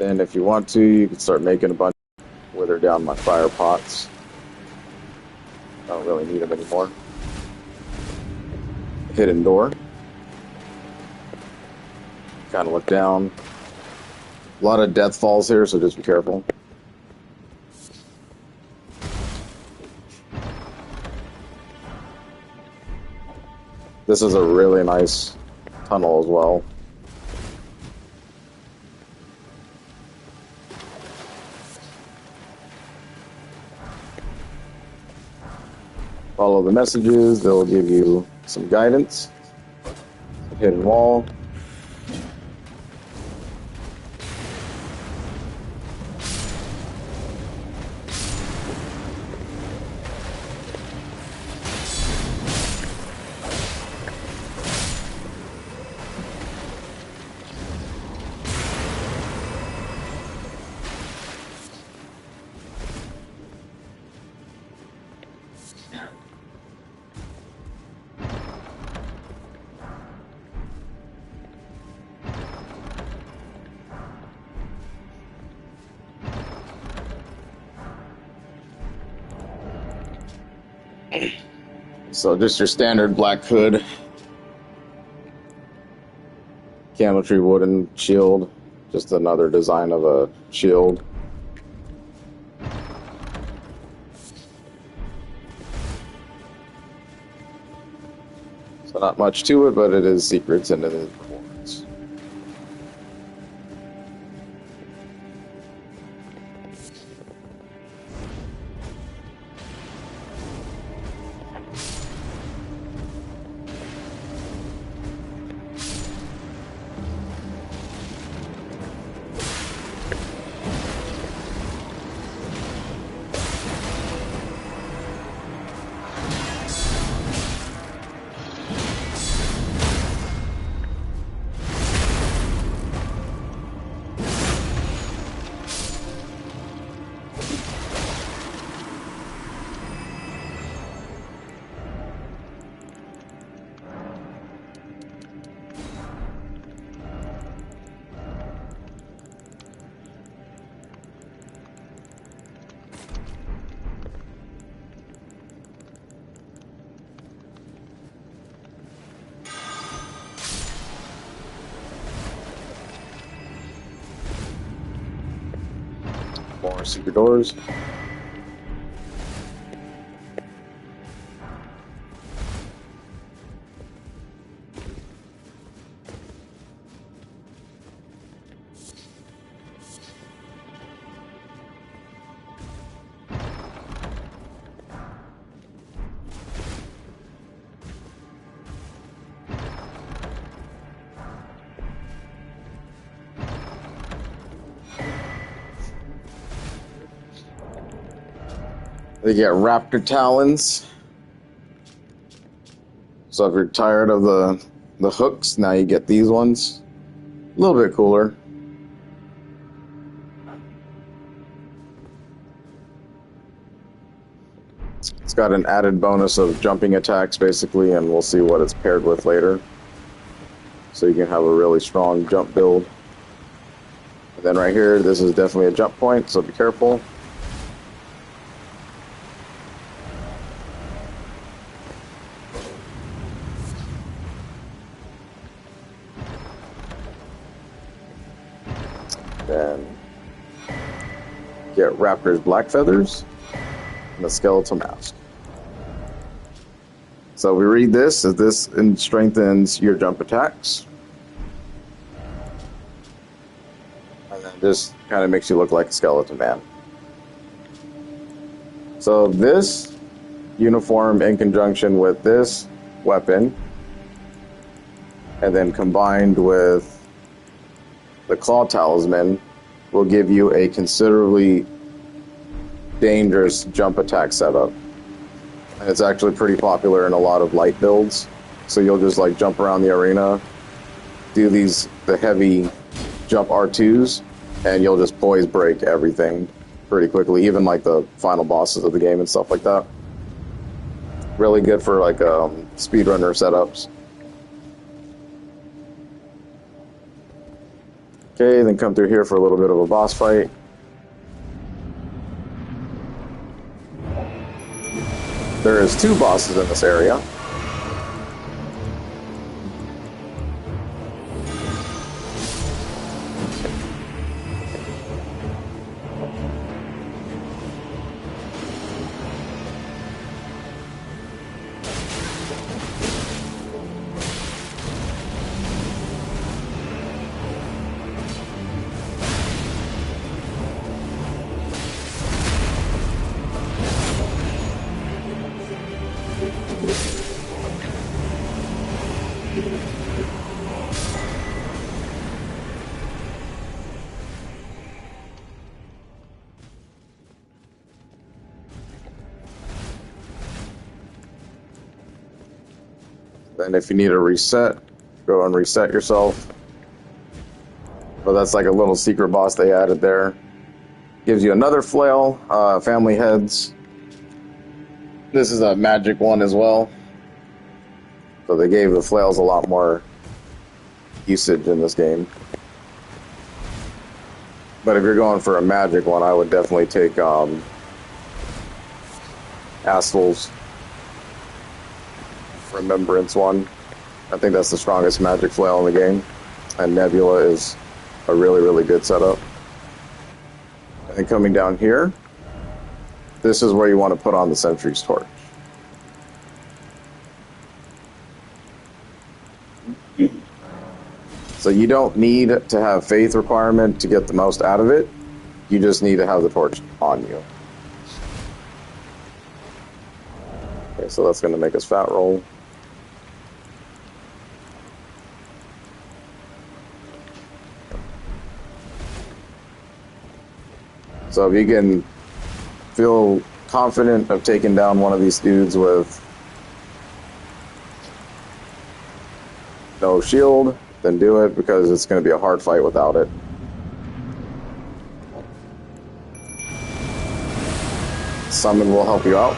Then if you want to, you can start making a bunch of wither down my fire pots. I don't really need them anymore. Hidden door. Kind of look down. A lot of death falls here, so just be careful. This is a really nice tunnel as well. Follow the messages, they'll give you some guidance. Hidden wall. So just your standard black hood, camel tree wooden shield, just another design of a shield. So not much to it, but it is secrets and it is performance. More secret doors. They get raptor talons. So if you're tired of the hooks, now you get these ones. A little bit cooler. It's got an added bonus of jumping attacks, basically, and we'll see what it's paired with later. So you can have a really strong jump build. And then right here, this is definitely a jump point, so be careful. Then get Raptor's black feathers and the skeletal mask. So we read this as this strengthens your jump attacks. And then just kind of makes you look like a skeleton man. So this uniform in conjunction with this weapon, and then combined with the claw talisman, will give you a considerably dangerous jump attack setup. And it's actually pretty popular in a lot of light builds. So you'll just like jump around the arena, do the heavy jump R2s, and you'll just poise break everything pretty quickly, even like the final bosses of the game and stuff like that. Really good for like speedrunner setups. Okay, then come through here for a little bit of a boss fight. There is 2 bosses in this area. Then if you need a reset, go and reset yourself. But that's like a little secret boss they added there. Gives you another flail, family heads. This is a magic one as well. So they gave the flails a lot more usage in this game. But if you're going for a magic one, I would definitely take Astel's Remembrance one. I think that's the strongest magic flail in the game. And Nebula is a really, really good setup. And then coming down here, this is where you want to put on the Sentry's Torch. So you don't need to have faith requirement to get the most out of it. You just need to have the torch on you. Okay, so that's going to make us fat roll. So if you can feel confident of taking down one of these dudes with no shield, then do it, because it's going to be a hard fight without it. Summon will help you out.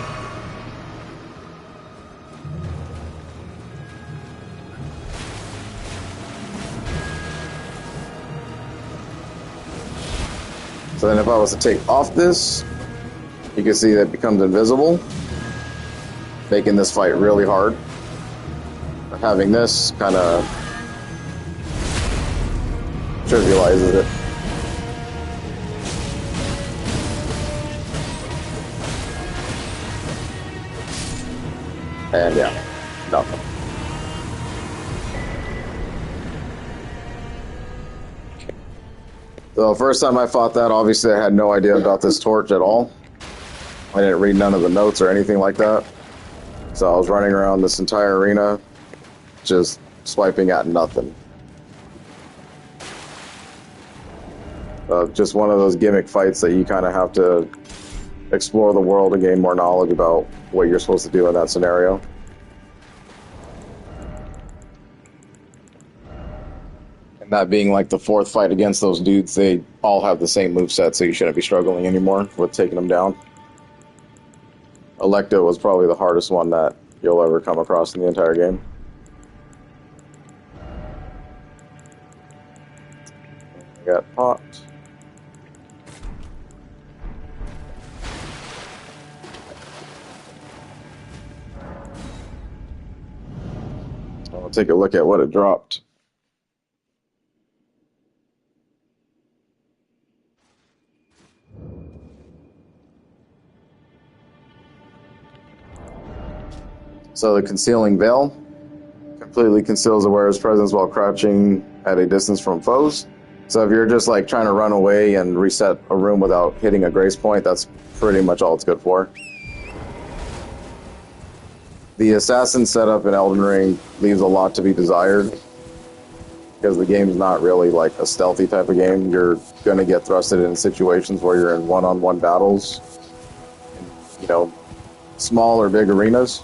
So then if I was to take off this, you can see that it becomes invisible, making this fight really hard. But having this kind of trivializes it. And yeah, nothing. So the first time I fought that, obviously I had no idea about this torch at all. I didn't read none of the notes or anything like that. So I was running around this entire arena, just swiping at nothing. Just one of those gimmick fights that you kind of have to explore the world and gain more knowledge about what you're supposed to do in that scenario. And that being like the 4th fight against those dudes, they all have the same moveset, so you shouldn't be struggling anymore with taking them down. Electo was probably the hardest one that you'll ever come across in the entire game. I got pot. I'll take a look at what it dropped. So the Concealing Veil completely conceals the wearer's presence while crouching at a distance from foes. So if you're just like trying to run away and reset a room without hitting a grace point, that's pretty much all it's good for. The assassin setup in Elden Ring leaves a lot to be desired, because the game's not really like a stealthy type of game. You're going to get thrusted in situations where you're in one-on-one battles, you know, small or big arenas.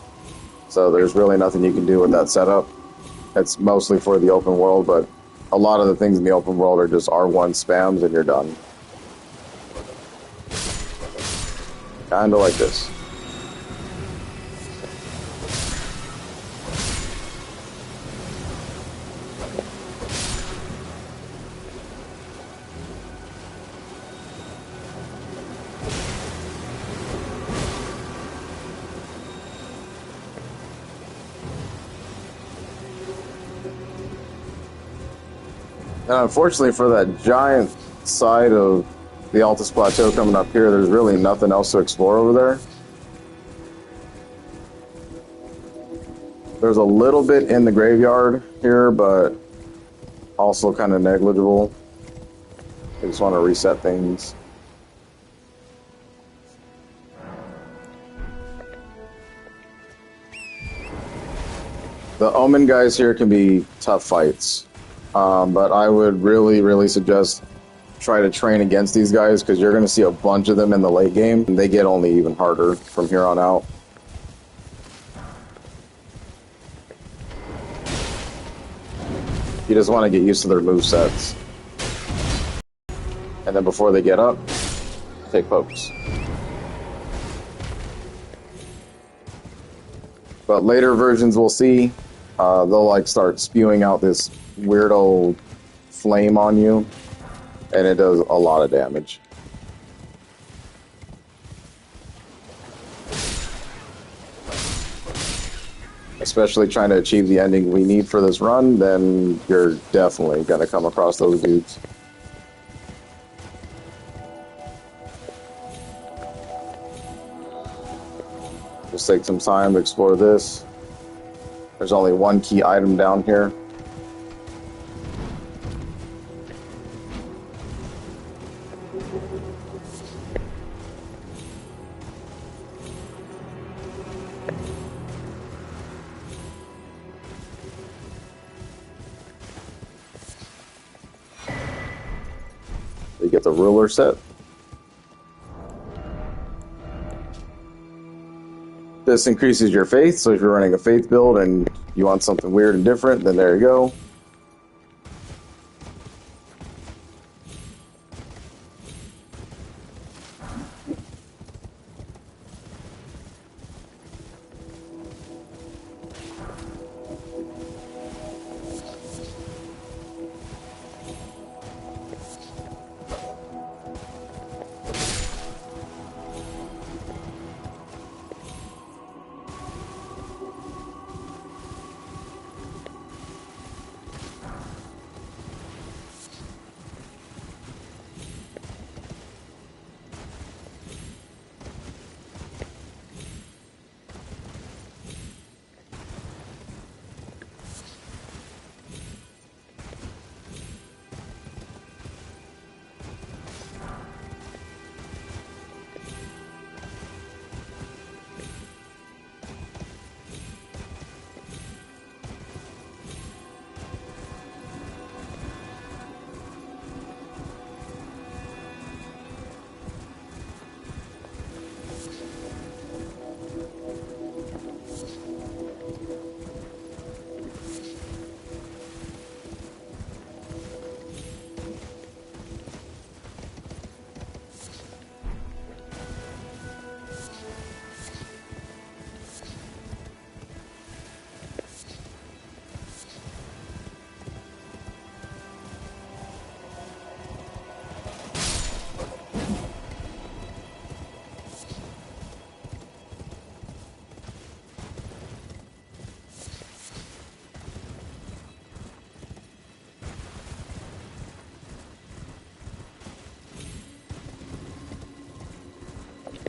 So there's really nothing you can do with that setup. It's mostly for the open world, but a lot of the things in the open world are just R1 spams and you're done. Kinda like this. And unfortunately for that giant side of the Altus Plateau coming up here, there's really nothing else to explore over there. There's a little bit in the graveyard here, but also kind of negligible. I just want to reset things. The Omen guys here can be tough fights, but I would really suggest try to train against these guys because you're going to see a bunch of them in the late game, and they get only even harder from here on out. You just want to get used to their movesets. And then before they get up, take pokes. But later versions we'll see, they'll like start spewing out this weirdo flame on you, and it does a lot of damage. Especially trying to achieve the ending we need for this run, then you're definitely going to come across those dudes. Just take some time to explore this. There's only one key item down here. You get the ruler set. This increases your faith, so if you're running a faith build and you want something weird and different, then there you go.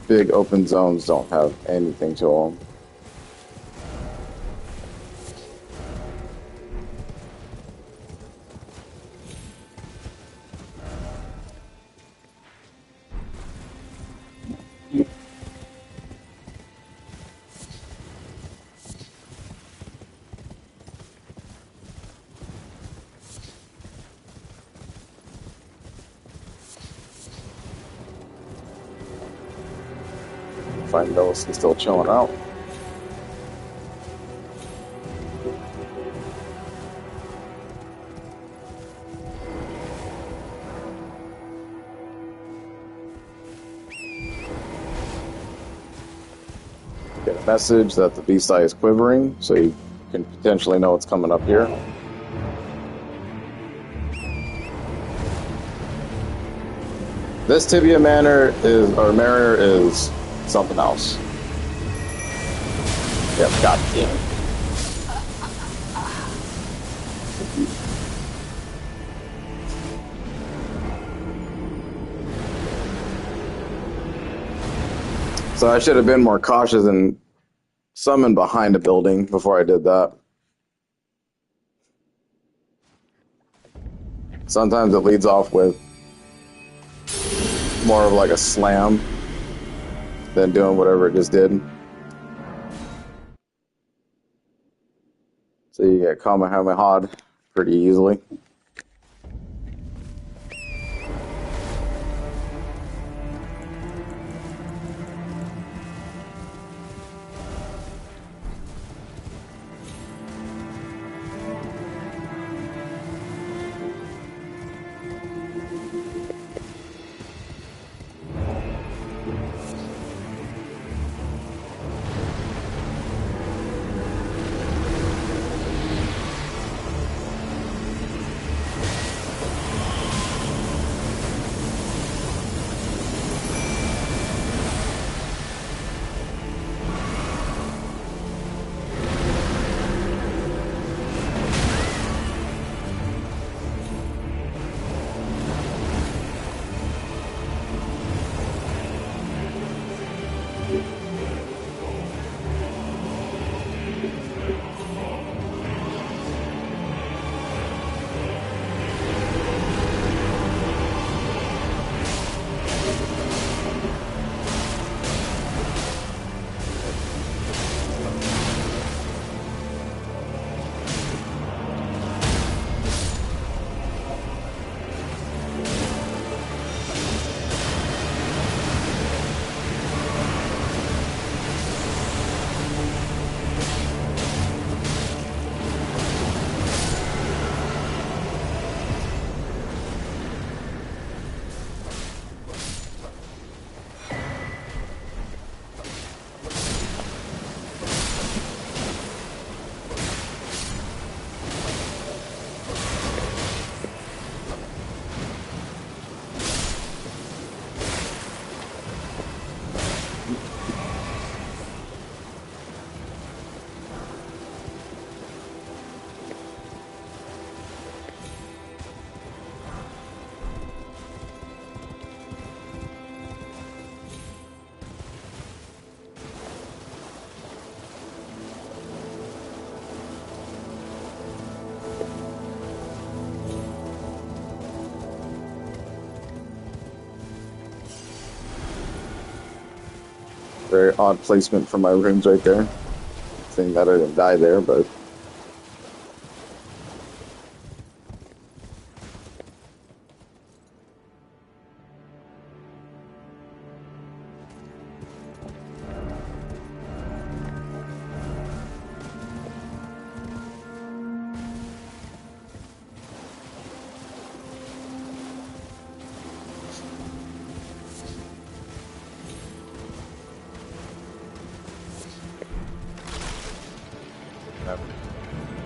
Big open zones don't have anything to them. Find those and still chilling out. Get a message that the beast eye is quivering, so you can potentially know what's coming up here. This Tibia Mariner is something else. Yep, god damn it. So I should have been more cautious and summoned behind a building before I did that. Sometimes it leads off with more of like a slam than doing whatever it just did. So you get Kamehameha pretty easily. Very odd placement for my rooms right there. Saying that I didn't die there, but...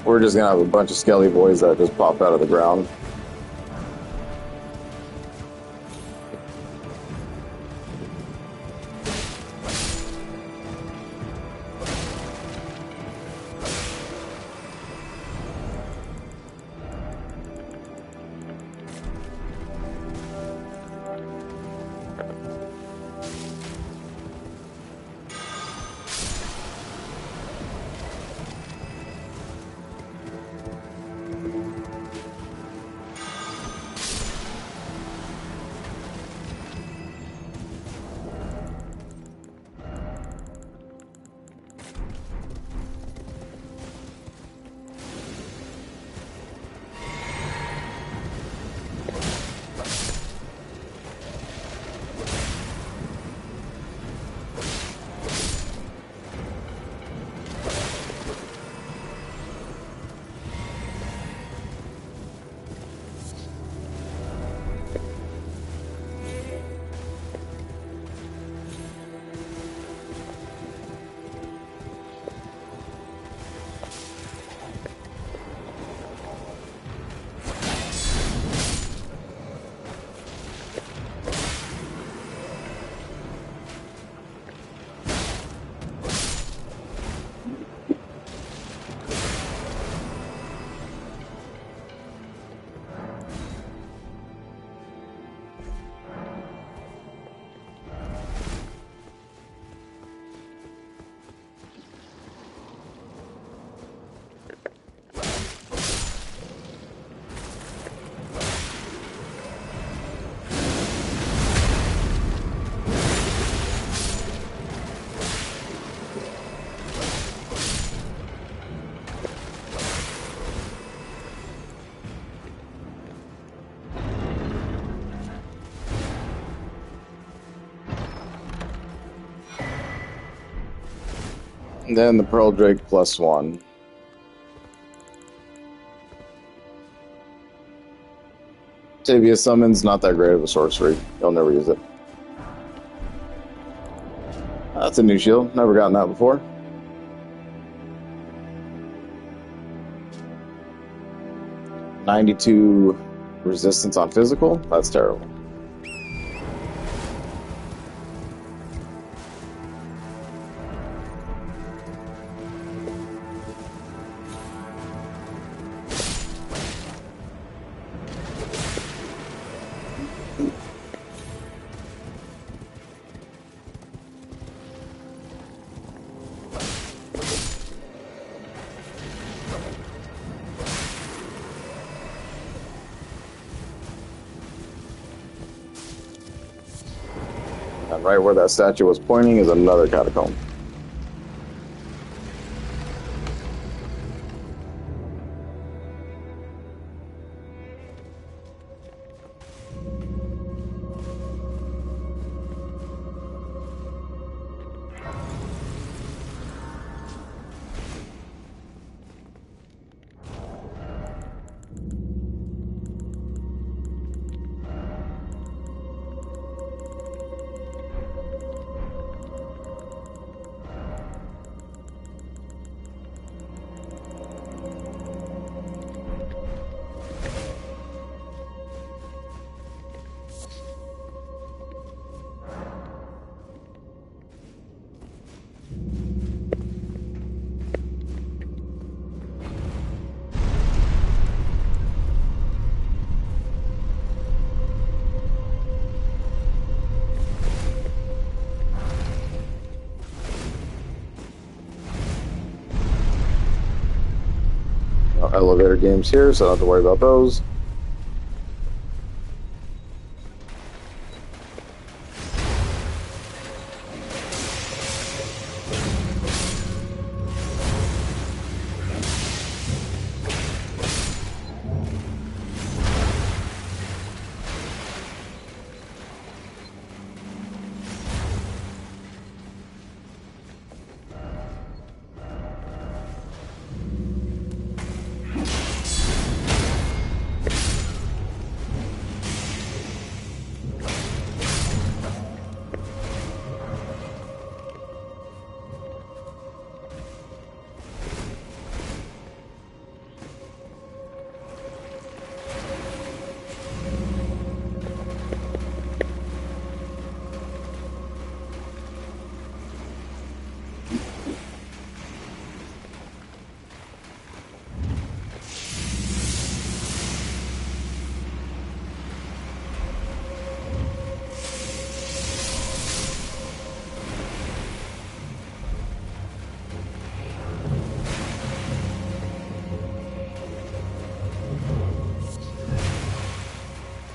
We're just gonna have a bunch of skelly boys that just pop out of the ground. And then the Pearl Drake +1. Tavia Summon's not that great of a sorcery. You'll never use it. That's a new shield. Never gotten that before. (92) resistance on physical. That's terrible. And right where that statue was pointing is another catacomb. No elevator games here, so I don't have to worry about those.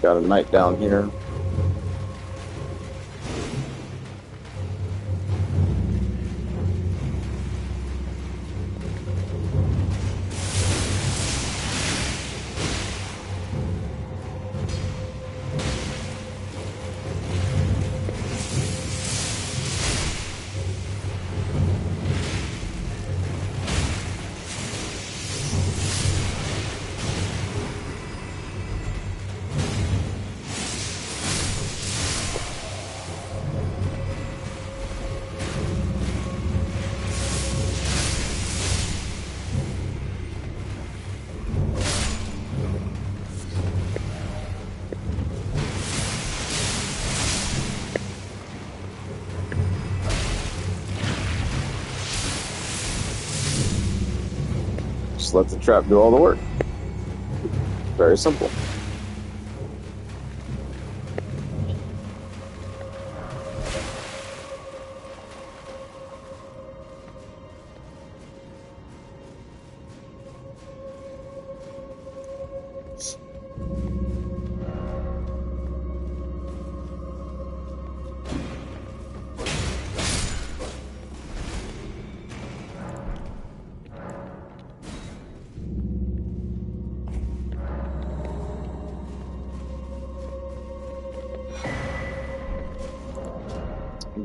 Got a knight down here. Just let the trap do all the work. Very simple.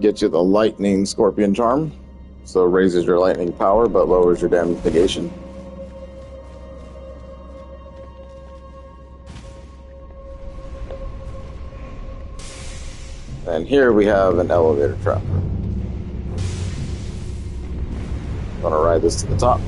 Get you the lightning scorpion charm. So it raises your lightning power, but lowers your damage negation. And here we have an elevator trap. I'm gonna ride this to the top.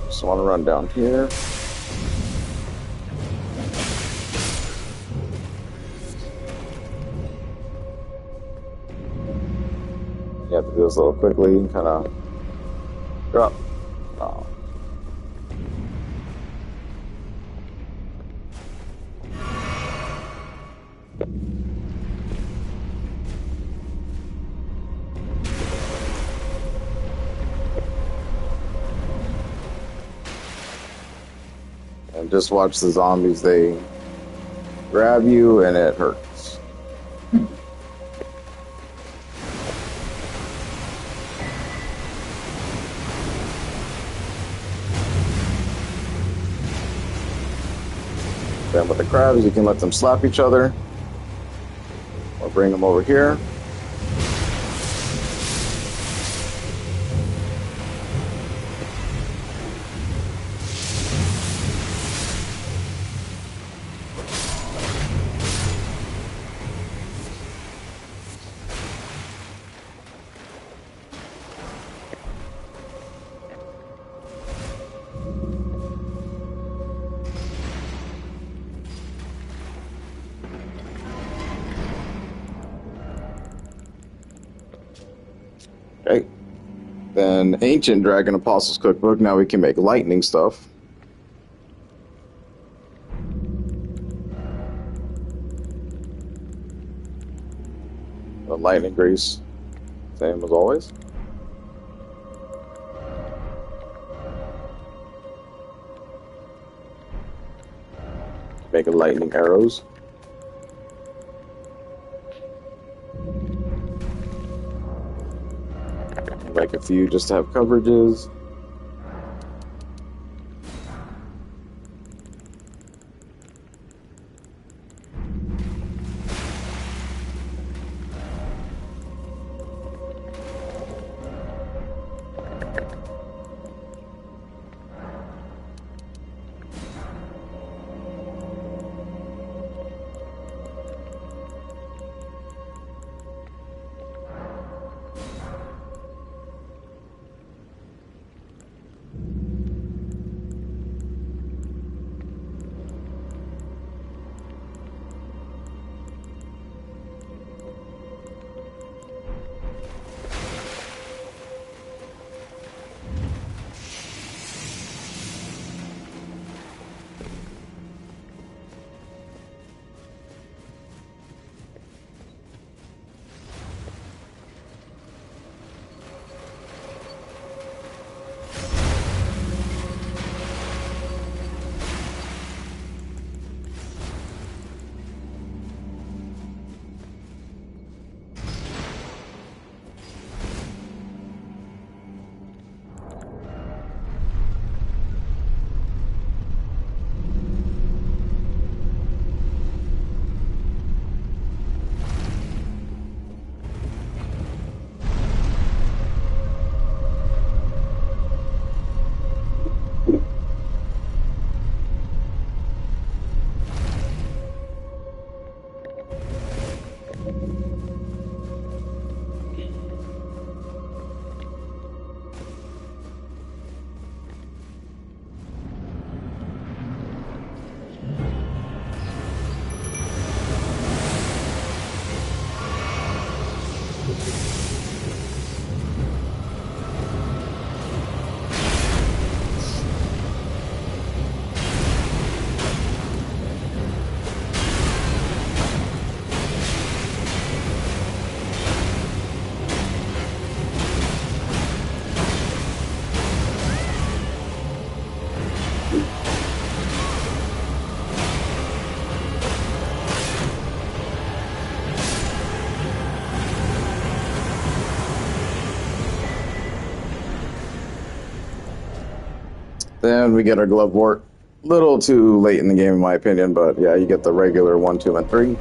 Just want to run down here. You have to do this a little quickly, kind of drop. Oh. And just watch the zombies, they grab you and it hurts. Then with the crabs, you can let them slap each other or bring them over here. Okay. Then Ancient Dragon Apostles Cookbook. Now we can make lightning stuff. The lightning grease, same as always. Making lightning arrows. Like a few just to have coverages. Then we get our glove wart. Little too late in the game, in my opinion, but yeah, you get the regular 1, 2, and 3.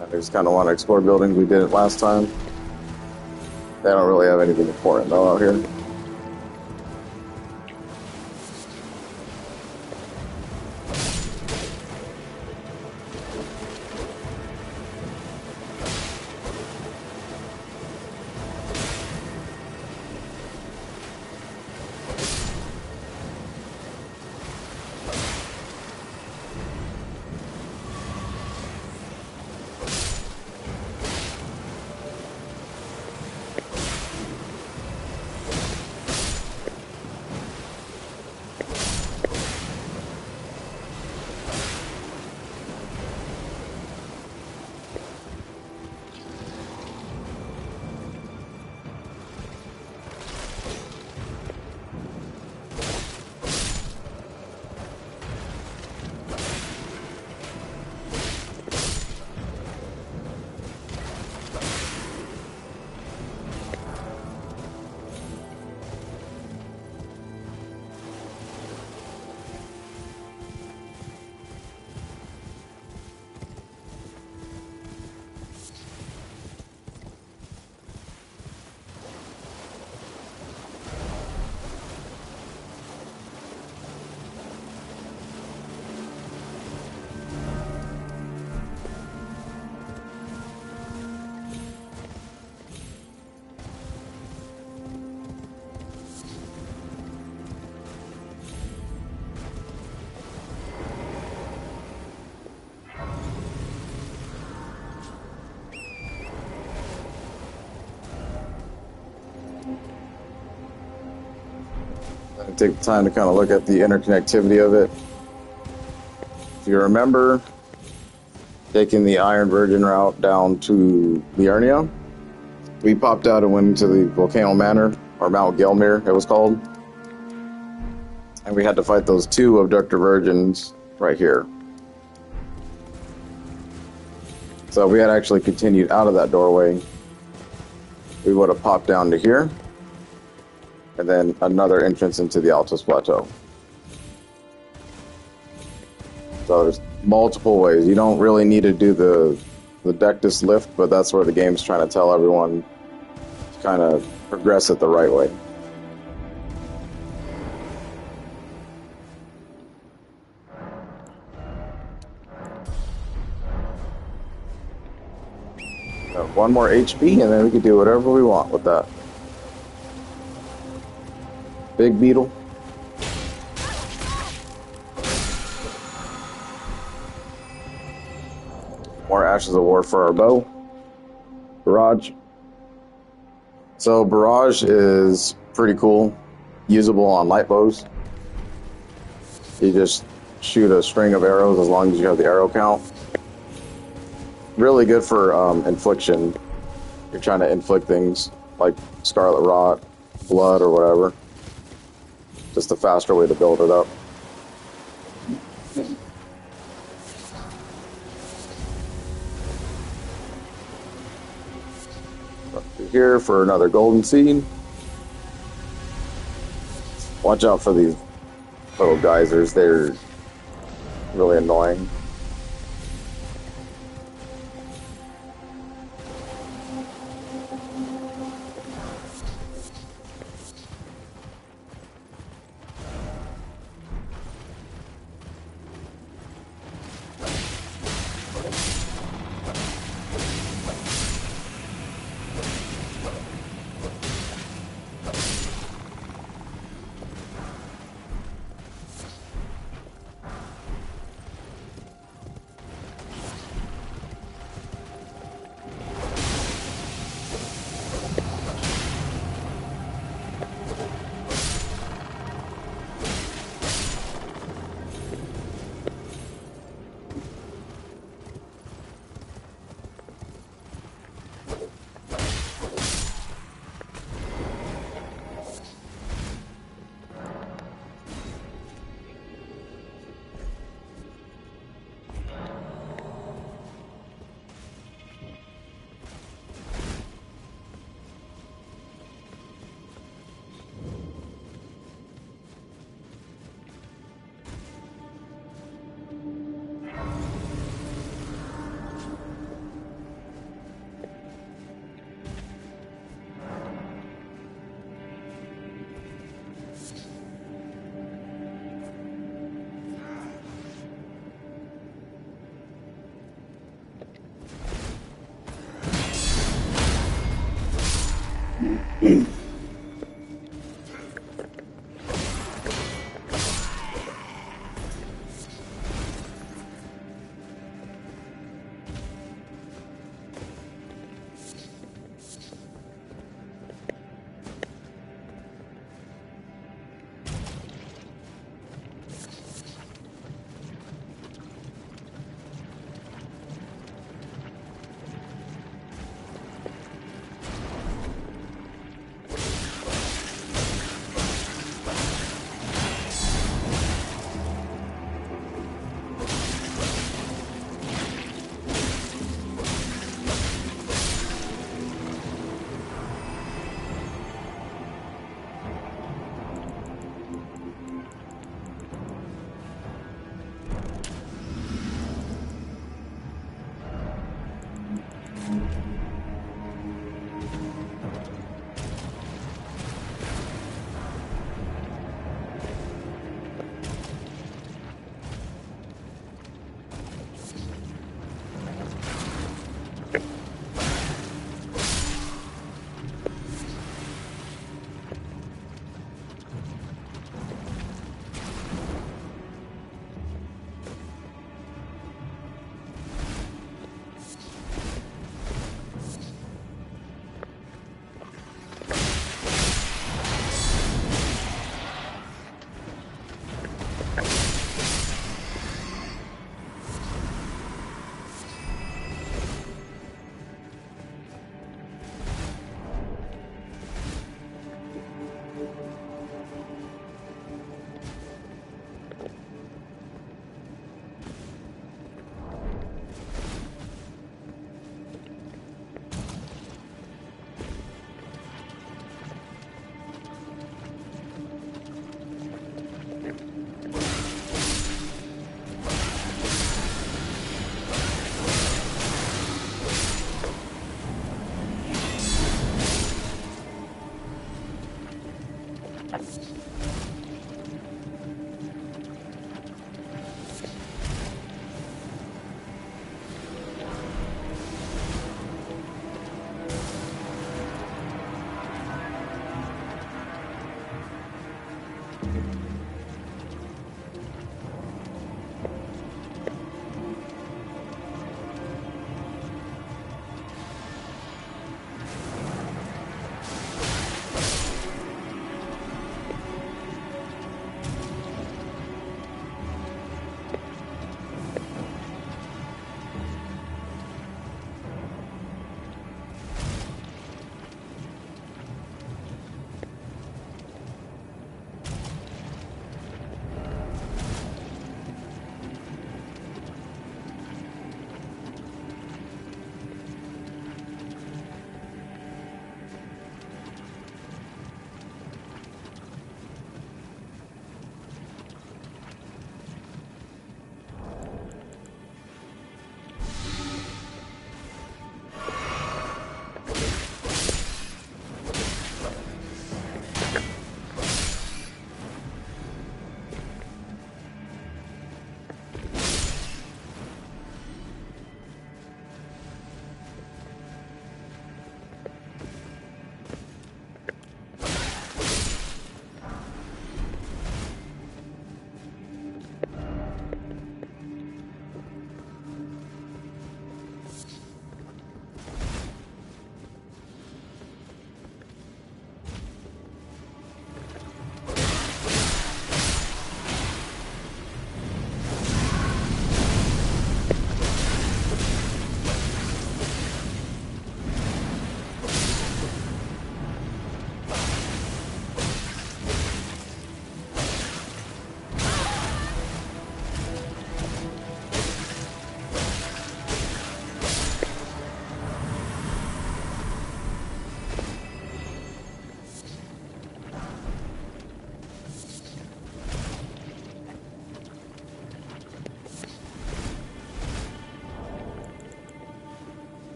I just kind of want to explore buildings. We did it last time. They don't really have anything important though out here. Take the time to kind of look at the interconnectivity of it. If you remember, taking the Iron Virgin route down to Liurnia, we popped out and went into the Volcano Manor, or Mount Gelmir, it was called. And we had to fight those 2 Abductor Virgins right here. So if we had actually continued out of that doorway, we would have popped down to here. And then another entrance into the Altos Plateau. So there's multiple ways. You don't really need to do the Dectus lift, but that's where the game's trying to tell everyone to kind of progress it the right way. One more HP, and then we can do whatever we want with that. Big beetle. More Ashes of War for our bow. Barrage. So Barrage is pretty cool. Usable on light bows. You just shoot a string of arrows as long as you have the arrow count. Really good for infliction. You're trying to inflict things like Scarlet Rot, blood, or whatever. Just a faster way to build it up. Up to here for another golden seed. Watch out for these little geysers. They're really annoying.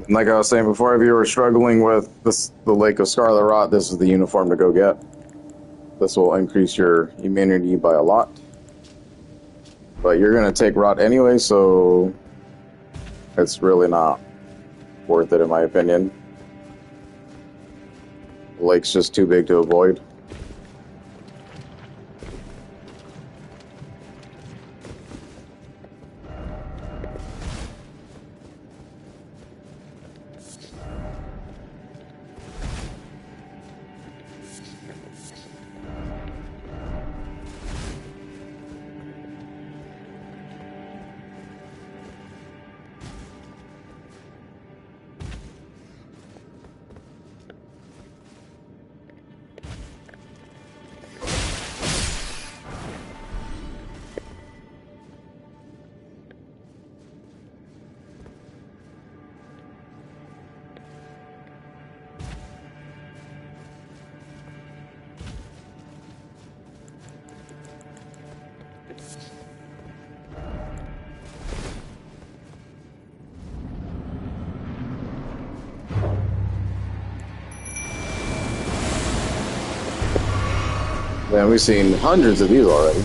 Like I was saying before, if you were struggling with the Lake of Scarlet Rot, this is the uniform to go get. This will increase your immunity by a lot. But you're going to take rot anyway, so it's really not worth it in my opinion. The lake's just too big to avoid. Man, we've seen hundreds of these already.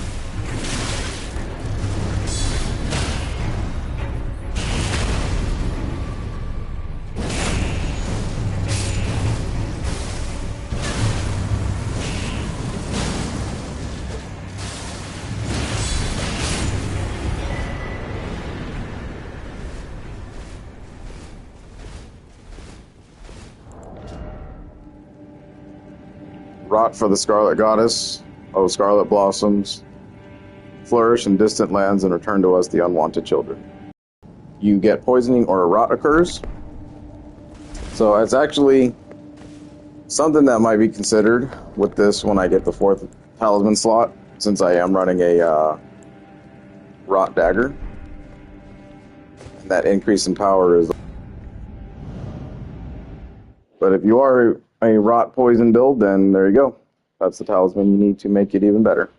Rot for the Scarlet Goddess. Oh, Scarlet Blossoms. Flourish in distant lands and return to us the unwanted children. You get poisoning or a rot occurs. So it's actually something that might be considered with this when I get the 4th talisman slot, since I am running a rot dagger. And that increase in power is... But if you are a rot poison build, then there you go. That's the talisman you need to make it even better.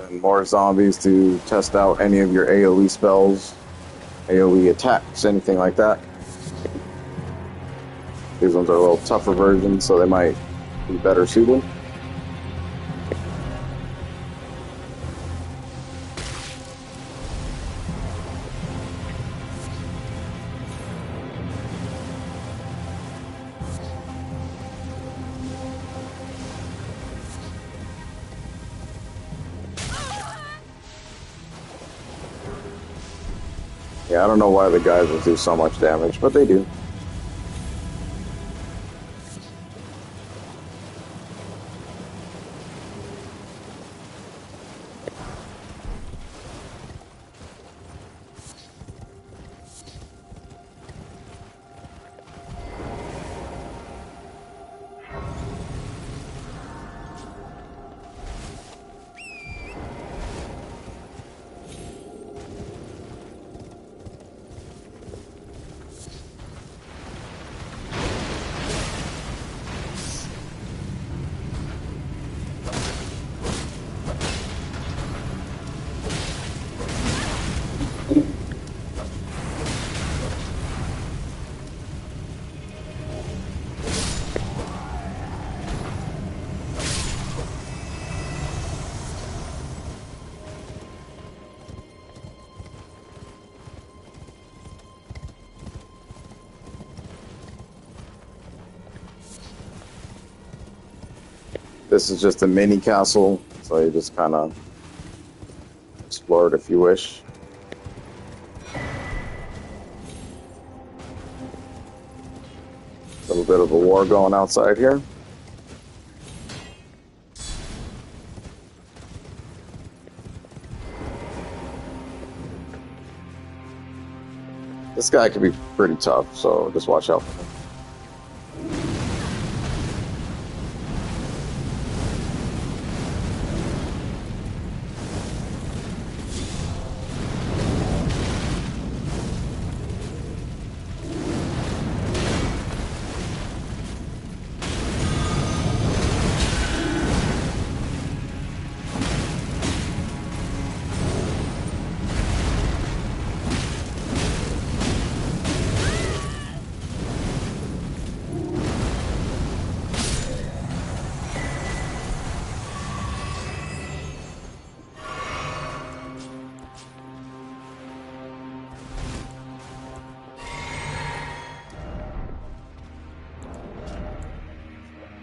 And more zombies to test out any of your AoE spells, AoE attacks, anything like that. These ones are a little tougher versions, so they might be better suited. Yeah, I don't know why the guys will do so much damage, but they do. This is just a mini castle, so you just kind of explore it if you wish. bit of a war going outside here. This guy could be pretty tough, so just watch out for him.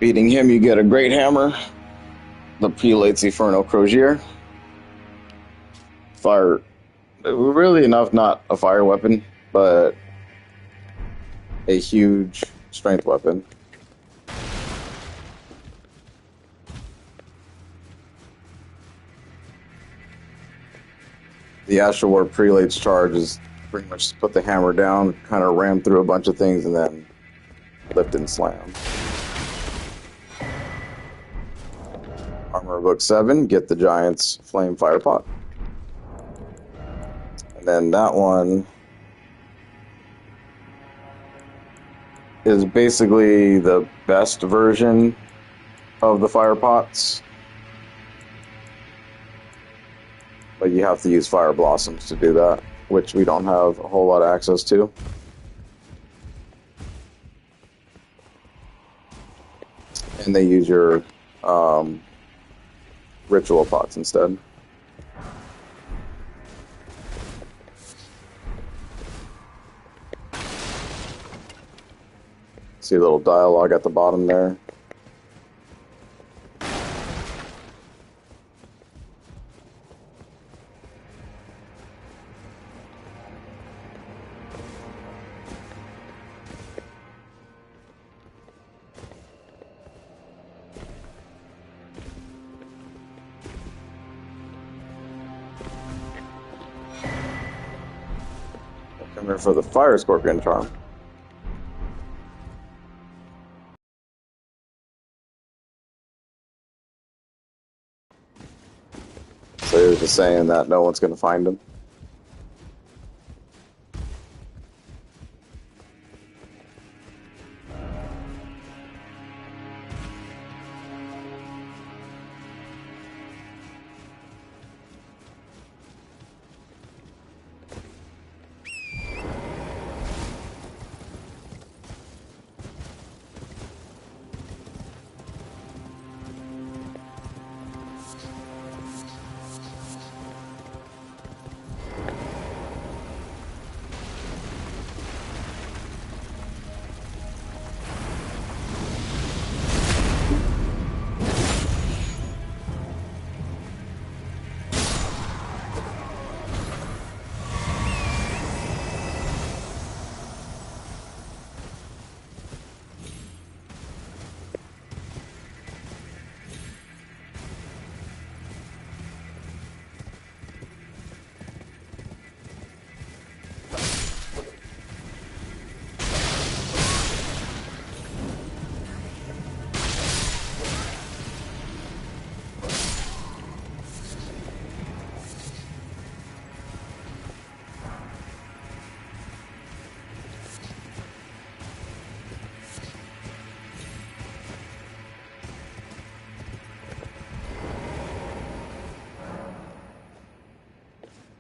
Beating him, you get a great hammer, the Prelate's Inferno Crozier. Fire, really enough, not a fire weapon, but a huge strength weapon. The Astral War Prelate's charge is pretty much just put the hammer down, kind of ram through a bunch of things, and then lift and slam. Armor Book 7, get the Giant's Flame Fire Pot. And then that one is basically the best version of the fire pots. But you have to use Fire Blossoms to do that, which we don't have a whole lot of access to. And they use your ritual pots instead. See a little dialogue at the bottom there. Come here for the Fire Scorpion charm. So he was just saying that no one's going to find him.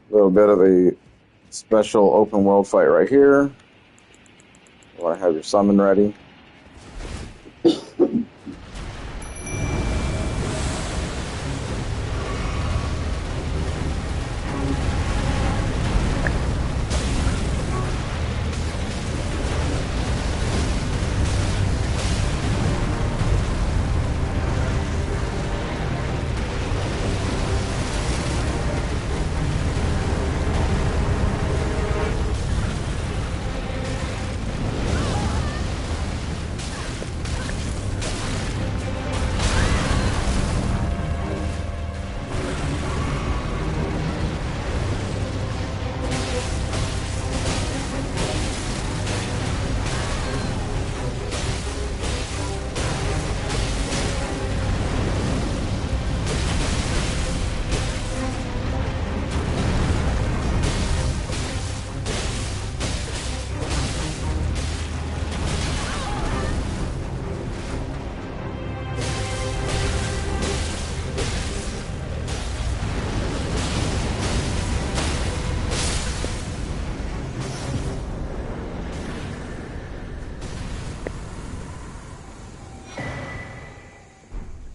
A little bit of a special open world fight right here. You want to have your summon ready.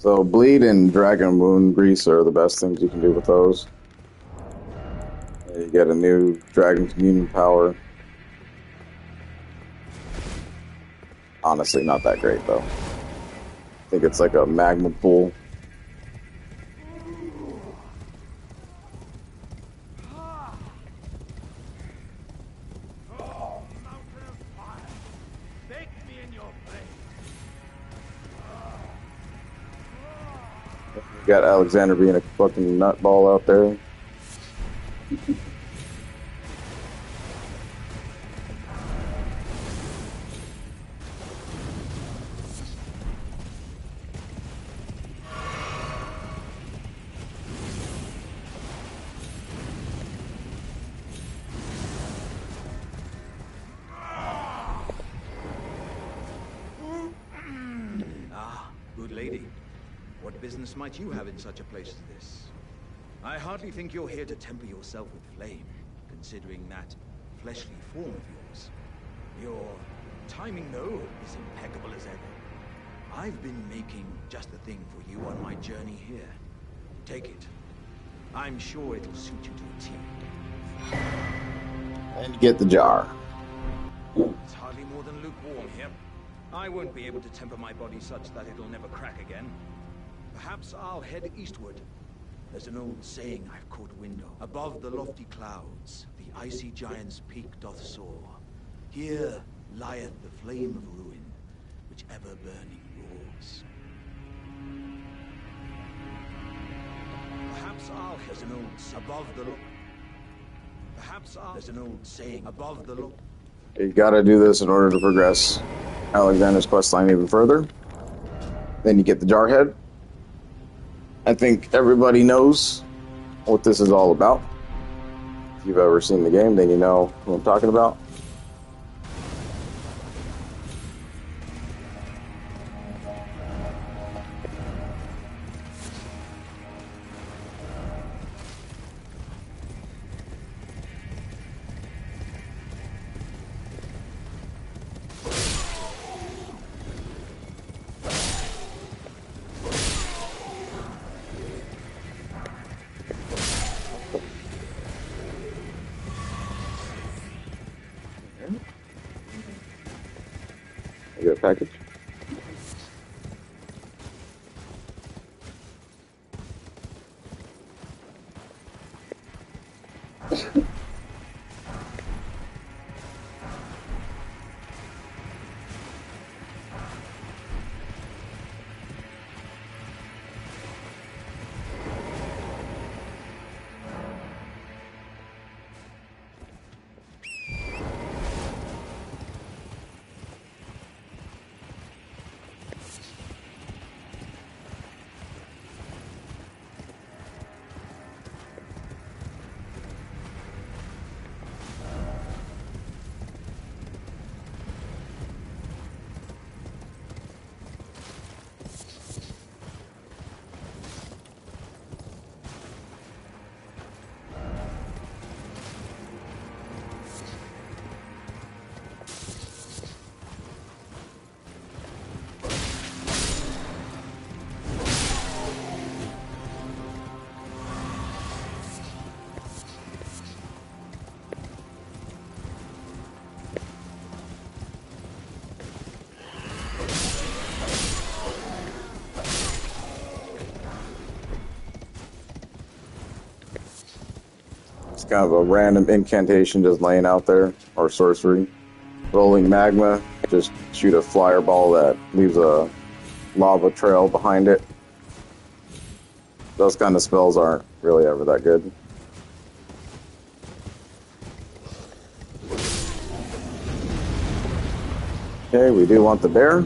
So bleed and dragon wound grease are the best things you can do with those. And you get a new dragon communion power. Honestly, not that great though. I think it's like a magma pool. You got Alexander being a fucking nutball out there. Good lady. What business might you have in such a place as this? I hardly think you're here to temper yourself with flame, considering that fleshly form of yours. Your timing, though, is impeccable as ever. I've been making just the thing for you on my journey here. Take it. I'm sure it'll suit you to a T. And you get the jar. It's hardly more than lukewarm here. I won't be able to temper my body such that it'll never crack again. Perhaps I'll head eastward. There's an old saying I've caught wind of. Above the lofty clouds, the icy giant's peak doth soar. Here lieth the flame of ruin, which ever burning roars. Perhaps I'll there's an old above the Perhaps there's an old saying above the You gotta do this in order to progress Alexander's questline even further. Then you get the Jarhead. I think everybody knows what this is all about. If you've ever seen the game, then you know what I'm talking about. I get a package. It's kind of a random incantation just laying out there, or sorcery. Rolling magma, just shoot a fireball that leaves a lava trail behind it. Those kind of spells aren't really ever that good. Okay, we do want the bear.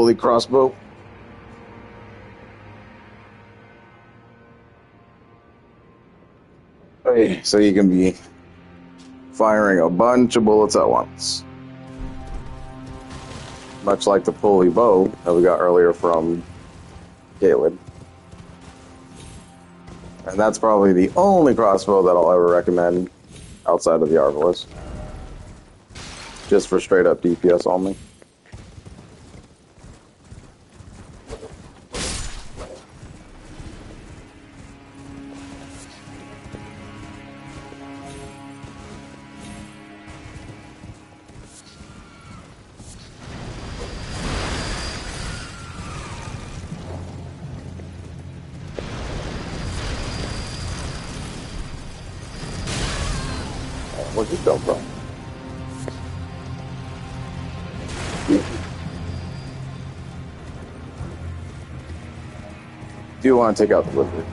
holy crossbow. Okay, so you can be firing a bunch of bullets at once. Much like the pulley bow that we got earlier from Galen. And that's probably the only crossbow that I'll ever recommend outside of the Arbalest. Just for straight up DPS only. Where'd you come from? Do you want to take out the wizard?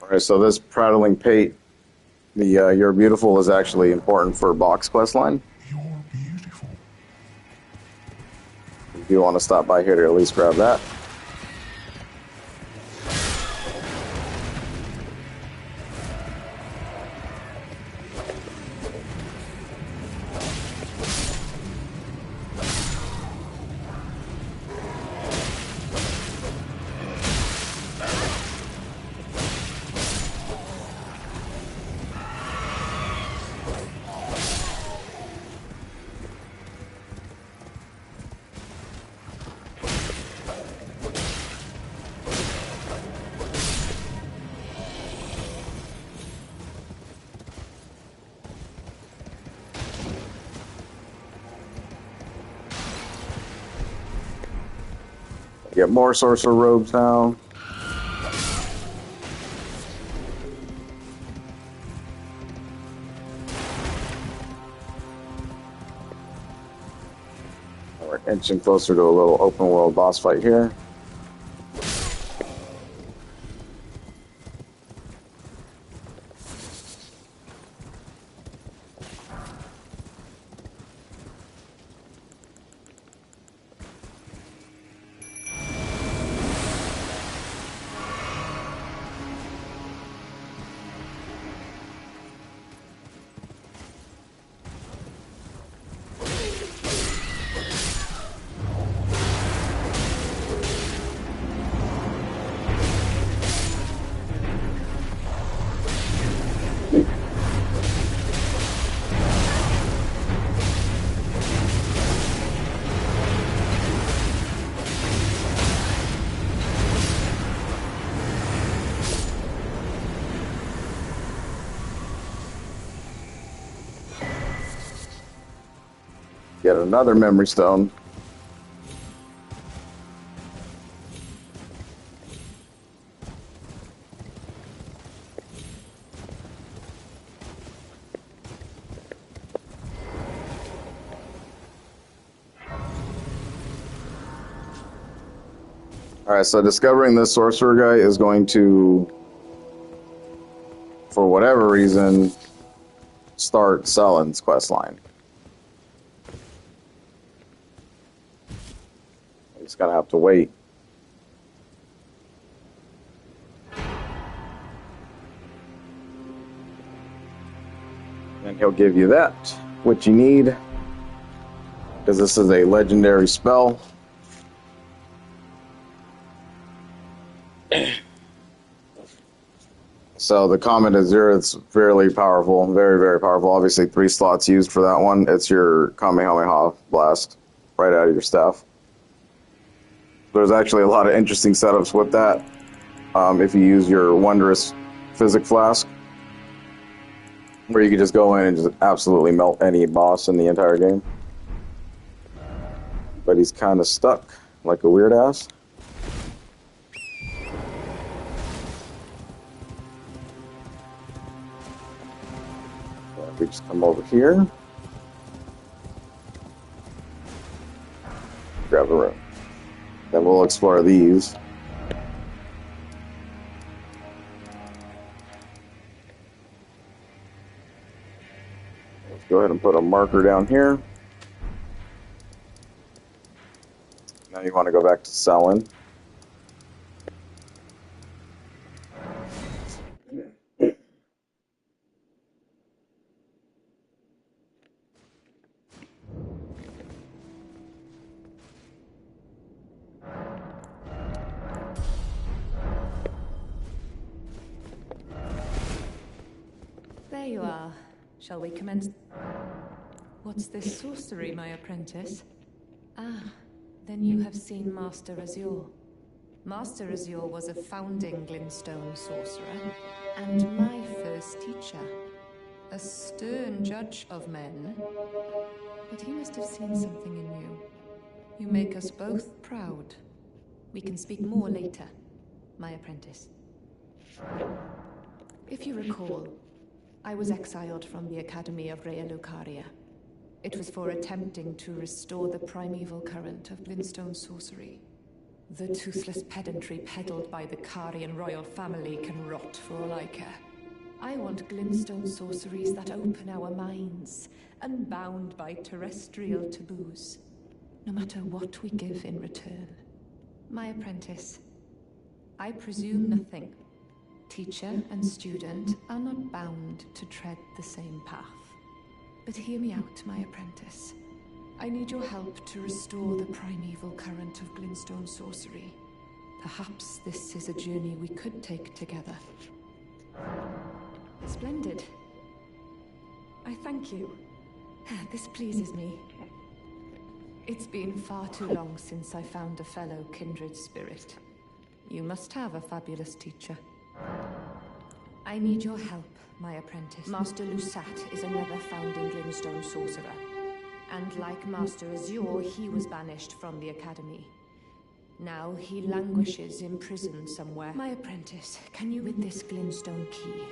Alright, so this prattling pate, the You're Beautiful, is actually important for Bach's questline. You're beautiful. If you want to stop by here to at least grab that. Get more sorcerer robes now. We're inching closer to a little open world boss fight here. Get another memory stone. Alright, so discovering this sorcerer guy is going to, for whatever reason, start Sellen's questline. He's gonna have to wait. And he'll give you that, what you need, because this is a legendary spell. So the Comet Azure, it's fairly powerful, very, very powerful. Obviously 3 slots used for that one. It's your Kamehameha blast right out of your staff. There's actually a lot of interesting setups with that. If you use your Wondrous Physic Flask, where you can just go in and just absolutely melt any boss in the entire game. But he's kind of stuck, like a weird ass. We just come over here. Grab the room. Then we'll explore these. Let's go ahead and put a marker down here. Now you want to go back to selling. There you are. Shall we commence? What's this sorcery, my apprentice? Ah, then you have seen Master Azure. Master Azure was a founding Glintstone sorcerer, and my first teacher. A stern judge of men. But he must have seen something in you. You make us both proud. We can speak more later, my apprentice. If you recall, I was exiled from the Academy of Rea Lucaria. It was for attempting to restore the primeval current of Glintstone sorcery. The toothless pedantry peddled by the Carian royal family can rot for all I care. I want Glintstone sorceries that open our minds, unbound by terrestrial taboos, no matter what we give in return. My apprentice, I presume nothing. Teacher and student are not bound to tread the same path. But hear me out, my apprentice. I need your help to restore the primeval current of Glintstone sorcery. Perhaps this is a journey we could take together. Splendid. I thank you. This pleases me. It's been far too long since I found a fellow kindred spirit. You must have a fabulous teacher. I need your help, my apprentice. Master Lusat is another founding Glintstone sorcerer. And like Master Azure, he was banished from the Academy. Now he languishes in prison somewhere. My apprentice, can you with this Glintstone key?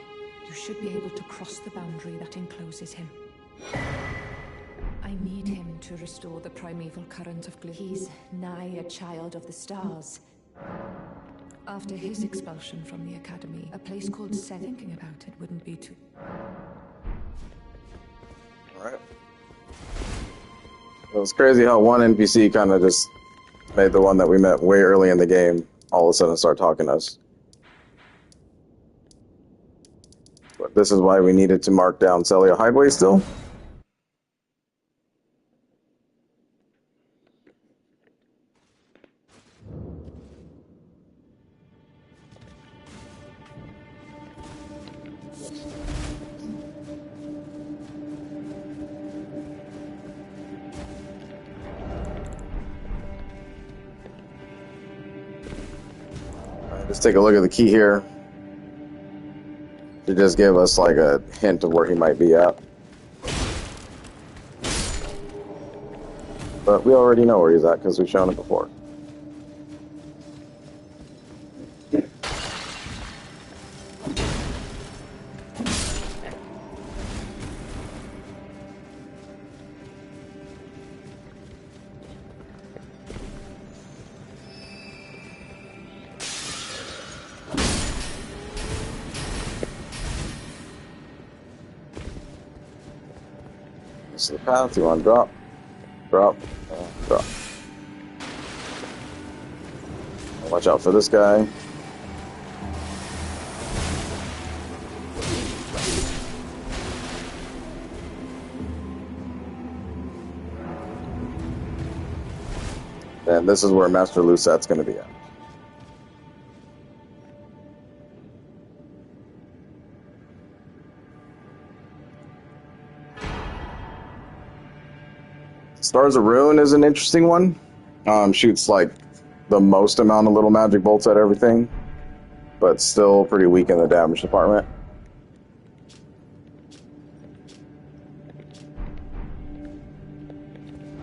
You should be able to cross the boundary that encloses him. I need him to restore the primeval current of Glintstone. He's nigh a child of the stars. After his expulsion from the Academy, a place called Sen. Thinking about it wouldn't be too... Alright. It was crazy how one NPC kind of just made the one that we met way early in the game all of a sudden start talking to us. But this is why we needed to mark down Celia Hideaway still. Let's take a look at the key here. To just give us like a hint of where he might be at. But we already know where he's at because we've shown it before. This is the path. You want to drop, drop, drop. Watch out for this guy. And this is where Master Lusat's going to be at. Stars of Ruin is an interesting one. Shoots like the most amount of little magic bolts at everything, but still pretty weak in the damage department.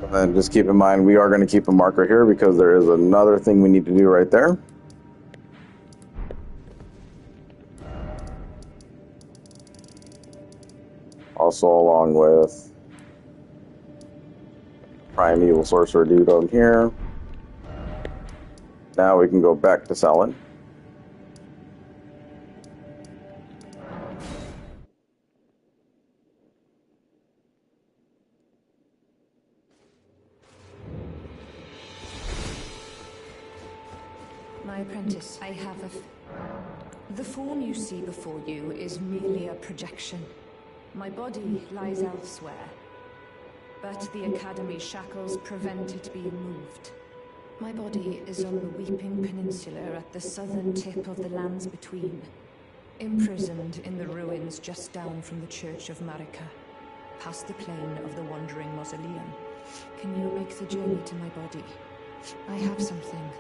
And then just keep in mind we are going to keep a marker here because there is another thing we need to do right there. Also along with Primeval Sorcerer dude on here. Now we can go back to selling. My apprentice, I have the form you see before you is merely a projection. My body lies elsewhere, but the Academy's shackles prevent it being moved. My body is on the Weeping Peninsula at the southern tip of the lands between, imprisoned in the ruins just down from the Church of Marika, past the plain of the Wandering Mausoleum. Can you make the journey to my body? I have something.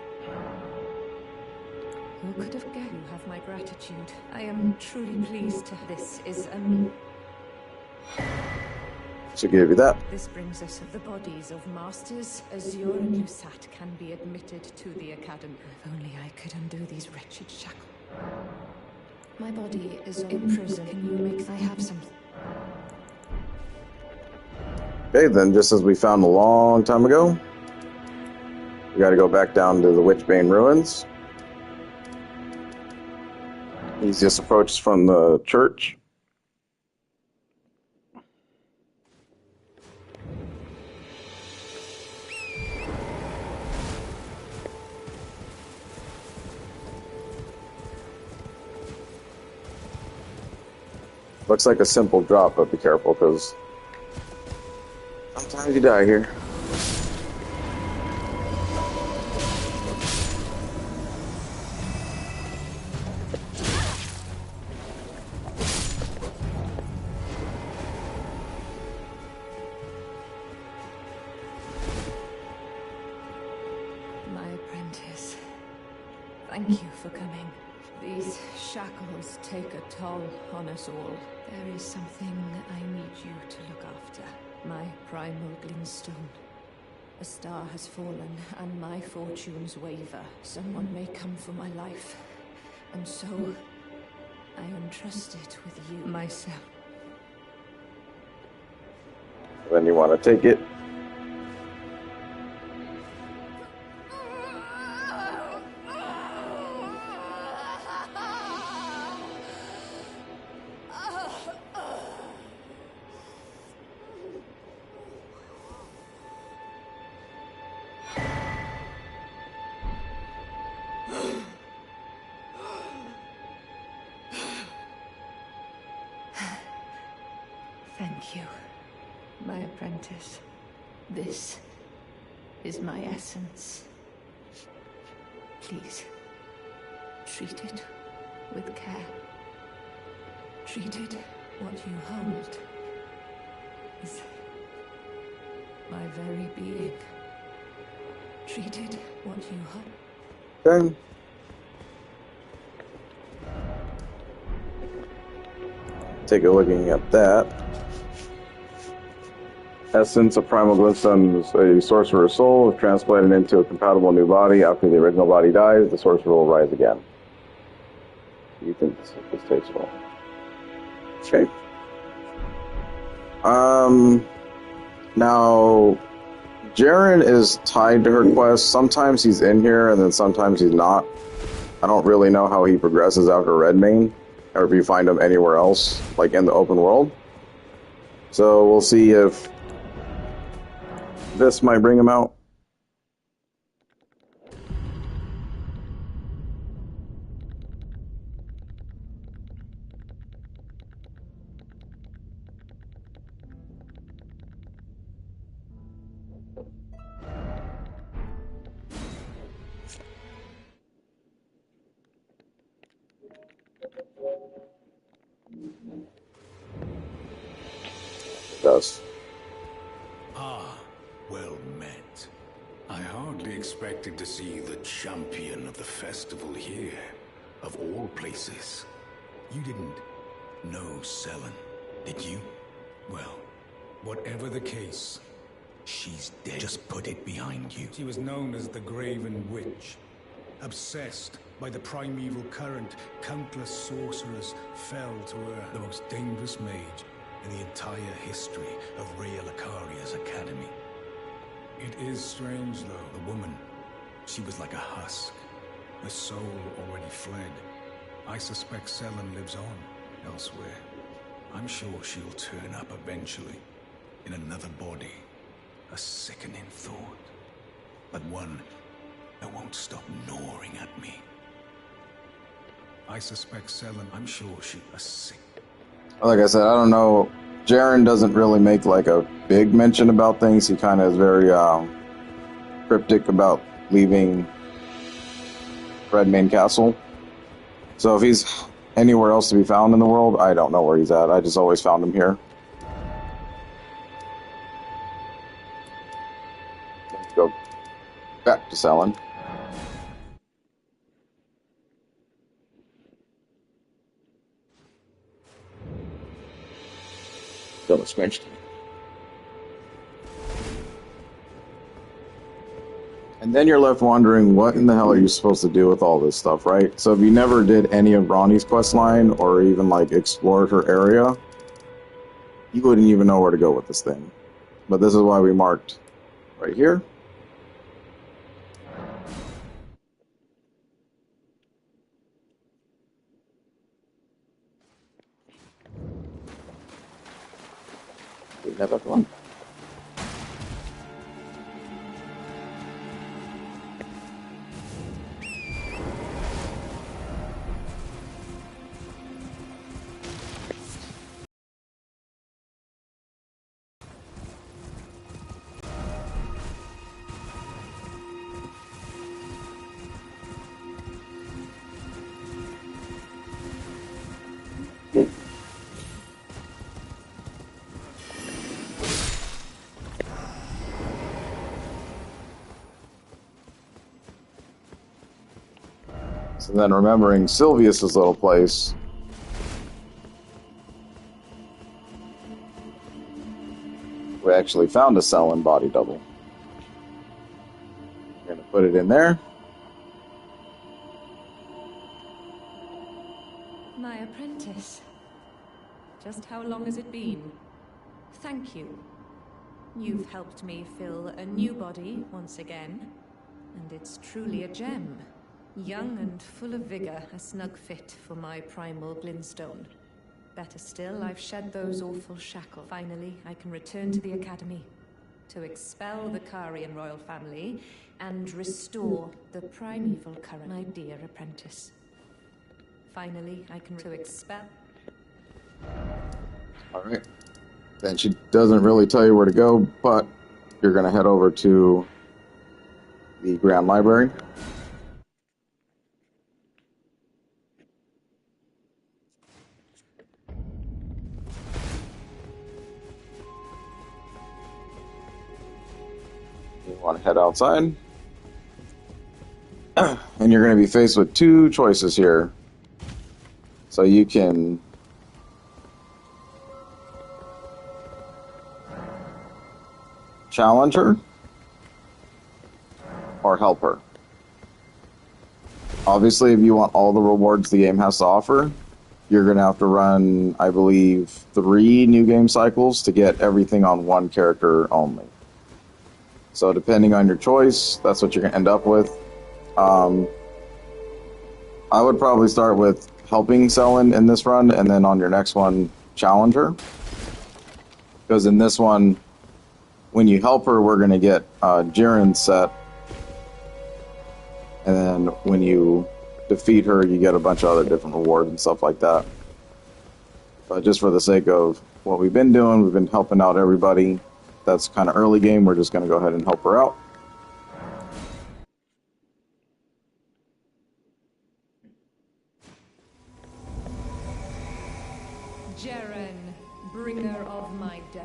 Who could have guessed? You have my gratitude. I am truly pleased to... This is a... So give you that. This brings us the bodies of Masters Azure and Lusat can be admitted to the Academy. If only I could undo these wretched shackles. My body is in prison. Can you make... I have something. Okay, then just as we found a long time ago, we gotta go back down to the Witchbane Ruins. Easiest approach is from the church. Looks like a simple drop, but be careful because sometimes you die here. My apprentice, thank you for coming. These shackles take a toll on us all. There is something I need you to look after. My primal glintstone. A star has fallen, and my fortunes waver. Someone may come for my life, and so I entrust it with you myself. Then you want to take it. Thank you, my apprentice. This is my essence. Please, treat it with care. Treat it what you hold is my very being. Treat it what you hold. Okay. Take a looking at that. Essence of Primal Glintstone is a sorcerer's soul. If transplanted into a compatible new body after the original body dies, the sorcerer will rise again. You think this tasteful? Okay. Now, Jaren is tied to her quest. Sometimes he's in here, and then sometimes he's not. I don't really know how he progresses after Redmane, or if you find him anywhere else, like in the open world. So we'll see if this might bring him out. It does. Ah, well met. I hardly expected to see the champion of the festival here, of all places. You didn't know Selen, did you? Well, whatever the case, she's dead. Just put it behind you. She was known as the Graven Witch. Obsessed by the primeval current, countless sorcerers fell to her. The most dangerous mage in the entire history of Rhea Lucaria's academy. It is strange, though. The woman, she was like a husk. Her soul already fled. I suspect Selen lives on elsewhere. I'm sure she'll turn up eventually, in another body. A sickening thought, but one that won't stop gnawing at me. I suspect Selen, I'm sure she a sick. Like I said, I don't know. Jaren doesn't really make like a big mention about things. He kind of is very cryptic about leaving Redmane Castle. So if he's anywhere else to be found in the world, I don't know where he's at. I just always found him here. Let's go back to Selen. Still squished. And then you're left wondering, what in the hell are you supposed to do with all this stuff, right? So if you never did any of Ronnie's quest line or even like explored her area, you wouldn't even know where to go with this thing. But this is why we marked right here. We never won. So then remembering Sylvius's little place, we actually found a Selen body double. We're going to put it in there. My apprentice. Just how long has it been? Thank you. You've helped me fill a new body once again, and it's truly a gem. Young and full of vigor, a snug fit for my primal glintstone. Better still, I've shed those awful shackles. Finally, I can return to the academy to expel the Karian royal family and restore the primeval current. My dear apprentice. Finally, I can expel. Alright. Then she doesn't really tell you where to go, but you're going to head over to the Grand Library. You want to head outside. And you're going to be faced with two choices here. So you can challenge her or help her. Obviously, if you want all the rewards the game has to offer, you're going to have to run, I believe, 3 new game cycles to get everything on one character only. So depending on your choice, that's what you're going to end up with. I would probably start with helping Selen in this run, and then on your next one, challenge her. Because in this one, when you help her, we're going to get Jiren's set. And then when you defeat her, you get a bunch of other different rewards and stuff like that. But just for the sake of what we've been doing, we've been helping out everybody. That's kind of early game. We're just going to go ahead and help her out. Jaren, bringer of my death.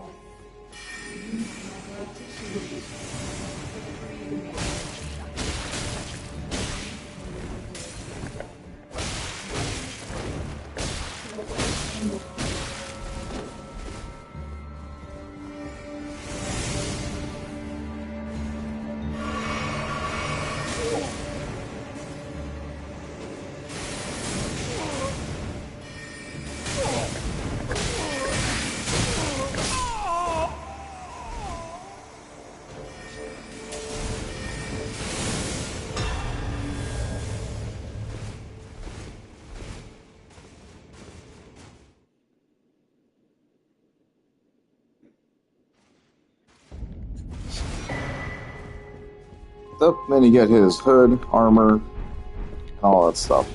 So, then you get his hood, armor, and all that stuff.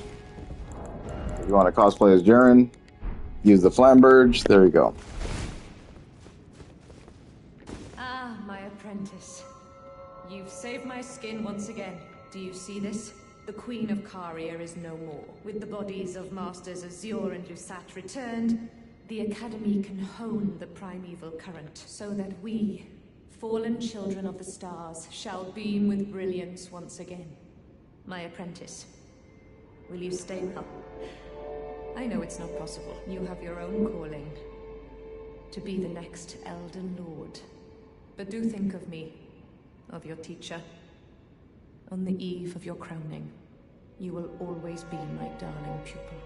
If you want to cosplay as Jaren, use the Flamberge, there you go. Ah, my apprentice. You've saved my skin once again. Do you see this? The Queen of Caria is no more. With the bodies of Masters Azure and Lusat returned, the Academy can hone the primeval current, so that we, fallen children of the stars, shall beam with brilliance once again. My apprentice, will you stay now? I know it's not possible. You have your own calling. To be the next Elden Lord. But do think of me, of your teacher. On the eve of your crowning, you will always be my darling pupil.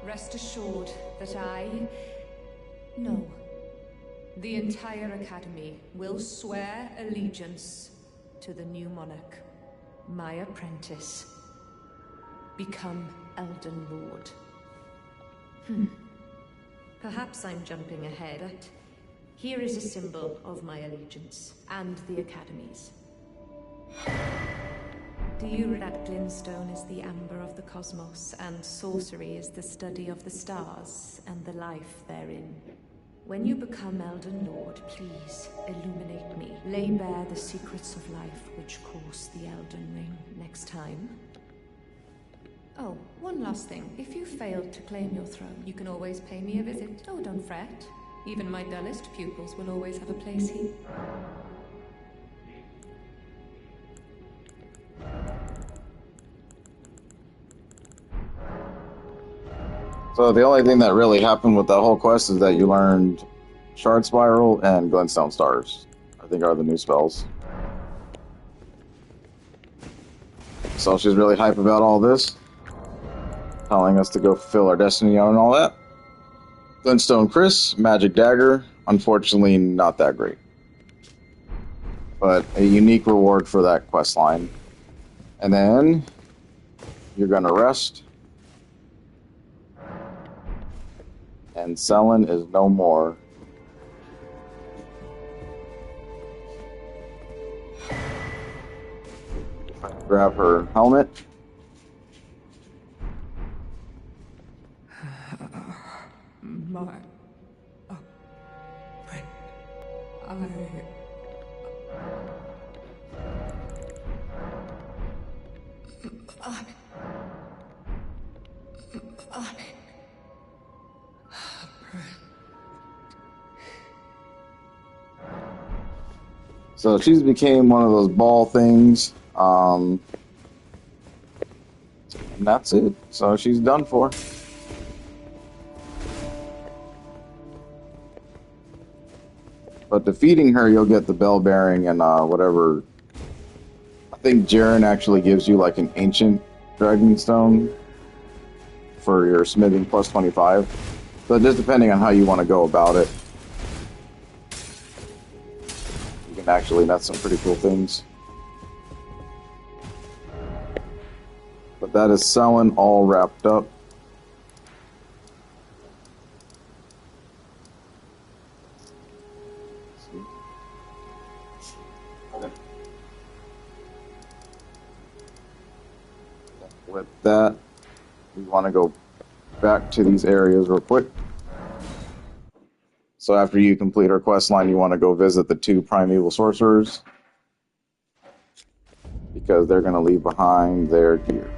Rest assured that no, the entire Academy will swear allegiance to the new monarch, my apprentice. Become Elden Lord. Perhaps I'm jumping ahead, but here is a symbol of my allegiance and the Academy's. Do you read that glintstone is the amber of the cosmos, and sorcery is the study of the stars and the life therein? When you become Elden Lord, please illuminate me. Lay bare the secrets of life which course the Elden Ring next time. Oh, one last thing. If you failed to claim your throne, you can always pay me a visit. Oh, don't fret. Even my dullest pupils will always have a place here. So the only thing that really happened with that whole quest is that you learned Shard Spiral and Glintstone Stars, I think are the new spells. So she's really hype about all this, telling us to go fulfill our destiny and all that. Glintstone Chris, Magic Dagger, unfortunately not that great. But a unique reward for that quest line. And then you're gonna rest. And Selen is no more. Grab her helmet. My... So she's became one of those ball things. And that's it. So she's done for. But defeating her, you'll get the bell bearing and whatever. I think Jaren actually gives you like an ancient dragon stone for your smithing plus 25. So just depending on how you want to go about it, you can actually net some pretty cool things. But that is Selen all wrapped up. With that, we want to go back to these areas real quick. So after you complete our quest line, you want to go visit the 2 primeval sorcerers, because they're going to leave behind their gear.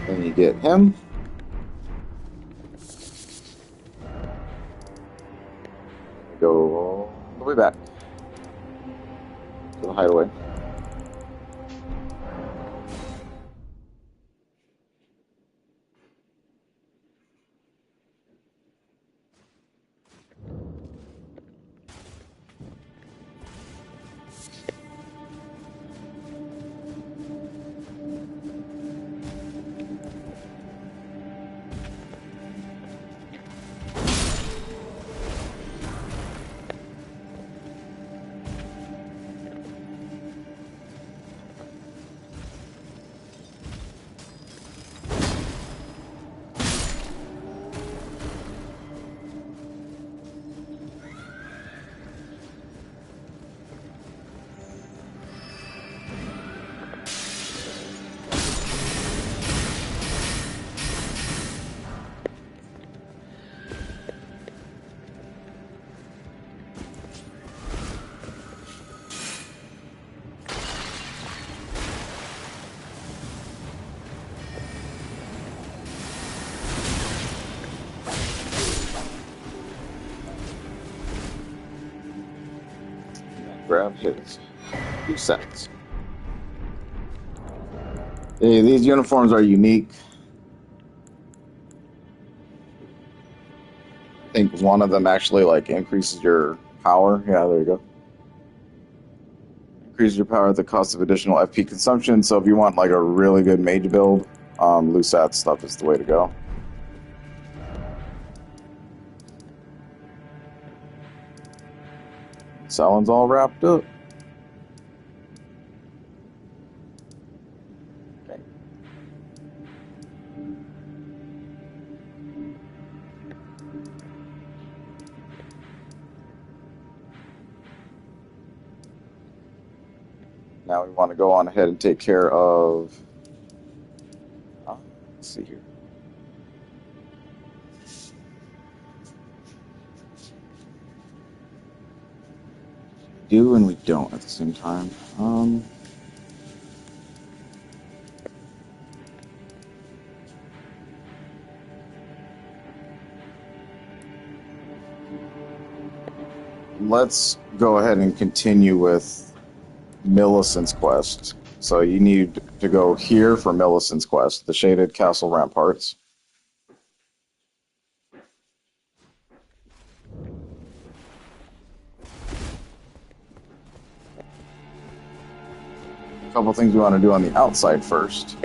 Then you get him. Go all the way back to the hideaway. grab his 2 sets. Hey, these uniforms are unique. I think one of them actually like increases your power. Yeah, there you go. Increases your power at the cost of additional FP consumption. So if you want like a really good mage build, Lusat stuff is the way to go. That one's all wrapped up. Okay. Now we want to go on ahead and take care of. Let's see here. Do and we don't at the same time. Let's go ahead and continue with Millicent's quest. So you need to go here for Millicent's quest, the Shaded Castle Ramparts. A couple things we want to do on the outside first.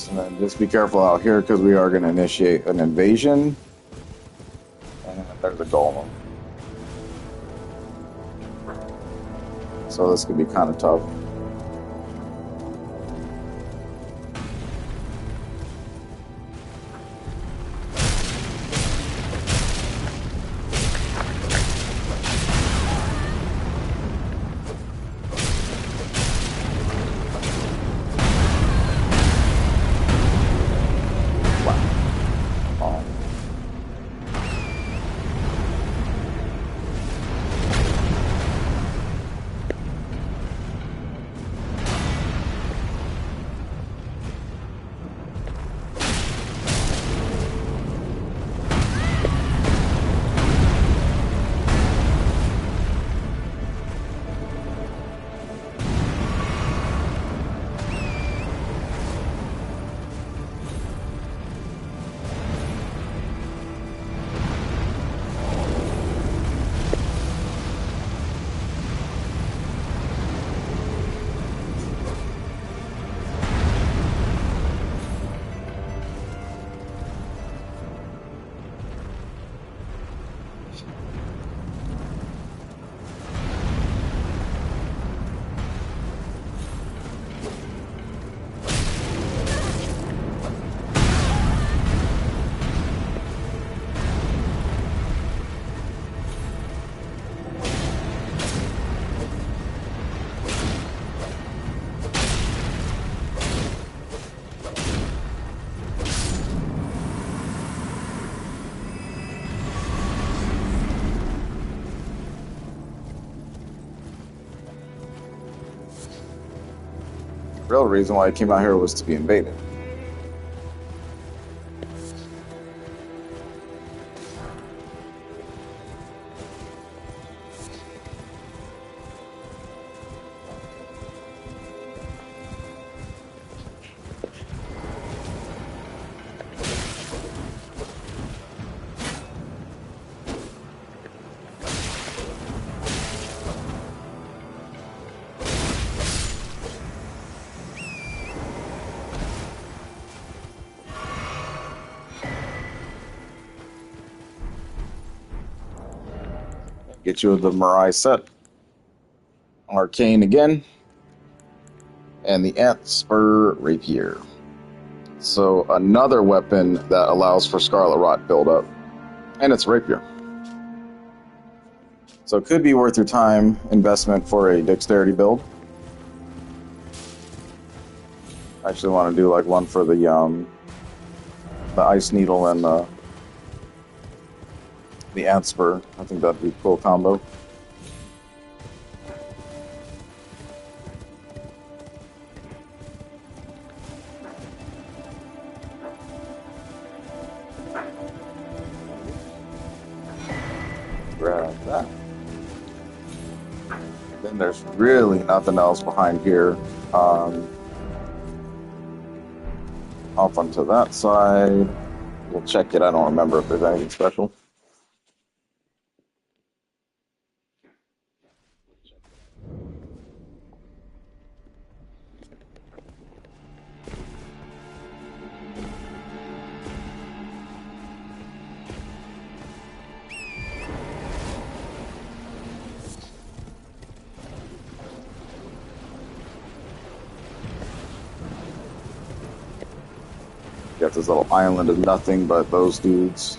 And then just be careful out here because we are going to initiate an invasion. And there's a golem. So this could be kind of tough. real reason why I came out here was to be invaded. Get you the Mirai set. Arcane again. And the Ant Spur Rapier. So another weapon that allows for Scarlet Rot buildup. And it's Rapier. So it could be worth your time investment for a dexterity build. I actually want to do like one for the Ice Needle and the Ant Spur. I think that'd be a cool combo. Grab that. Then there's really nothing else behind here. Off onto that side. We'll check it. I don't remember if there's anything special. Got this little island of nothing but those dudes.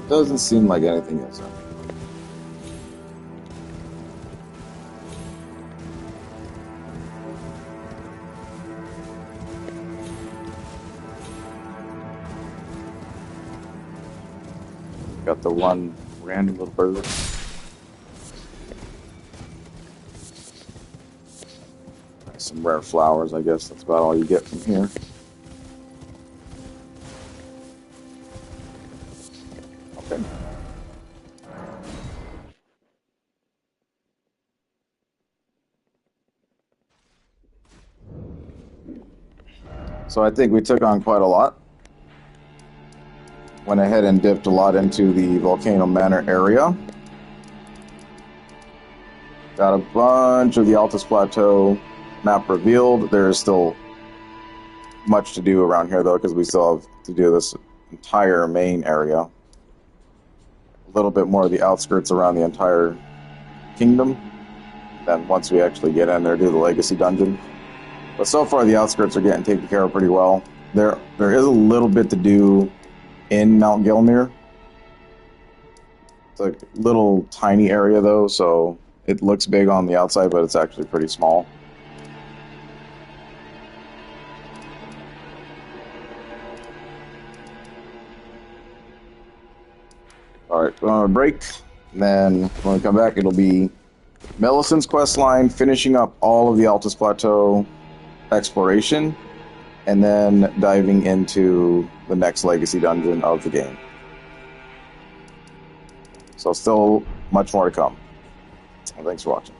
Doesn't seem like anything else. Got the one random little bird. Some rare flowers, I guess. That's about all you get from here. Okay. So I think we took on quite a lot. Went ahead and dipped a lot into the Volcano Manor area. Got a bunch of the Altus Plateau map revealed. There is still much to do around here, though, because we still have to do this entire main area. A little bit more of the outskirts around the entire kingdom. Then once we actually get in there, do the Legacy Dungeon. But so far, the outskirts are getting taken care of pretty well. There is a little bit to do in Mount Gilmere. It's a little tiny area, though, so it looks big on the outside, but it's actually pretty small. Alright, we're on a break. And then when we come back, it'll be Millicent's quest line, finishing up all of the Altus Plateau exploration, and then diving into the next Legacy Dungeon of the game. So still much more to come. Thanks for watching.